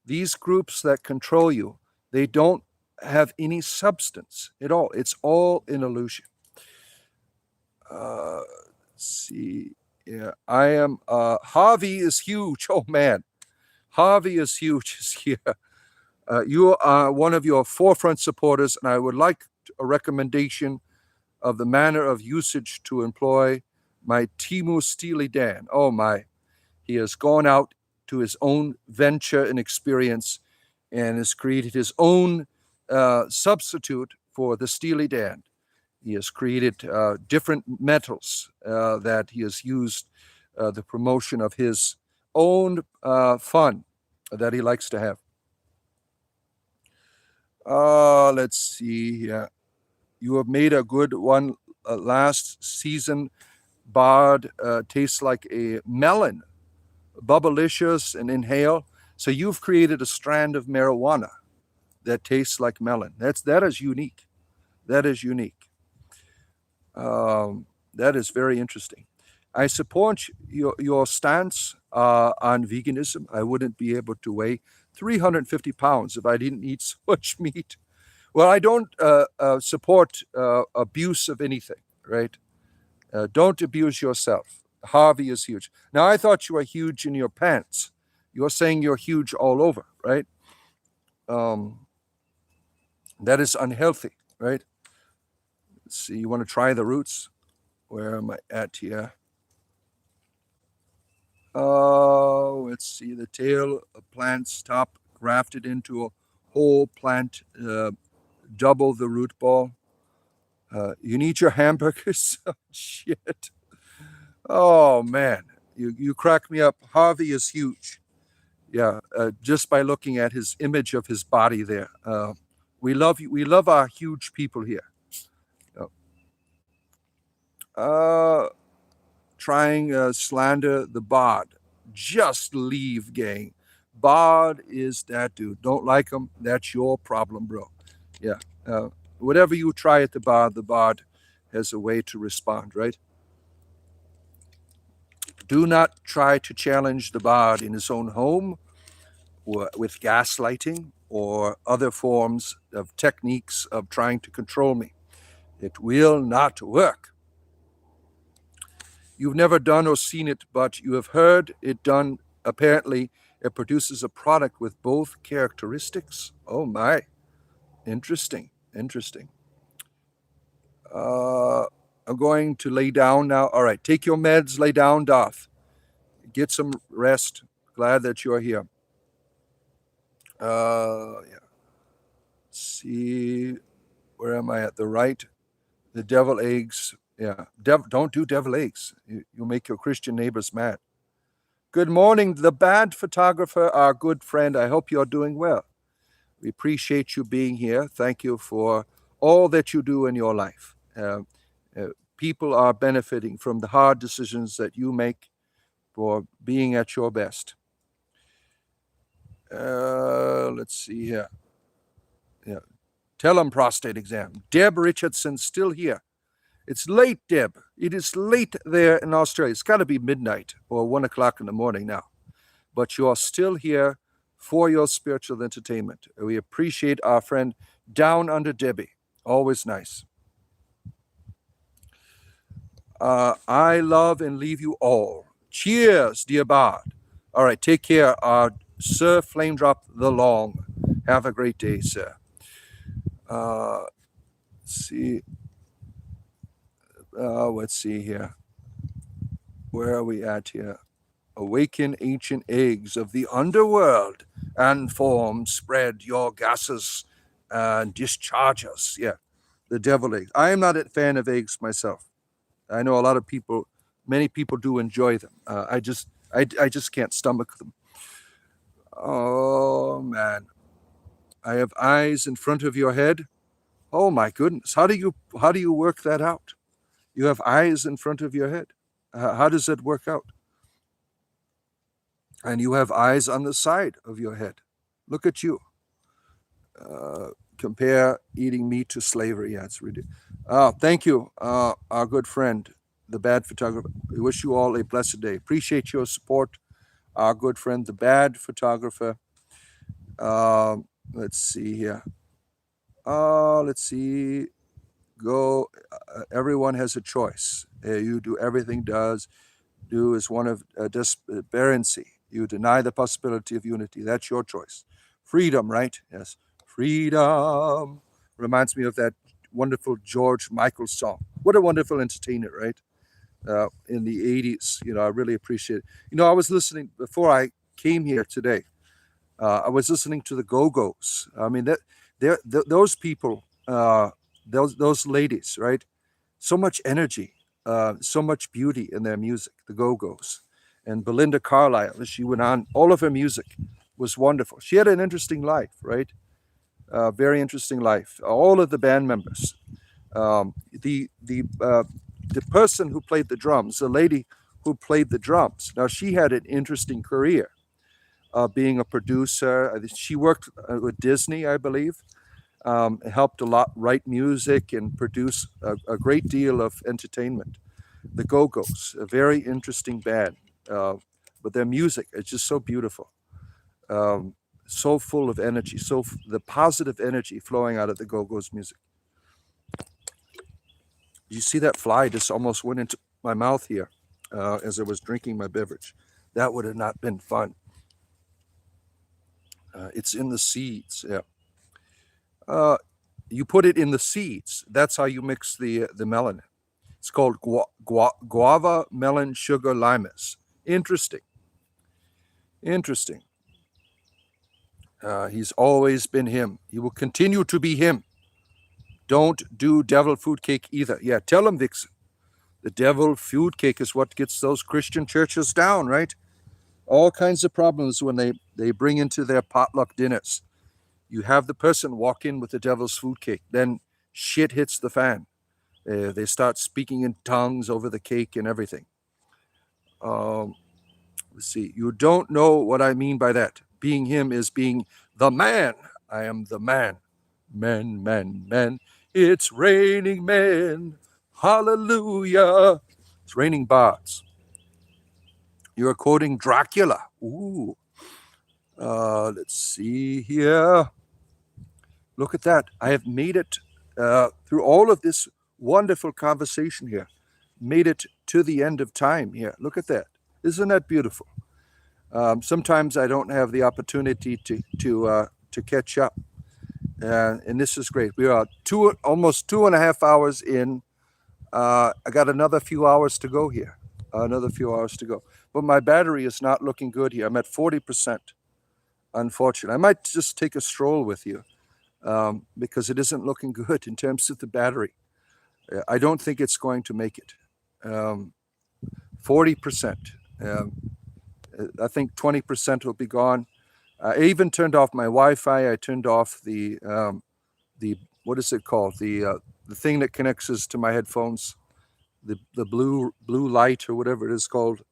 These groups that control you, they don't have any substance at all. It's all an illusion. Let's see. Yeah, I am. Harvey is huge. Oh man, Harvey is huge. Is here. You are one of your forefront supporters, and I would like a recommendation of the manner of usage to employ my Timu Steely Dan. Oh my, he has gone out to his own venture and experience and has created his own substitute for the Steely Dan. He has created different metals that he has used the promotion of his own fun that he likes to have. Let's see here. You have made a good one last season. Bard tastes like a melon, bubblicious and inhale. So you've created a strand of marijuana that tastes like melon. That is unique. That is unique. That is very interesting. I support your stance on veganism. I wouldn't be able to weigh 350 pounds if I didn't eat so much meat. Well, I don't support abuse of anything, right? Don't abuse yourself. Harvey is huge. Now, I thought you were huge in your pants. You're saying you're huge all over, right? That is unhealthy, right? Let's see, you want to try the roots? Where am I at here? Oh, let's see, the tail of plant's top grafted into a whole plant, double the root ball. You need your hamburgers? Oh, shit. Oh, man. You crack me up. Harvey is huge. Yeah, just by looking at his image of his body there. We love you. We love our huge people here. Trying slander the Bard. Just leave, gang. Bard is that dude. Don't like him. That's your problem, bro. Yeah. Whatever you try at the Bard has a way to respond, right? Do not try to challenge the Bard in his own home or with gaslighting or other forms of techniques of trying to control me. It will not work. You've never done or seen it, but you have heard it done. Apparently, it produces a product with both characteristics. Oh my. Interesting. Interesting. I'm going to lay down now. All right, take your meds, lay down, Darth. Get some rest. Glad that you're here. Yeah. See, where am I at? The right. The devil eggs. Yeah. Don't do devil eggs. You'll make your Christian neighbors mad. Good morning, the bad photographer, our good friend. I hope you're doing well. We appreciate you being here. Thank you for all that you do in your life. People are benefiting from the hard decisions that you make for being at your best. Let's see here. Yeah. Tell them prostate exam. Deb Richardson still here. It's late, Deb. It is late there in Australia. It's got to be midnight or 1 o'clock in the morning now. but you are still here for your spiritual entertainment. We appreciate our friend Down Under Debbie. Always nice. I love and leave you all. Cheers, dear Bard. All right, take care, Sir Flame Drop the Long. Have a great day, sir. Let's see. Let's see here. Where are we at here? Awaken ancient eggs of the underworld and form spread your gases and discharge us. Yeah, the devil eggs. I am not a fan of eggs myself. I know a lot of people, many people do enjoy them. I just can't stomach them. Oh man, I have eyes in front of your head. Oh my goodness, how do you work that out? You have eyes in front of your head. How does that work out? And you have eyes on the side of your head. Look at you. Compare eating meat to slavery. Yeah, it's ridiculous. Thank you, our good friend, the bad photographer. We wish you all a blessed day. Appreciate your support, our good friend, the bad photographer. Let's see here. Let's see. Go. Everyone has a choice. You do everything do is one of desperancy. You deny the possibility of unity. That's your choice. Freedom, right? Yes. Freedom. Reminds me of that wonderful George Michael song. What a wonderful entertainer, right? In the 80s. I really appreciate it. I was listening before I came here today. I was listening to the Go-Go's. I mean, those people, those ladies, right? So much energy, so much beauty in their music, the Go-Go's. And Belinda Carlisle, as she went on, all of her music was wonderful. She had an interesting life, right? Very interesting life. All of the band members, the person who played the drums, the lady who played the drums. Now she had an interesting career, being a producer. She worked with Disney, I believe. Helped a lot write music and produce a great deal of entertainment. The Go-Go's, a very interesting band, but their music is just so beautiful, so full of energy, the positive energy flowing out of the Go-Go's music. You see that fly just almost went into my mouth here as I was drinking my beverage. That would have not been fun. It's in the seeds, yeah. You put it in the seeds. That's how you mix the melanin. It's called guava melon sugar limes. Interesting. Interesting. He's always been him. He will continue to be him. Don't do devil food cake either. Yeah, tell him, Vixen. The devil food cake is what gets those Christian churches down, right? All kinds of problems when they bring into their potluck dinners. You have the person walk in with the devil's food cake, then shit hits the fan. They start speaking in tongues over the cake and everything. Let's see. You don't know what I mean by that. Being him is being the man. I am the man. Men, men, men. It's raining men. Hallelujah. It's raining bards. You're quoting Dracula. Ooh. Let's see here. Look at that. I have made it through all of this wonderful conversation here. Made it to the end of time here. Look at that. Isn't that beautiful? Sometimes I don't have the opportunity to catch up. And this is great. We are almost 2.5 hours in. I got another few hours to go here. Another few hours to go. But my battery is not looking good here. I'm at 40%. Unfortunately, I might just take a stroll with you because it isn't looking good in terms of the battery. I don't think it's going to make it. 40%. I think 20% will be gone. I even turned off my Wi-Fi. I turned off the what is it called? The thing that connects us to my headphones, the blue light or whatever it is called.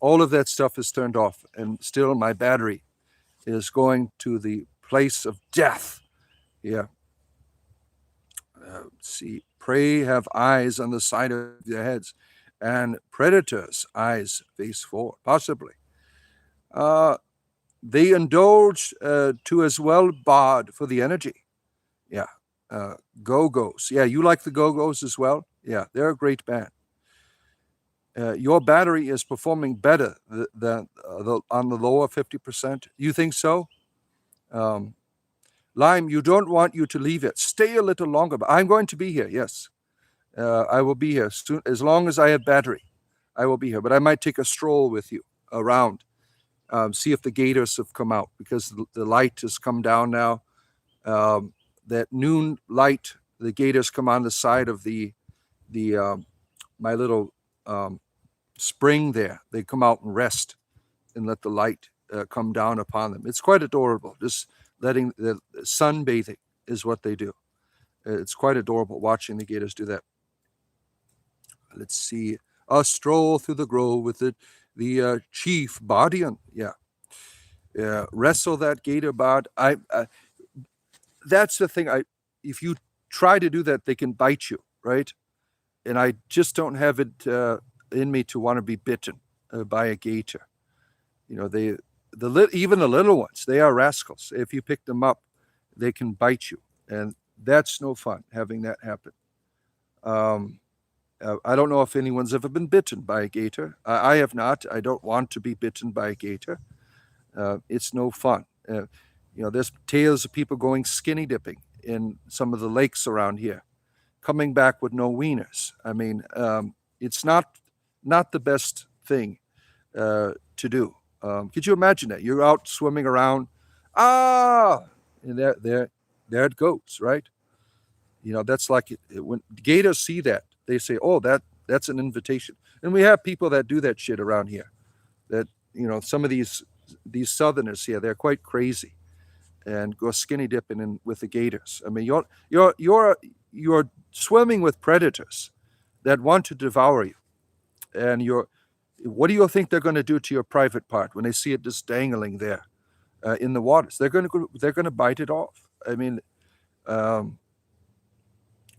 All of that stuff is turned off, and still my battery is going to the place of death. Yeah. See, prey have eyes on the side of their heads, and predators' eyes face forward, possibly. They indulge to as well bod for the energy. Yeah. Go-Go's. Yeah, you like the Go-Go's as well? Yeah, they're a great band. Your battery is performing better than on the lower 50%. You think so? Um, Lime, you don't want you to leave it. Stay a little longer. But I'm going to be here. Yes, I will be here soon. As long as I have battery, I will be here. But I might take a stroll with you around, see if the gators have come out because the light has come down now. That noon light, the gators come on the side of the my little spring there. They come out and rest and let the light come down upon them. It's quite adorable. Just letting the sunbathing is what they do. It's quite adorable watching the gators do that. Let's see. A stroll through the grove with the chief Bodian. Yeah. Wrestle that gator bod. That's the thing. If you try to do that, they can bite you, right? And I just don't have it in me to want to be bitten by a gator. You know, even the little ones, they are rascals. If you pick them up, they can bite you, and that's no fun having that happen. I don't know if anyone's ever been bitten by a gator. I have not. I don't want to be bitten by a gator. It's no fun. You know, there's tales of people going skinny dipping in some of the lakes around here, coming back with no wieners. I mean, it's not the best thing to do. Could you imagine that? You're out swimming around, and there it goes, right? You know, that's like when gators see that, they say, "Oh, that's an invitation." And we have people that do that shit around here. That, you know, some of these Southerners here, they're quite crazy, and go skinny dipping in with the gators. I mean, you're swimming with predators that want to devour you, and what do you think they're going to do to your private part when they see it just dangling there in the waters? They're going to bite it off. I mean,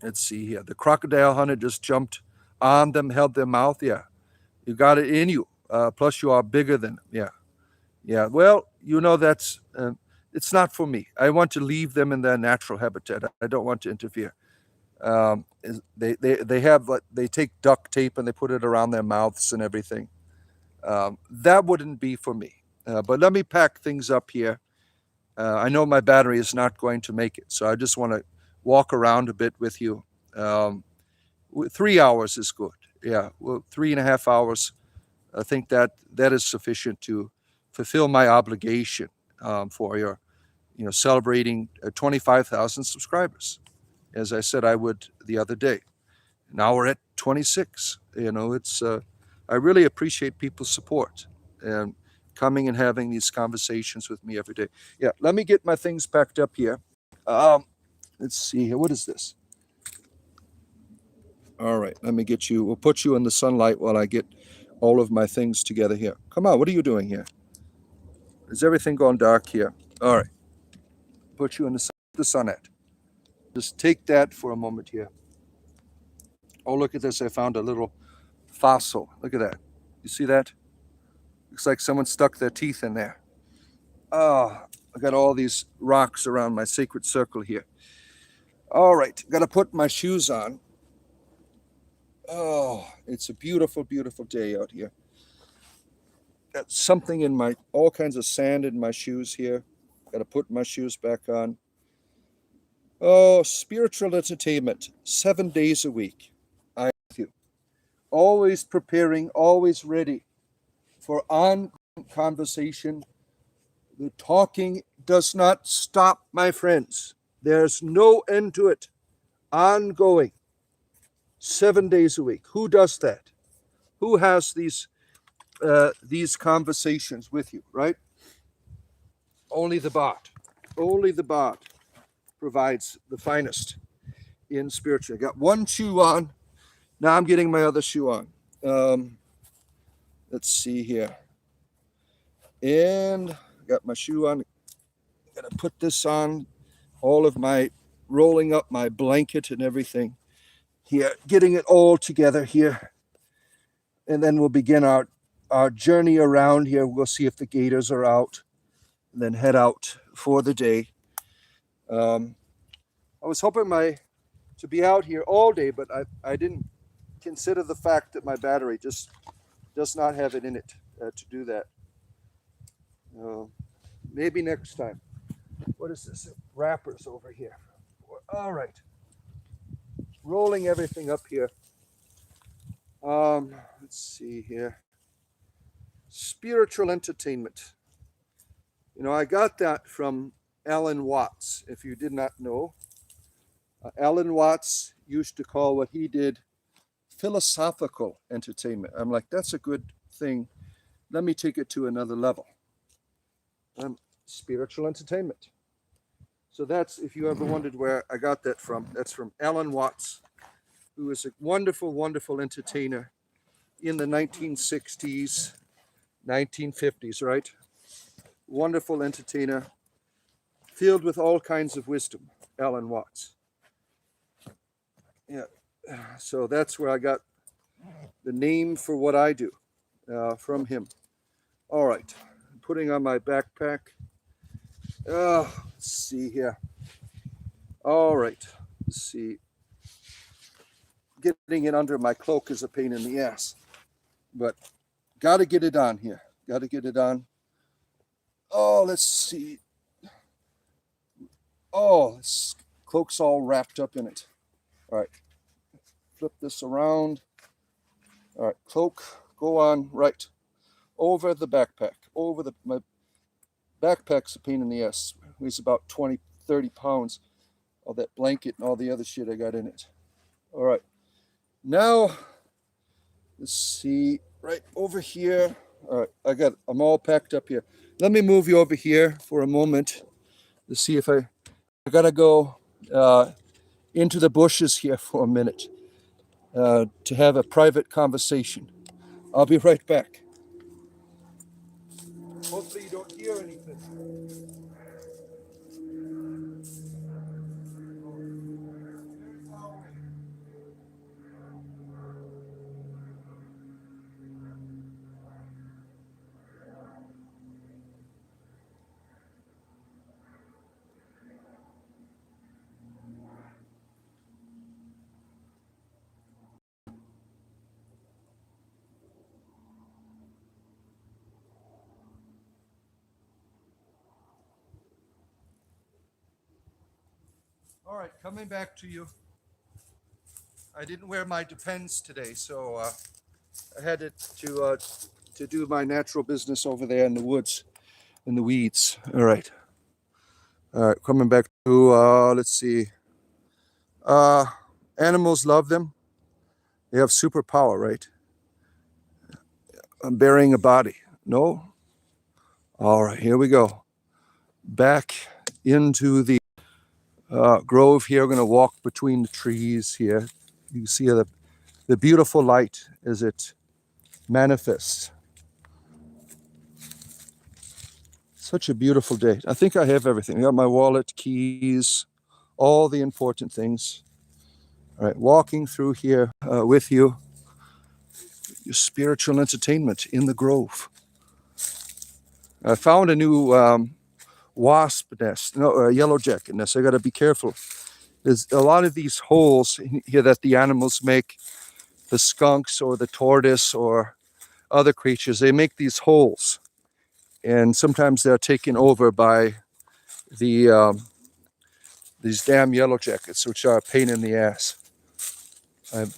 let's see here. The crocodile hunter just jumped on them, held their mouth. Yeah, you got it in you. Plus, you are bigger than them. Yeah. Well, you know that's it's not for me. I want to leave them in their natural habitat. I don't want to interfere. They take duct tape and they put it around their mouths and everything. That wouldn't be for me. But let me pack things up here. I know my battery is not going to make it, so I just want to walk around a bit with you. 3 hours is good. Yeah, well, 3.5 hours. I think that is sufficient to fulfill my obligation for your, celebrating 25,000 subscribers, as I said I would the other day. Now we're at 26. It's I really appreciate people's support and coming and having these conversations with me every day. Yeah, let me get my things packed up here. Let's see here. What is this? All right, let me get you. We'll put you in the sunlight while I get all of my things together here. Come on, what are you doing here? Is everything going dark here? All right. Put you in the sun at. Just take that for a moment here. Oh, look at this. I found a little fossil. Look at that. You see that? Looks like someone stuck their teeth in there. Oh, I got all these rocks around my sacred circle here. All right, got to put my shoes on. Oh, it's a beautiful, beautiful day out here. Got something in all kinds of sand in my shoes here. Got to put my shoes back on. Oh, spiritual entertainment, 7 days a week. I'm with you. Always preparing, always ready for ongoing conversation. The talking does not stop, my friends. There's no end to it. Ongoing. 7 days a week. Who does that? Who has these conversations with you, right? Only the bot. Only the bot provides the finest in spiritual. I got one shoe on. Now I'm getting my other shoe on. Let's see here. And I got my shoe on. I'm gonna put this on. All of my rolling up my blanket and everything here, getting it all together here. And then we'll begin our our journey around here. We'll see if the gators are out, and then head out for the day. I was hoping to be out here all day, but I didn't consider the fact that my battery just does not have it in it to do that. Maybe next time. What is this? Wrappers over here. All right. Rolling everything up here. Let's see here. Spiritual entertainment. You know, I got that from Alan Watts, if you did not know. Alan Watts used to call what he did philosophical entertainment. I'm like, that's a good thing. Let me take it to another level. Spiritual entertainment. So that's, if you ever wondered where I got that from, that's from Alan Watts, who was a wonderful, wonderful entertainer in the 1960s, 1950s, right? Wonderful entertainer, filled with all kinds of wisdom, Alan Watts. Yeah, so that's where I got the name for what I do, from him. All right, putting on my backpack. Let's see here. All right, let's see. Getting it under my cloak is a pain in the ass, but got to get it on here. Got to get it on. Oh, let's see. Oh, this cloak's all wrapped up in it. All right, flip this around. All right, cloak, go on right over the backpack. My backpack's a pain in the ass. It weighs about 20, 30 pounds. All that blanket and all the other shit I got in it. All right, now let's see, right over here. All right, I'm all packed up here. Let me move you over here for a moment to see if I gotta go into the bushes here for a minute to have a private conversation. I'll be right back. Hopefully you don't hear anything. All right, coming back to you. I didn't wear my Depends today, so I had to do my natural business over there in the woods, in the weeds. All right, coming back to let's see. Animals love them. They have superpower, right? I'm burying a body. No. All right, here we go. Back into the grove here. We're going to walk between the trees here. You can see the beautiful light as it manifests. Such a beautiful day. I think I have everything. I got my wallet, keys, all the important things. All right, walking through here with you. Your spiritual entertainment in the grove. I found a new wasp nest, no, yellow jacket nest. I got to be careful. There's a lot of these holes here that the animals make, the skunks or the tortoise or other creatures. They make these holes, and sometimes they're taken over by the these damn yellow jackets, which are a pain in the ass.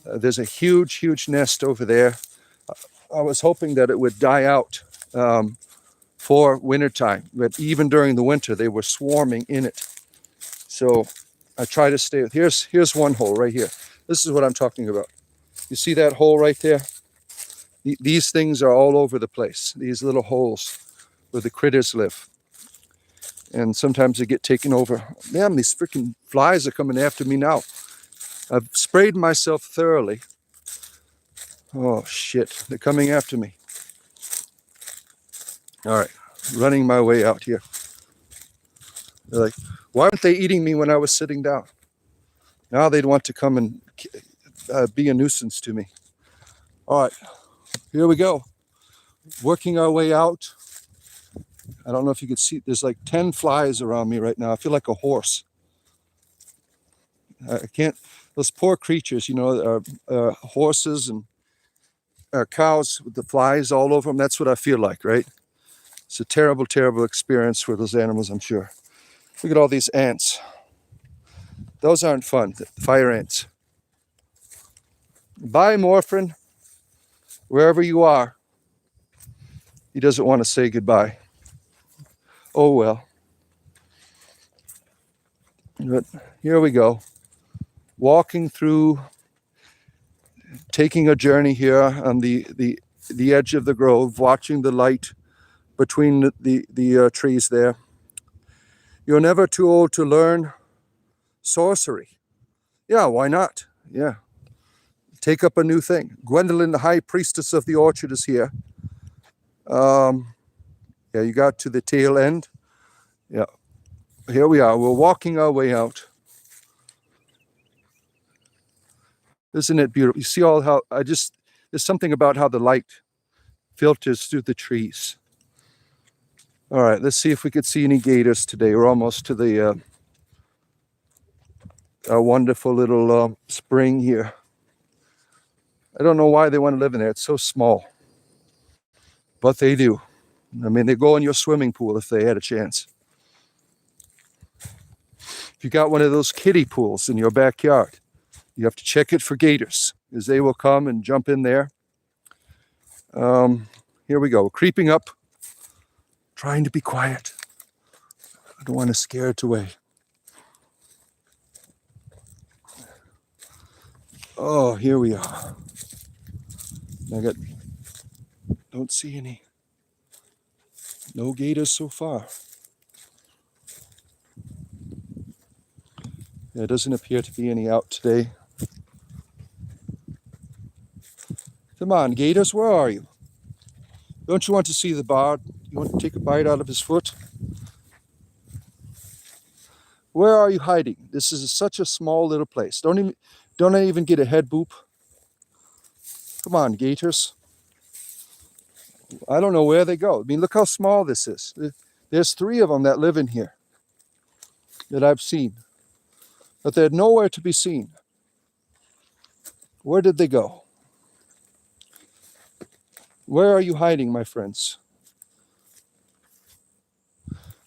There's a huge, huge nest over there. I was hoping that it would die out for wintertime, but even during the winter, they were swarming in it. So I try to stay. Here's one hole right here. This is what I'm talking about. You see that hole right there? These things are all over the place. These little holes where the critters live. And sometimes they get taken over. Man, these freaking flies are coming after me now. I've sprayed myself thoroughly. Oh shit, they're coming after me. All right, running my way out here. They're like, why aren't they eating me when I was sitting down? Now they'd want to come and be a nuisance to me. All right, here we go. Working our way out. I don't know if you could see, there's like 10 flies around me right now. I feel like a horse. I can't, those poor creatures, you know, horses and cows with the flies all over them. That's what I feel like, right? It's a terrible, terrible experience for those animals, I'm sure. Look at all these ants. Those aren't fun, the fire ants. Bye, Morphin, wherever you are. He doesn't want to say goodbye. Oh, well. But here we go. Walking through, taking a journey here on the edge of the grove, watching the light between the trees there. You're never too old to learn sorcery. Yeah, why not? Yeah. Take up a new thing. Gwendolyn, the high priestess of the orchard, is here. Yeah, you got to the tail end. Yeah. Here we are. We're walking our way out. Isn't it beautiful? You see all how there's something about how the light filters through the trees. All right, let's see if we could see any gators today. We're almost to the wonderful little spring here. I don't know why they want to live in there. It's so small. But they do. I mean, they go in your swimming pool if they had a chance. If you got one of those kiddie pools in your backyard, you have to check it for gators, as they will come and jump in there. Here we go, creeping up, trying to be quiet. I don't want to scare it away. Oh, here we are. Don't see any. No gators so far. There doesn't appear to be any out today. Come on, gators, where are you? Don't you want to see the bard? You want to take a bite out of his foot? Where are you hiding? This is such a small little place. Don't I even get a head boop? Come on, gators. I don't know where they go. I mean, look how small this is. There's 3 of them that live in here that I've seen. But they're nowhere to be seen. Where did they go? Where are you hiding, my friends?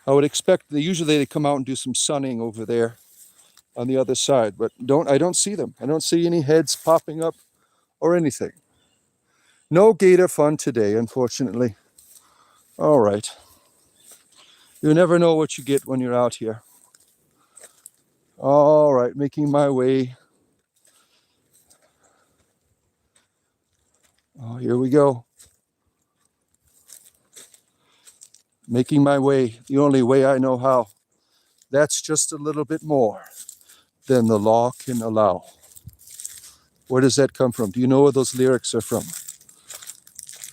I would expect usually they come out and do some sunning over there on the other side, but I don't see them. I don't see any heads popping up or anything. No gator fun today, unfortunately. All right. You never know what you get when you're out here. All right, making my way. Oh, here we go. Making my way the only way I know how. That's just a little bit more than the law can allow. Where does that come from? Do you know where those lyrics are from?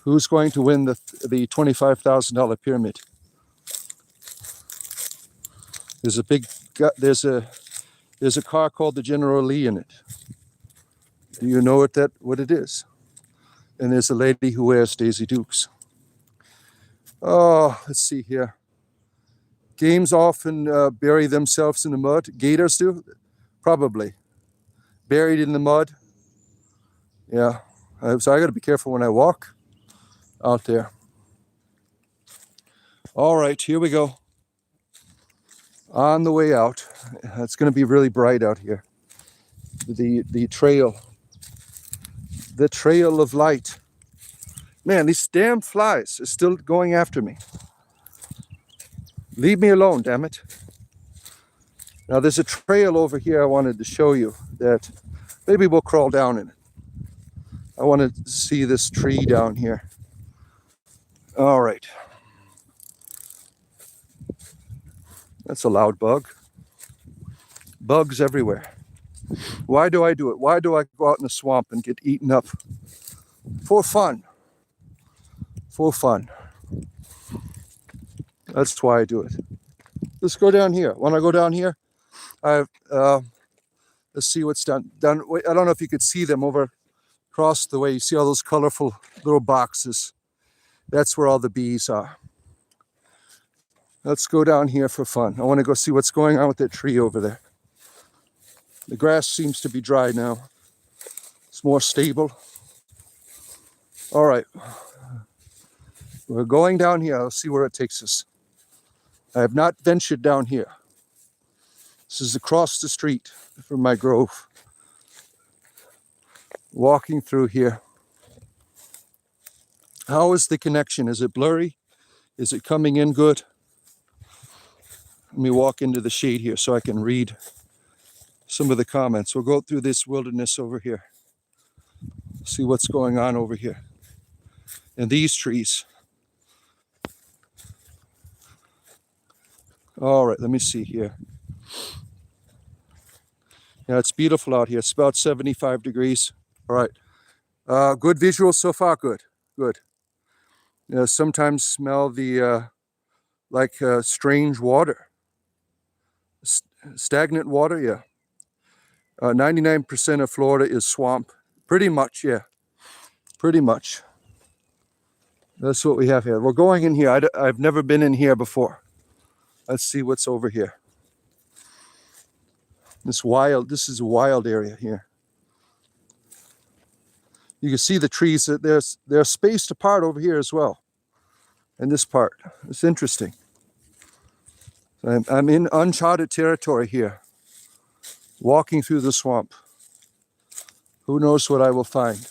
Who's going to win the $25,000 pyramid? There's a car called the General Lee in it. Do you know what it is? And there's a lady who wears Daisy Dukes. Oh, let's see here. Games often bury themselves in the mud. Gators do? Probably. Buried in the mud. Yeah. So I got to be careful when I walk out there. All right, here we go. On the way out. It's going to be really bright out here. The trail. The trail of light. Man, these damn flies are still going after me. Leave me alone, damn it. Now there's a trail over here I wanted to show you that maybe we'll crawl down in it. I want to see this tree down here. All right. That's a loud bug. Bugs everywhere. Why do I do it? Why do I go out in the swamp and get eaten up? For fun. For fun. That's why I do it. Let's go down here. When I go down here, let's see what's down. I don't know if you could see them over across the way. You see all those colorful little boxes. That's where all the bees are. Let's go down here for fun. I want to go see what's going on with that tree over there. The grass seems to be dry now. It's more stable. All right. We're going down here. I'll see where it takes us. I have not ventured down here. This is across the street from my grove. Walking through here. How is the connection? Is it blurry? Is it coming in good? Let me walk into the shade here so I can read some of the comments. We'll go through this wilderness over here. See what's going on over here. And these trees. All right, let me see here. Yeah, it's beautiful out here. It's about 75 degrees. All right. Good visual so far. Good. Good. Sometimes smell the like strange water. Stagnant water, yeah. 99% of Florida is swamp. Pretty much, yeah. Pretty much. That's what we have here. We're going in here. I've never been in here before. Let's see what's over here. This is a wild area here. You can see the trees. They're spaced apart over here as well. In this part. It's interesting. I'm in uncharted territory here. Walking through the swamp. Who knows what I will find.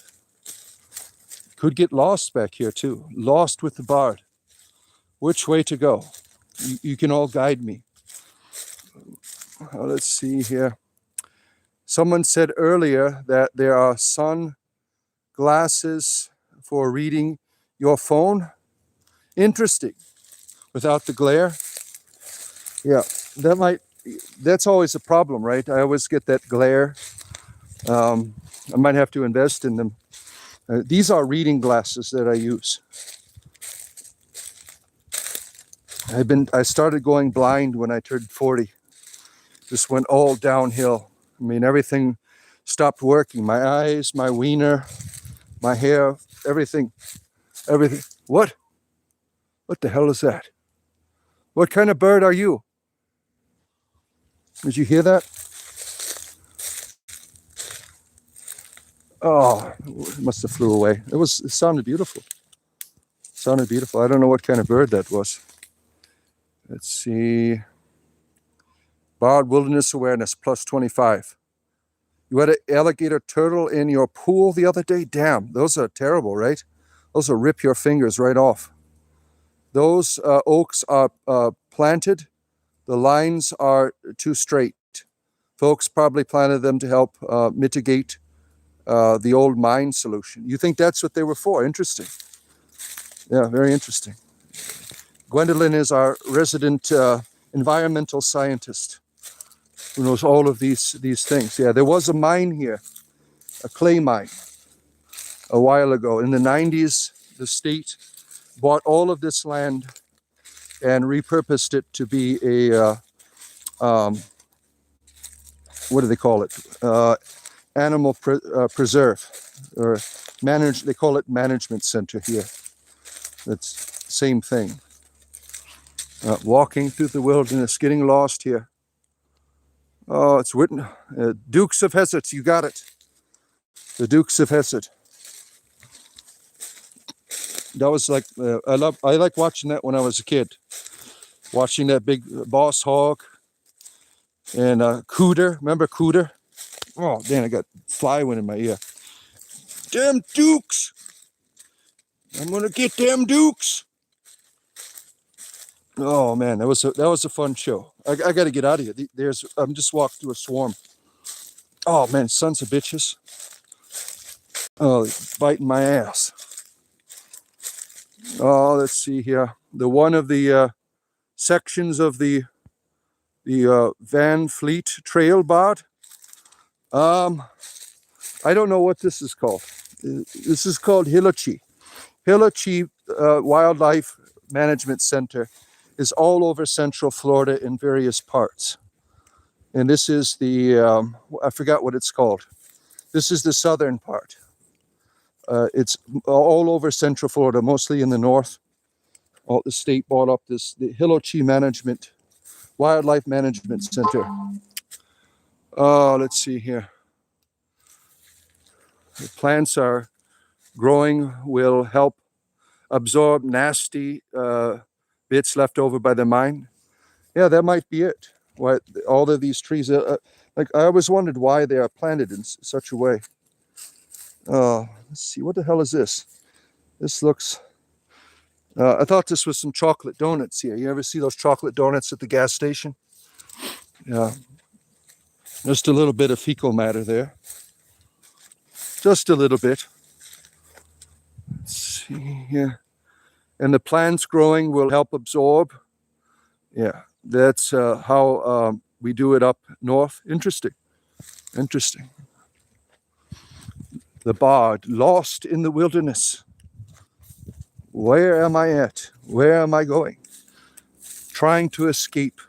Could get lost back here too. Lost with the bard. Which way to go? You can all guide me. Let's see here. Someone said earlier that there are sun glasses for reading your phone. Interesting. Without the glare. Yeah, that's always a problem, right? I always get that glare. I might have to invest in them. These are reading glasses that I use. I started going blind when I turned 40. Just went all downhill. I mean, everything stopped working. My eyes, my wiener, my hair, everything. What? What the hell is that? What kind of bird are you? Did you hear that? Oh, it must have flew away. It sounded beautiful. Sounded beautiful. I don't know what kind of bird that was. Let's see. Bard Wilderness Awareness, plus 25. You had an alligator turtle in your pool the other day? Damn, those are terrible, right? Those will rip your fingers right off. Those oaks are planted. The lines are too straight. Folks probably planted them to help mitigate the old mine solution. You think that's what they were for? Interesting. Yeah, very interesting. Gwendolyn is our resident environmental scientist who knows all of these things. Yeah, there was a mine here, a clay mine, a while ago. In the 90s, the state bought all of this land and repurposed it to be a, what do they call it? Animal preserve, or they call it management center here. That's the same thing. Walking through the wilderness, getting lost here. Oh, it's written, Dukes of Hazzard, you got it. The Dukes of Hazzard. That was like, I like watching that when I was a kid. Watching that big boss hog and Cooter. Remember Cooter? Oh, damn, I got fly wind in my ear. Damn Dukes! I'm gonna get them Dukes! Oh man, that was a fun show. I got to get out of here. I'm just walking through a swarm. Oh man, sons of bitches! Oh, they're biting my ass. Oh, let's see here. One of the sections of the Van Fleet Trail Bard. I don't know what this is called. This is called Hilochi. Hilochi Wildlife Management Center is all over Central Florida in various parts. And this is the, I forgot what it's called. This is the southern part. It's all over Central Florida, mostly in the north. All the state bought up the Hilochi Wildlife Management Center. Let's see here. The plants are growing, will help absorb nasty bits left over by the mine. Yeah, that might be it. Why all of these trees, like I always wondered why they are planted in such a way. Let's see, what the hell is this? This looks, I thought this was some chocolate donuts here. You ever see those chocolate donuts at the gas station? Yeah. Just a little bit of fecal matter there. Just a little bit. Let's see here. And the plants growing will help absorb. Yeah, that's how we do it up north. Interesting. Interesting. The bard, lost in the wilderness. Where am I at? Where am I going? Trying to escape.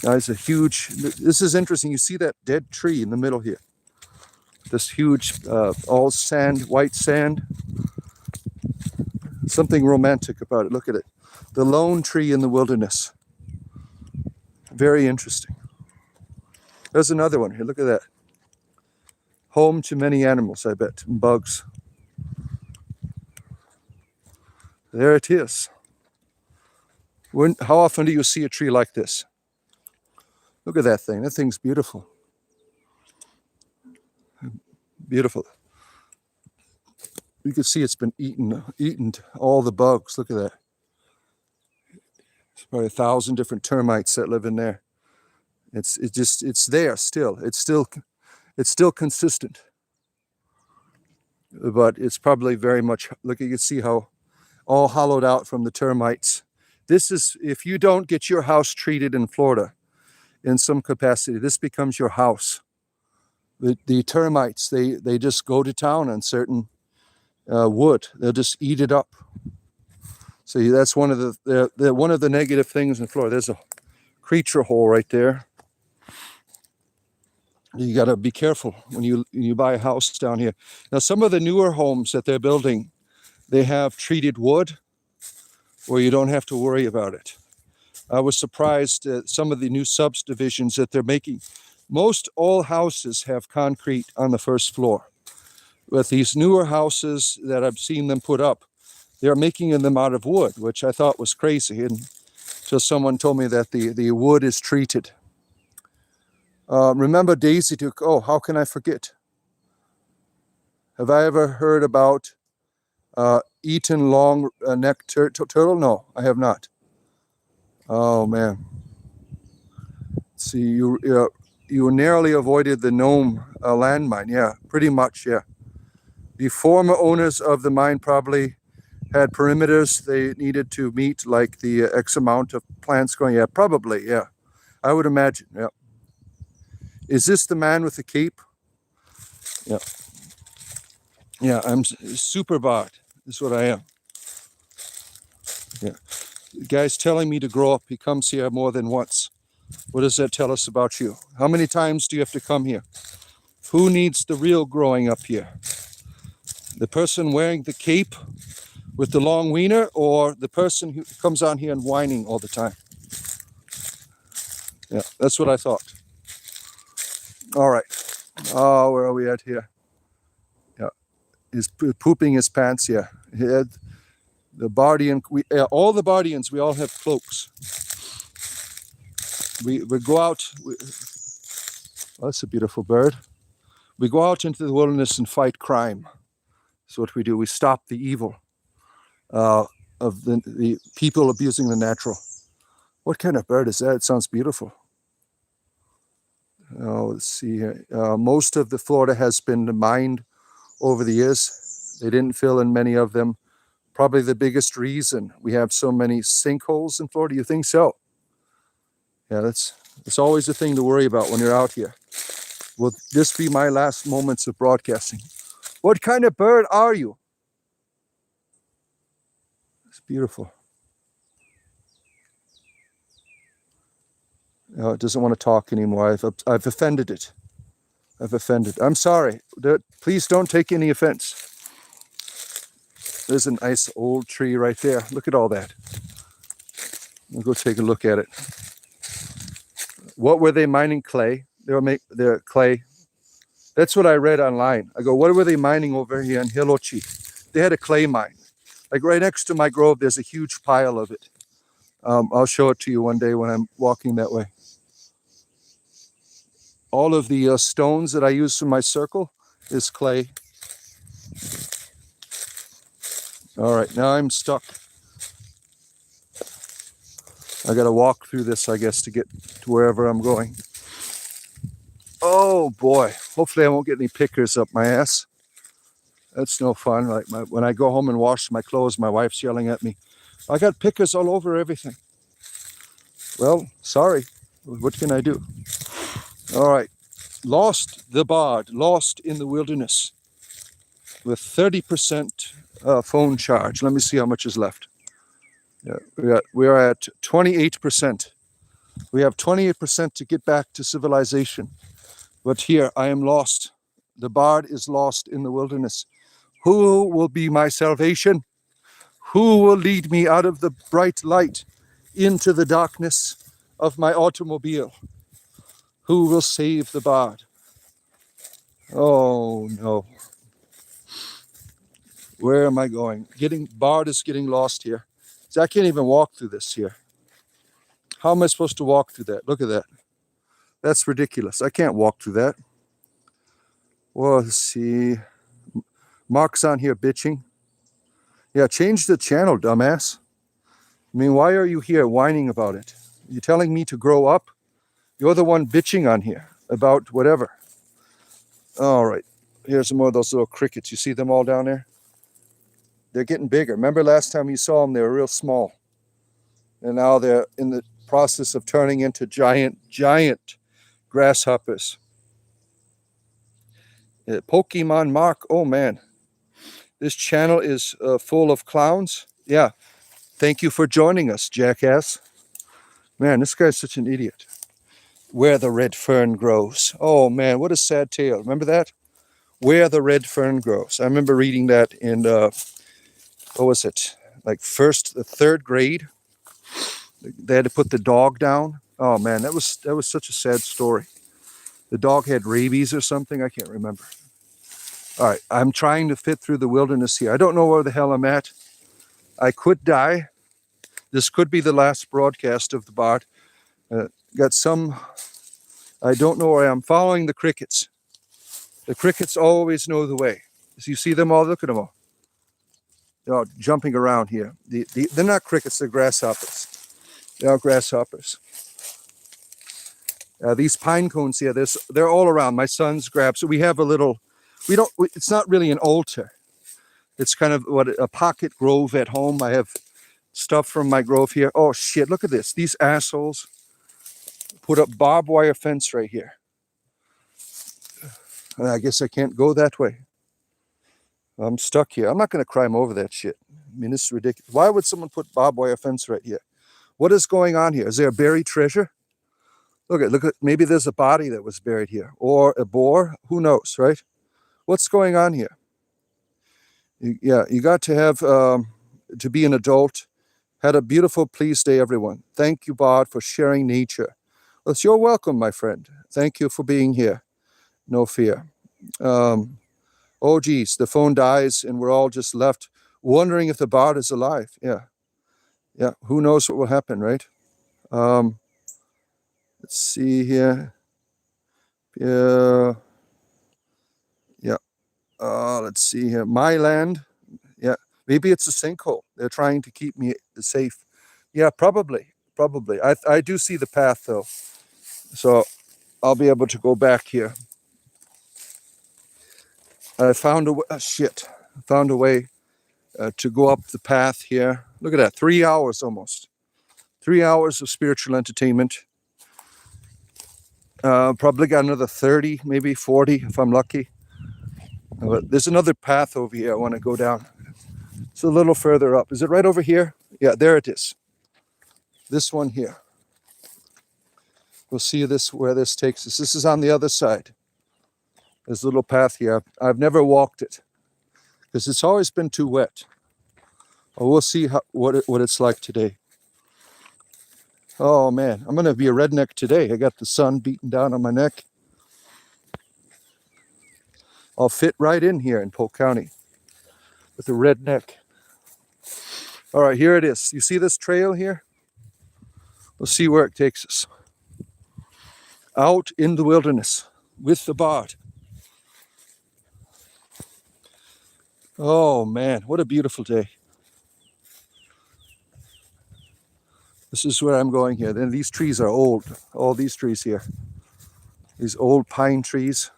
There's a huge, this is interesting. You see that dead tree in the middle here. This huge, all sand, white sand. Something romantic about it. Look at it. The lone tree in the wilderness. Very interesting. There's another one here. Look at that. Home to many animals, I bet, and bugs. There it is. How often do you see a tree like this? Look at that thing. That thing's beautiful. Beautiful. You can see it's been eaten all the bugs. Look at that. It's probably 1,000 different termites that live in there. It's there still. It's still consistent. But it's probably very much, look, you can see how all hollowed out from the termites. This is, if you don't get your house treated in Florida in some capacity, this becomes your house. The termites, they just go to town on certain wood. They'll just eat it up. So that's one of the negative things in Florida. There's a creature hole right there. You got to be careful when you buy a house down here. Now, some of the newer homes that they're building, they have treated wood where you don't have to worry about it. I was surprised at some of the new subdivisions that they're making. Most all houses have concrete on the first floor. With these newer houses that I've seen them put up, they're making them out of wood, which I thought was crazy. And just someone told me that the wood is treated. Remember Daisy Duke? Oh, how can I forget? Have I ever heard about Eaton long-necked turtle? No, I have not. Oh man. See, you narrowly avoided the Nome landmine. Yeah, pretty much. Yeah. The former owners of the mine probably had perimeters they needed to meet, like the X amount of plants going. Yeah, probably. Yeah, I would imagine. Yeah. Is this the man with the cape? Yeah. Yeah, I'm super bard. Is what I am. Yeah. The guy's telling me to grow up. He comes here more than once. What does that tell us about you? How many times do you have to come here? Who needs the real growing up here? The person wearing the cape with the long wiener, or the person who comes on here and whining all the time? Yeah, that's what I thought. All right. Oh, where are we at here? Yeah, he's pooping his pants. Yeah, he had the Bardian. All the Bardians, we all have cloaks. We go out. Oh, that's a beautiful bird. We go out into the wilderness and fight crime. That's what we do. We stop the evil of the people abusing the natural. What kind of bird is that? It sounds beautiful. Oh, let's see here. Most of the Florida has been mined over the years. They didn't fill in many of them. Probably the biggest reason we have so many sinkholes in Florida. You think so? Yeah, it's always a thing to worry about when you're out here. Will this be my last moments of broadcasting? What kind of bird are you? It's beautiful. No, it doesn't want to talk anymore. I've offended it. I've offended. I'm sorry. Please don't take any offense. There's a nice old tree right there. Look at all that. We'll go take a look at it. What were they mining? Clay. They'll make their clay. That's what I read online. I go, what were they mining over here in Hilochi? They had a clay mine. Like right next to my grove, there's a huge pile of it. I'll show it to you one day when I'm walking that way. All of the stones that I use for my circle is clay. All right, now I'm stuck. I got to walk through this, I guess, to get to wherever I'm going. Oh boy, hopefully I won't get any pickers up my ass. That's no fun. Like when I go home and wash my clothes, my wife's yelling at me, I got pickers all over everything. Well, sorry. What can I do? All right. Lost the bard, lost in the wilderness with 30% phone charge. Let me see how much is left. Yeah, we're at 28%. We have 28% to get back to civilization. But here I am lost. The bard is lost in the wilderness. Who will be my salvation? Who will lead me out of the bright light into the darkness of my automobile? Who will save the bard? Oh no. Where am I going? Bard is getting lost here. See, I can't even walk through this here. How am I supposed to walk through that? Look at that. That's ridiculous. I can't walk through that. Well, let's see. Mark's on here bitching. Yeah, change the channel, dumbass. I mean, why are you here whining about it? You're telling me to grow up? You're the one bitching on here about whatever. All right. Here's some more of those little crickets. You see them all down there? They're getting bigger. Remember last time you saw them, they were real small. And now they're in the process of turning into giant grasshoppers. Pokemon Mark, oh man. This channel is full of clowns. Yeah. Thank you for joining us, jackass. Man, this guy's such an idiot. Where the red fern grows. Oh man, what a sad tale. Remember that? Where the red fern grows. I remember reading that in, what was it? Like the third grade. They had to put the dog down. Oh man, that was such a sad story. The dog had rabies or something. I can't remember. All right, I'm trying to fit through the wilderness here. I don't know where the hell I'm at. I could die. This could be the last broadcast of the bard. Got some, I don't know where I am. Following the crickets. The crickets always know the way. You see them all? Look at them all. They're all jumping around here. They're not crickets, they're grasshoppers. They are grasshoppers. These pine cones here, they're all around. My son's grabbed. So we have a little, it's not really an altar. It's kind of a pocket grove at home. I have stuff from my grove here. Oh shit, look at this. These assholes put up barbed wire fence right here. I guess I can't go that way. I'm stuck here. I'm not going to climb over that shit. I mean, this is ridiculous. Why would someone put barbed wire fence right here? What is going on here? Is there a buried treasure? Look at, maybe there's a body that was buried here, or a boar. Who knows, right? What's going on here? You got to have, to be an adult. Had a beautiful, pleased day, everyone. Thank you, Bard, for sharing nature. Well, you're welcome, my friend. Thank you for being here. No fear. Oh, geez, the phone dies, and we're all just left wondering if the Bard is alive. Yeah. Who knows what will happen, right? Let's see here. Yeah. Let's see here. My land. Yeah. Maybe it's a sinkhole. They're trying to keep me safe. Yeah, probably. I do see the path, though. So I'll be able to go back here. I found a way. Found a way to go up the path here. Look at that. 3 hours almost. 3 hours of spiritual entertainment. Probably got another 30, maybe 40 if I'm lucky. But there's another path over here I want to go down. It's a little further up. Is it right over here? Yeah, there it is. This one here. We'll see where this takes us. This is on the other side. There's a little path here. I've never walked it because it's always been too wet. Well, we'll see what it's like today. Oh man, I'm gonna be a redneck today. I got the sun beating down on my neck. I'll fit right in here in Polk County with a redneck. All right, here it is. You see this trail here? We'll see where it takes us. Out in the wilderness with the bard. Oh man, what a beautiful day. This is where I'm going here. Then these trees are old. All these trees here. These old pine trees.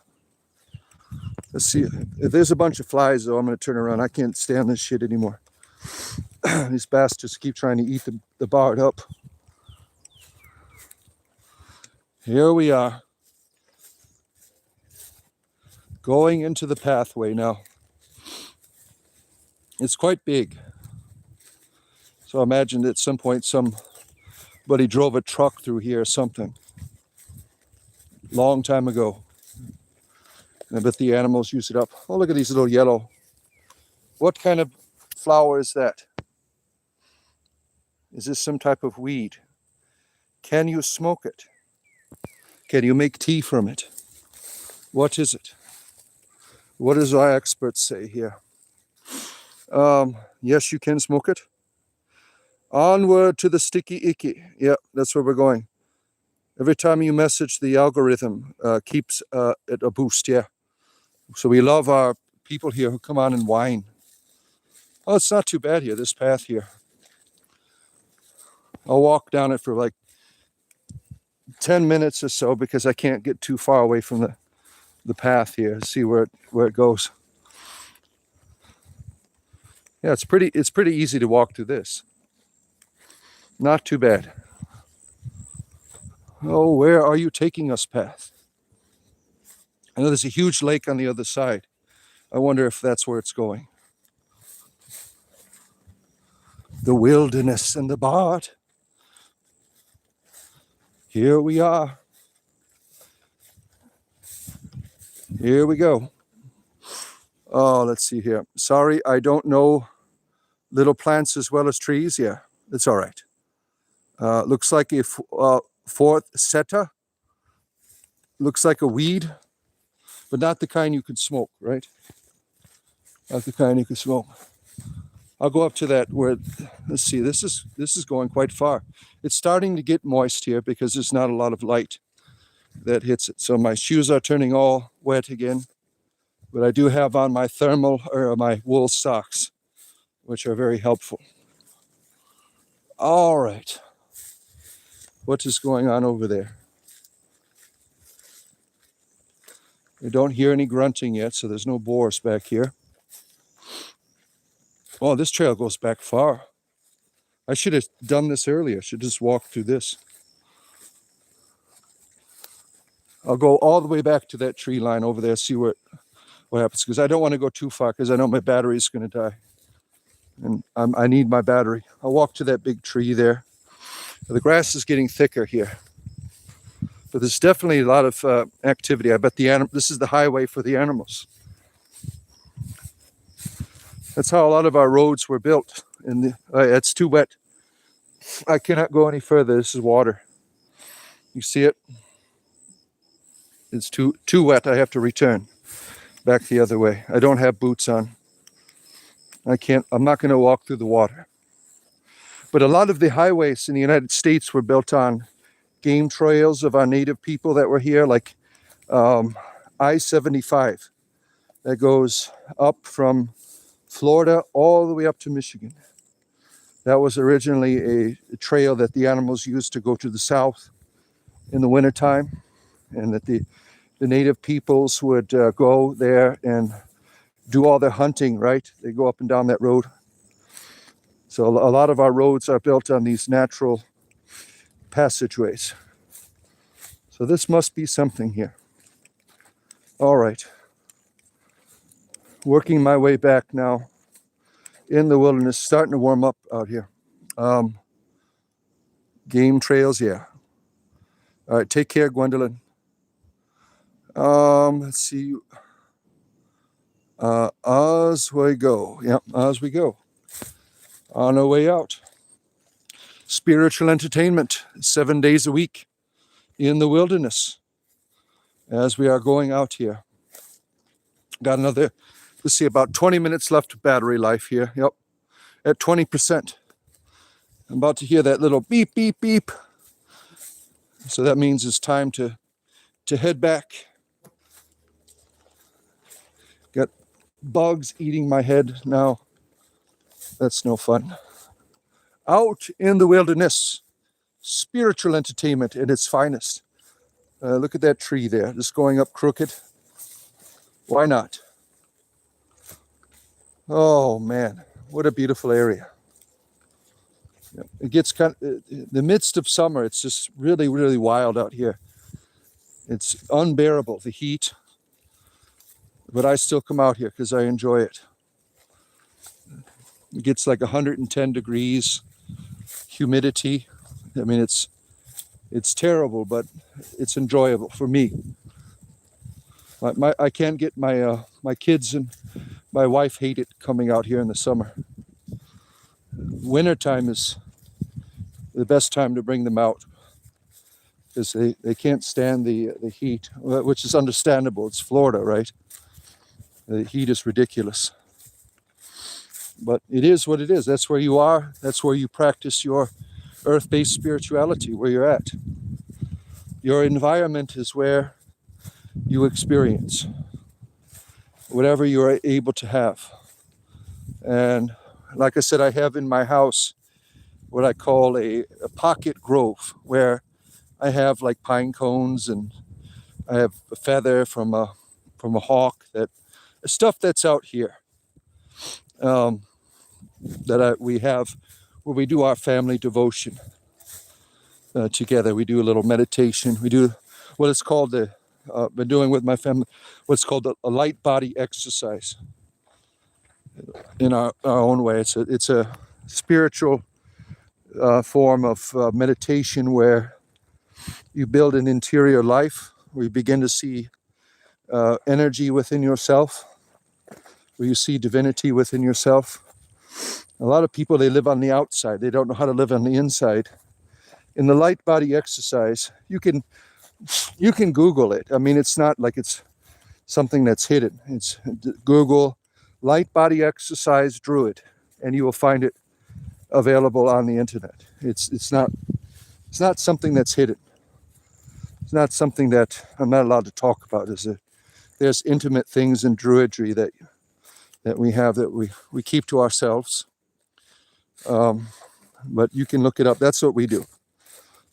Let's see. If there's a bunch of flies, though, I'm going to turn around. I can't stand this shit anymore. These bastards keep trying to eat the bard up. Here we are. Going into the pathway now. It's quite big. So I imagine at some point somebody drove a truck through here or something. Long time ago. And I bet the animals use it up. Oh, look at these little yellow. What kind of flower is that? Is this some type of weed? Can you smoke it? Can you make tea from it? What is it? What does our experts say here? Yes, you can smoke it. Onward to the sticky icky. Yeah, that's where we're going. Every time you message, the algorithm keeps it a boost, yeah. So we love our people here who come on and whine. Oh, it's not too bad here, this path here. I'll walk down it for like 10 minutes or so because I can't get too far away from the path here. See where it goes. Yeah, it's pretty easy to walk through this. Not too bad. Oh, where are you taking us, path? I know there's a huge lake on the other side. I wonder if that's where it's going. The wilderness and the bard. Here we are. Here we go. Oh, let's see here. Sorry, I don't know little plants as well as trees. Yeah, it's all right. Looks like a forsythia. Looks like a weed, but not the kind you could smoke, right? Not the kind you could smoke. I'll go up to that where, let's see, this is going quite far. It's starting to get moist here because there's not a lot of light that hits it. So my shoes are turning all wet again, but I do have on my thermal or my wool socks, which are very helpful. All right. What is going on over there? We don't hear any grunting yet, so there's no boars back here. Oh, this trail goes back far. I should have done this earlier. I should just walk through this. I'll go all the way back to that tree line over there, see what happens, because I don't want to go too far because I know my battery is going to die. And I need my battery. I'll walk to that big tree there. The grass is getting thicker here. But there's definitely a lot of activity. I bet this is the highway for the animals. That's how a lot of our roads were built. It's too wet. I cannot go any further. This is water. You see it? It's too wet. I have to return back the other way. I don't have boots on. I'm not going to walk through the water. But a lot of the highways in the United States were built on game trails of our native people that were here, like I-75 that goes up from Florida all the way up to Michigan. That was originally a trail that the animals used to go to the south in the wintertime, and that the native peoples would go there and do all their hunting, right? They go up and down that road. So a lot of our roads are built on these natural passageways. So this must be something here. All right. Working my way back now in the wilderness, starting to warm up out here. Game trails, yeah. All right, take care, Gwendolyn. Let's see. As we go. Yep, as we go. On our way out. Spiritual entertainment, 7 days a week in the wilderness as we are going out here. Got another, let's see, about 20 minutes left of battery life here. Yep, at 20%. I'm about to hear that little beep, beep, beep. So that means it's time to head back. Got bugs eating my head now. That's no fun. Out in the wilderness, spiritual entertainment at its finest. Look at that tree there, just going up crooked. Why not? Oh man, what a beautiful area. It gets kind of, in the midst of summer, it's just really, really wild out here. It's unbearable, the heat. But I still come out here because I enjoy it. It gets like 110 degrees, humidity. I mean, it's terrible, but it's enjoyable for me. I can't get my kids and my wife hate it coming out here in the summer. Wintertime is the best time to bring them out because they can't stand the heat, which is understandable. It's Florida, right? The heat is ridiculous. But it is what it is. That's where you are. That's where you practice your earth-based spirituality, where you're at. Your environment is where you experience whatever you're able to have. And like I said, I have in my house what I call a pocket grove, where I have like pine cones, and I have a feather from a hawk, that stuff that's out here. We have where we do our family devotion together. We do a little meditation. We do what it's called been doing with my family, what's called a light body exercise. In our own way, it's a spiritual form of meditation where you build an interior life, where you begin to see energy within yourself, where you see divinity within yourself. A lot of people, they live on the outside. They don't know how to live on the inside. In the light body exercise, you can Google it. I mean, it's not like it's something that's hidden. It's Google light body exercise druid, and you will find it available on the internet. It's not something that's hidden. It's not something that I'm not allowed to talk about. There's intimate things in druidry that we have that we keep to ourselves. But you can look it up. That's what we do.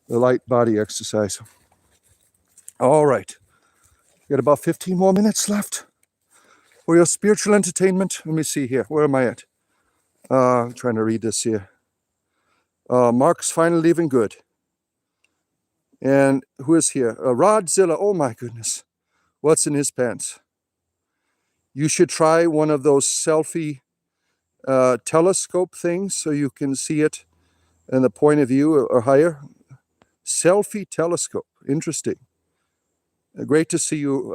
The light body exercise. All right. Got about 15 more minutes left for your spiritual entertainment. Let me see here. Where am I at? I'm trying to read this here. Mark's finally leaving good. And who is here? Rodzilla. Oh my goodness. What's in his pants? You should try one of those selfie telescope things so you can see it in the point of view or higher. Selfie telescope. Interesting. Great to see you,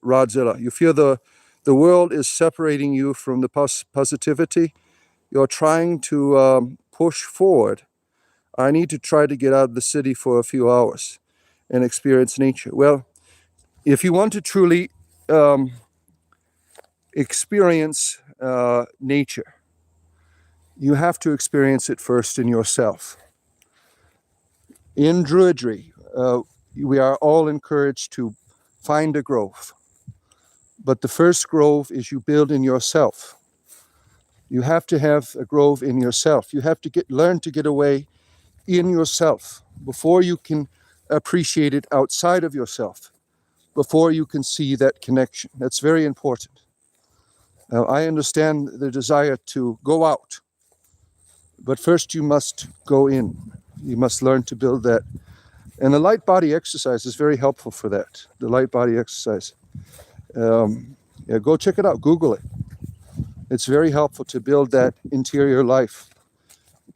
Rodzilla. You feel the world is separating you from the positivity. You're trying to push forward. I need to try to get out of the city for a few hours and experience nature. Well, if you want to truly experience nature, you have to experience it first in yourself. In Druidry, we are all encouraged to find a grove. But the first grove is you build in yourself. You have to have a grove in yourself. You have to learn to get away in yourself before you can appreciate it outside of yourself, before you can see that connection. That's very important. Now, I understand the desire to go out, but first you must go in. You must learn to build that. And the light body exercise is very helpful for that. The light body exercise. Go check it out. Google it. It's very helpful to build that interior life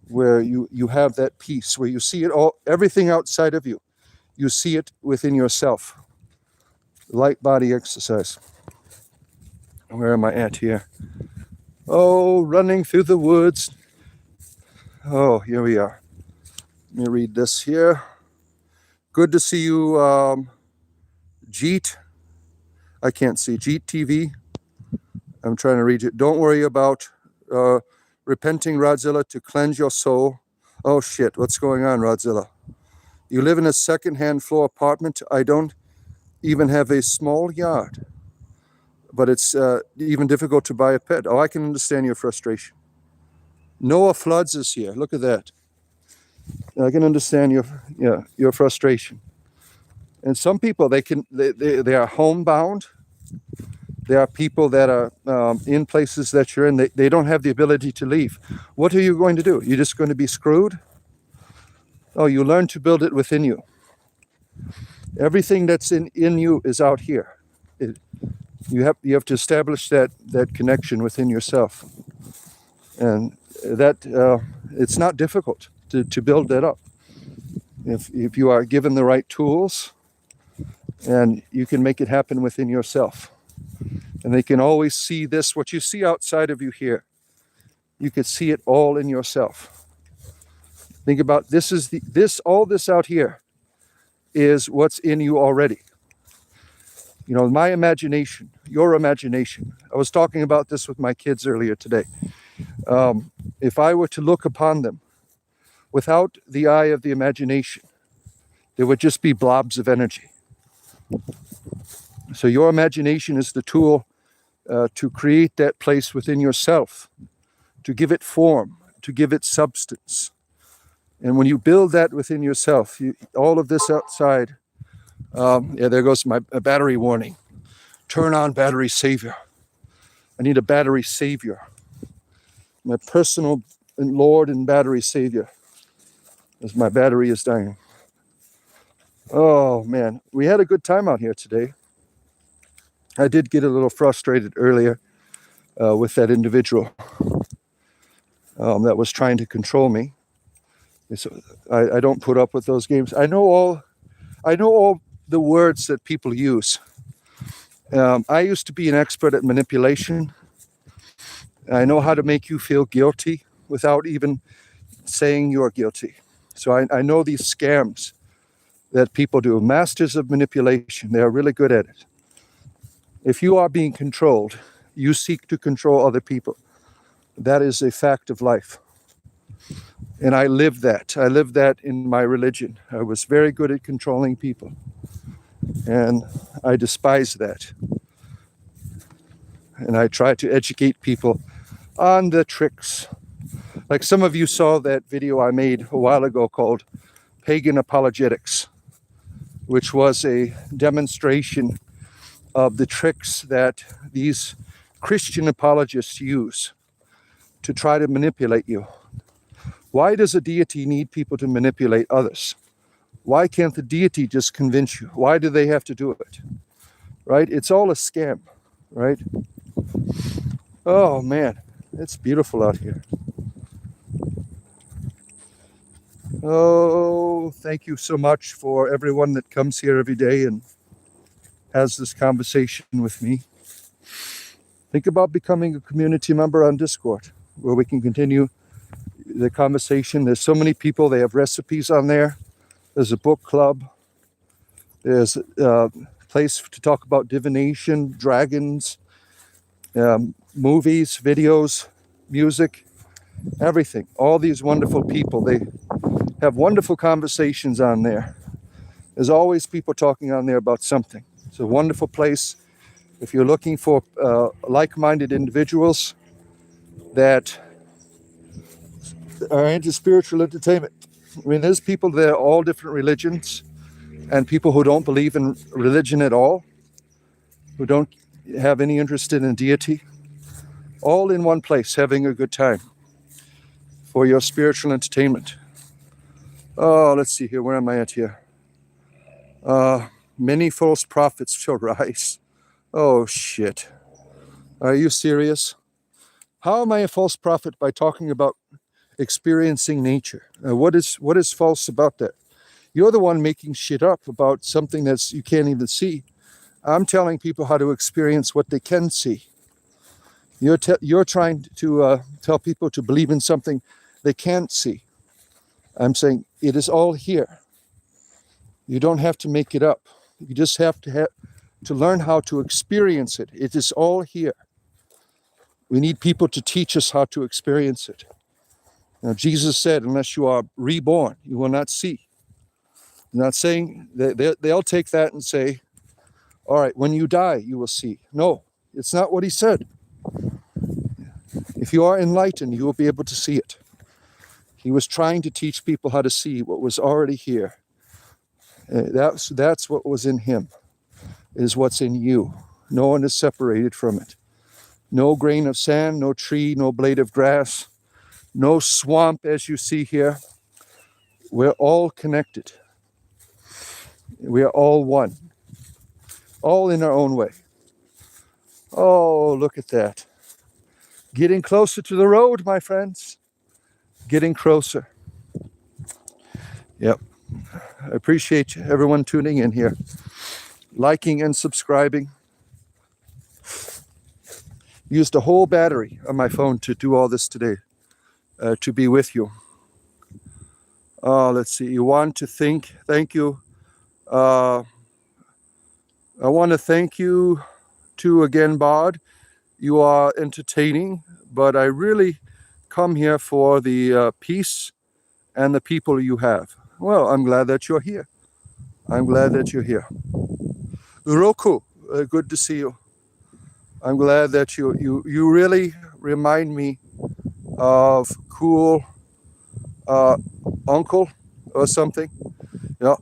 where you have that peace, where you see it all, everything outside of you. You see it within yourself. Light body exercise. Where am I at here? Oh, running through the woods. Oh, here we are. Let me read this here. Good to see you, Jeet. I can't see. Jeet TV. I'm trying to read it. Don't worry about repenting, Rodzilla, to cleanse your soul. Oh, shit. What's going on, Rodzilla? You live in a second-hand floor apartment. I don't even have a small yard. But it's even difficult to buy a pet. Oh, I can understand your frustration. Noah Floods is here. Look at that. I can understand your frustration. And some people, they are homebound. There are people that are in places that you're in. They don't have the ability to leave. What are you going to do? You're just going to be screwed? Oh, you learn to build it within you. Everything that's in you is out here. You have to establish that connection within yourself. And that it's not difficult to build that up. If you are given the right tools, and you can make it happen within yourself. And they can always see this, what you see outside of you here. You can see it all in yourself. Think about all this out here is what's in you already. You know, my imagination, your imagination. I was talking about this with my kids earlier today. If I were to look upon them without the eye of the imagination, there would just be blobs of energy. So your imagination is the tool to create that place within yourself, to give it form, to give it substance. And when you build that within yourself, all of this outside, there goes my battery warning. Turn on battery savior. I need a battery savior. My personal Lord and battery savior, as my battery is dying. Oh man, we had a good time out here today. I did get a little frustrated earlier with that individual that was trying to control me. So I don't put up with those games. I know all the words that people use. I used to be an expert at manipulation. I know how to make you feel guilty without even saying you're guilty. So I know these scams that people do. Masters of manipulation, they are really good at it. If you are being controlled, you seek to control other people. That is a fact of life. And I live that. I live that in my religion. I was very good at controlling people. And I despise that. And I try to educate people on the tricks. Like some of you saw that video I made a while ago called Pagan Apologetics, which was a demonstration of the tricks that these Christian apologists use to try to manipulate you. Why does a deity need people to manipulate others? Why can't the deity just convince you? Why do they have to do it? Right? It's all a scam, right? Oh man, it's beautiful out here. Oh, thank you so much for everyone that comes here every day and has this conversation with me. Think about becoming a community member on Discord where we can continue the conversation. There's so many people. They have recipes on there. There's a book club. There's a place to talk about divination, dragons, movies, videos, music, everything. All these wonderful people. They have wonderful conversations on there. There's always people talking on there about something. It's a wonderful place. If you're looking for like-minded individuals that are into spiritual entertainment. I mean, there's people that are all different religions and people who don't believe in religion at all, who don't have any interest in a deity, all in one place having a good time for your spiritual entertainment. Oh, let's see here. Where am I at here? Many false prophets shall rise. Oh, shit. Are you serious? How am I a false prophet? By talking about experiencing nature. What is false about that? You're the one making shit up about something that's you can't even see. I'm telling people how to experience what they can see. You're trying to tell people to believe in something they can't see. I'm saying it is all here. You don't have to make it up. You just have to learn how to experience it. It is all here. We need people to teach us how to experience it. Now, Jesus said, unless you are reborn, you will not see. I'm not saying that they'll take that and say, all right, when you die, you will see. No, it's not what he said. If you are enlightened, you will be able to see it. He was trying to teach people how to see what was already here. That's what was in him, is what's in you. No one is separated from it. No grain of sand, no tree, no blade of grass, no swamp as you see here. We're all connected. We are all one. All in our own way. Oh, look at that. Getting closer to the road, my friends. Getting closer. Yep. I appreciate everyone tuning in here. Liking and subscribing. Used a whole battery on my phone to do all this today. To be with you. Let's see. You want to thank you. I want to thank you too again, Bod. You are entertaining, but I really come here for the peace and the people you have. Well, I'm glad that you're here. I'm glad that you're here. Roku, good to see you. I'm glad that you really remind me of cool uncle or something.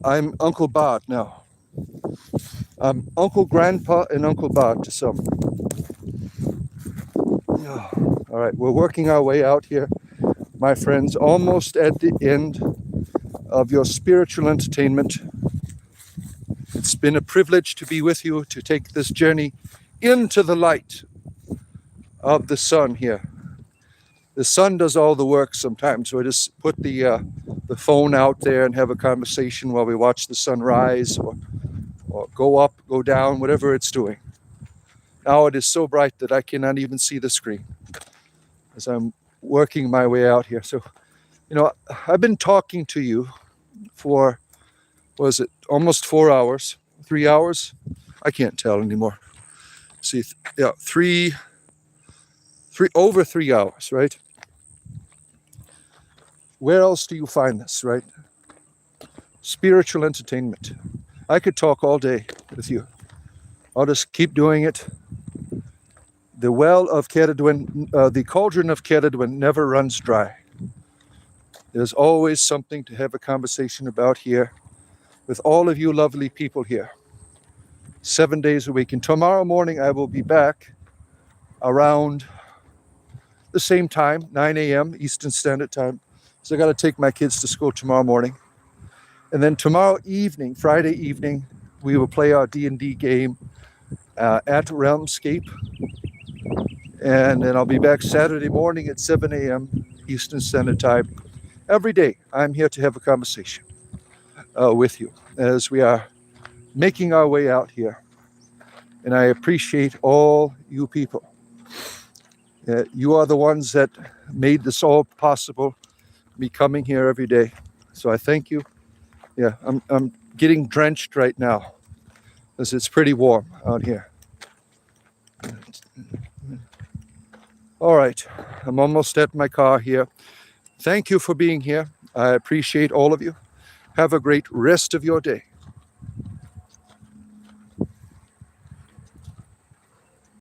I'm Uncle Bod now. I'm Uncle Grandpa and Uncle Bod to some. All right, we're working our way out here, my friends, almost at the end of your spiritual entertainment. It's been a privilege to be with you, to take this journey into the light of the sun here. The sun does all the work sometimes, so I just put the phone out there and have a conversation while we watch the sun rise or go up, go down, whatever it's doing. Now it is so bright that I cannot even see the screen as I'm working my way out here. So, I've been talking to you for, was it almost 4 hours, 3 hours? I can't tell anymore. See, over 3 hours, right? Where else do you find this, right? Spiritual entertainment. I could talk all day with you. I'll just keep doing it. The well of Ceridwen, the cauldron of Ceridwen never runs dry. There's always something to have a conversation about here with all of you lovely people here. 7 days a week. And tomorrow morning I will be back around the same time, 9 a.m. Eastern Standard Time. So I got to take my kids to school tomorrow morning. And then tomorrow evening, Friday evening, we will play our D&D game at Realmscape. And then I'll be back Saturday morning at 7 a.m. Eastern Standard Time. Every day, I'm here to have a conversation with you as we are making our way out here. And I appreciate all you people. You are the ones that made this all possible, me coming here every day. So I thank you. Yeah, I'm getting drenched right now because it's pretty warm out here. All right, I'm almost at my car here. Thank you for being here. I appreciate all of you. Have a great rest of your day.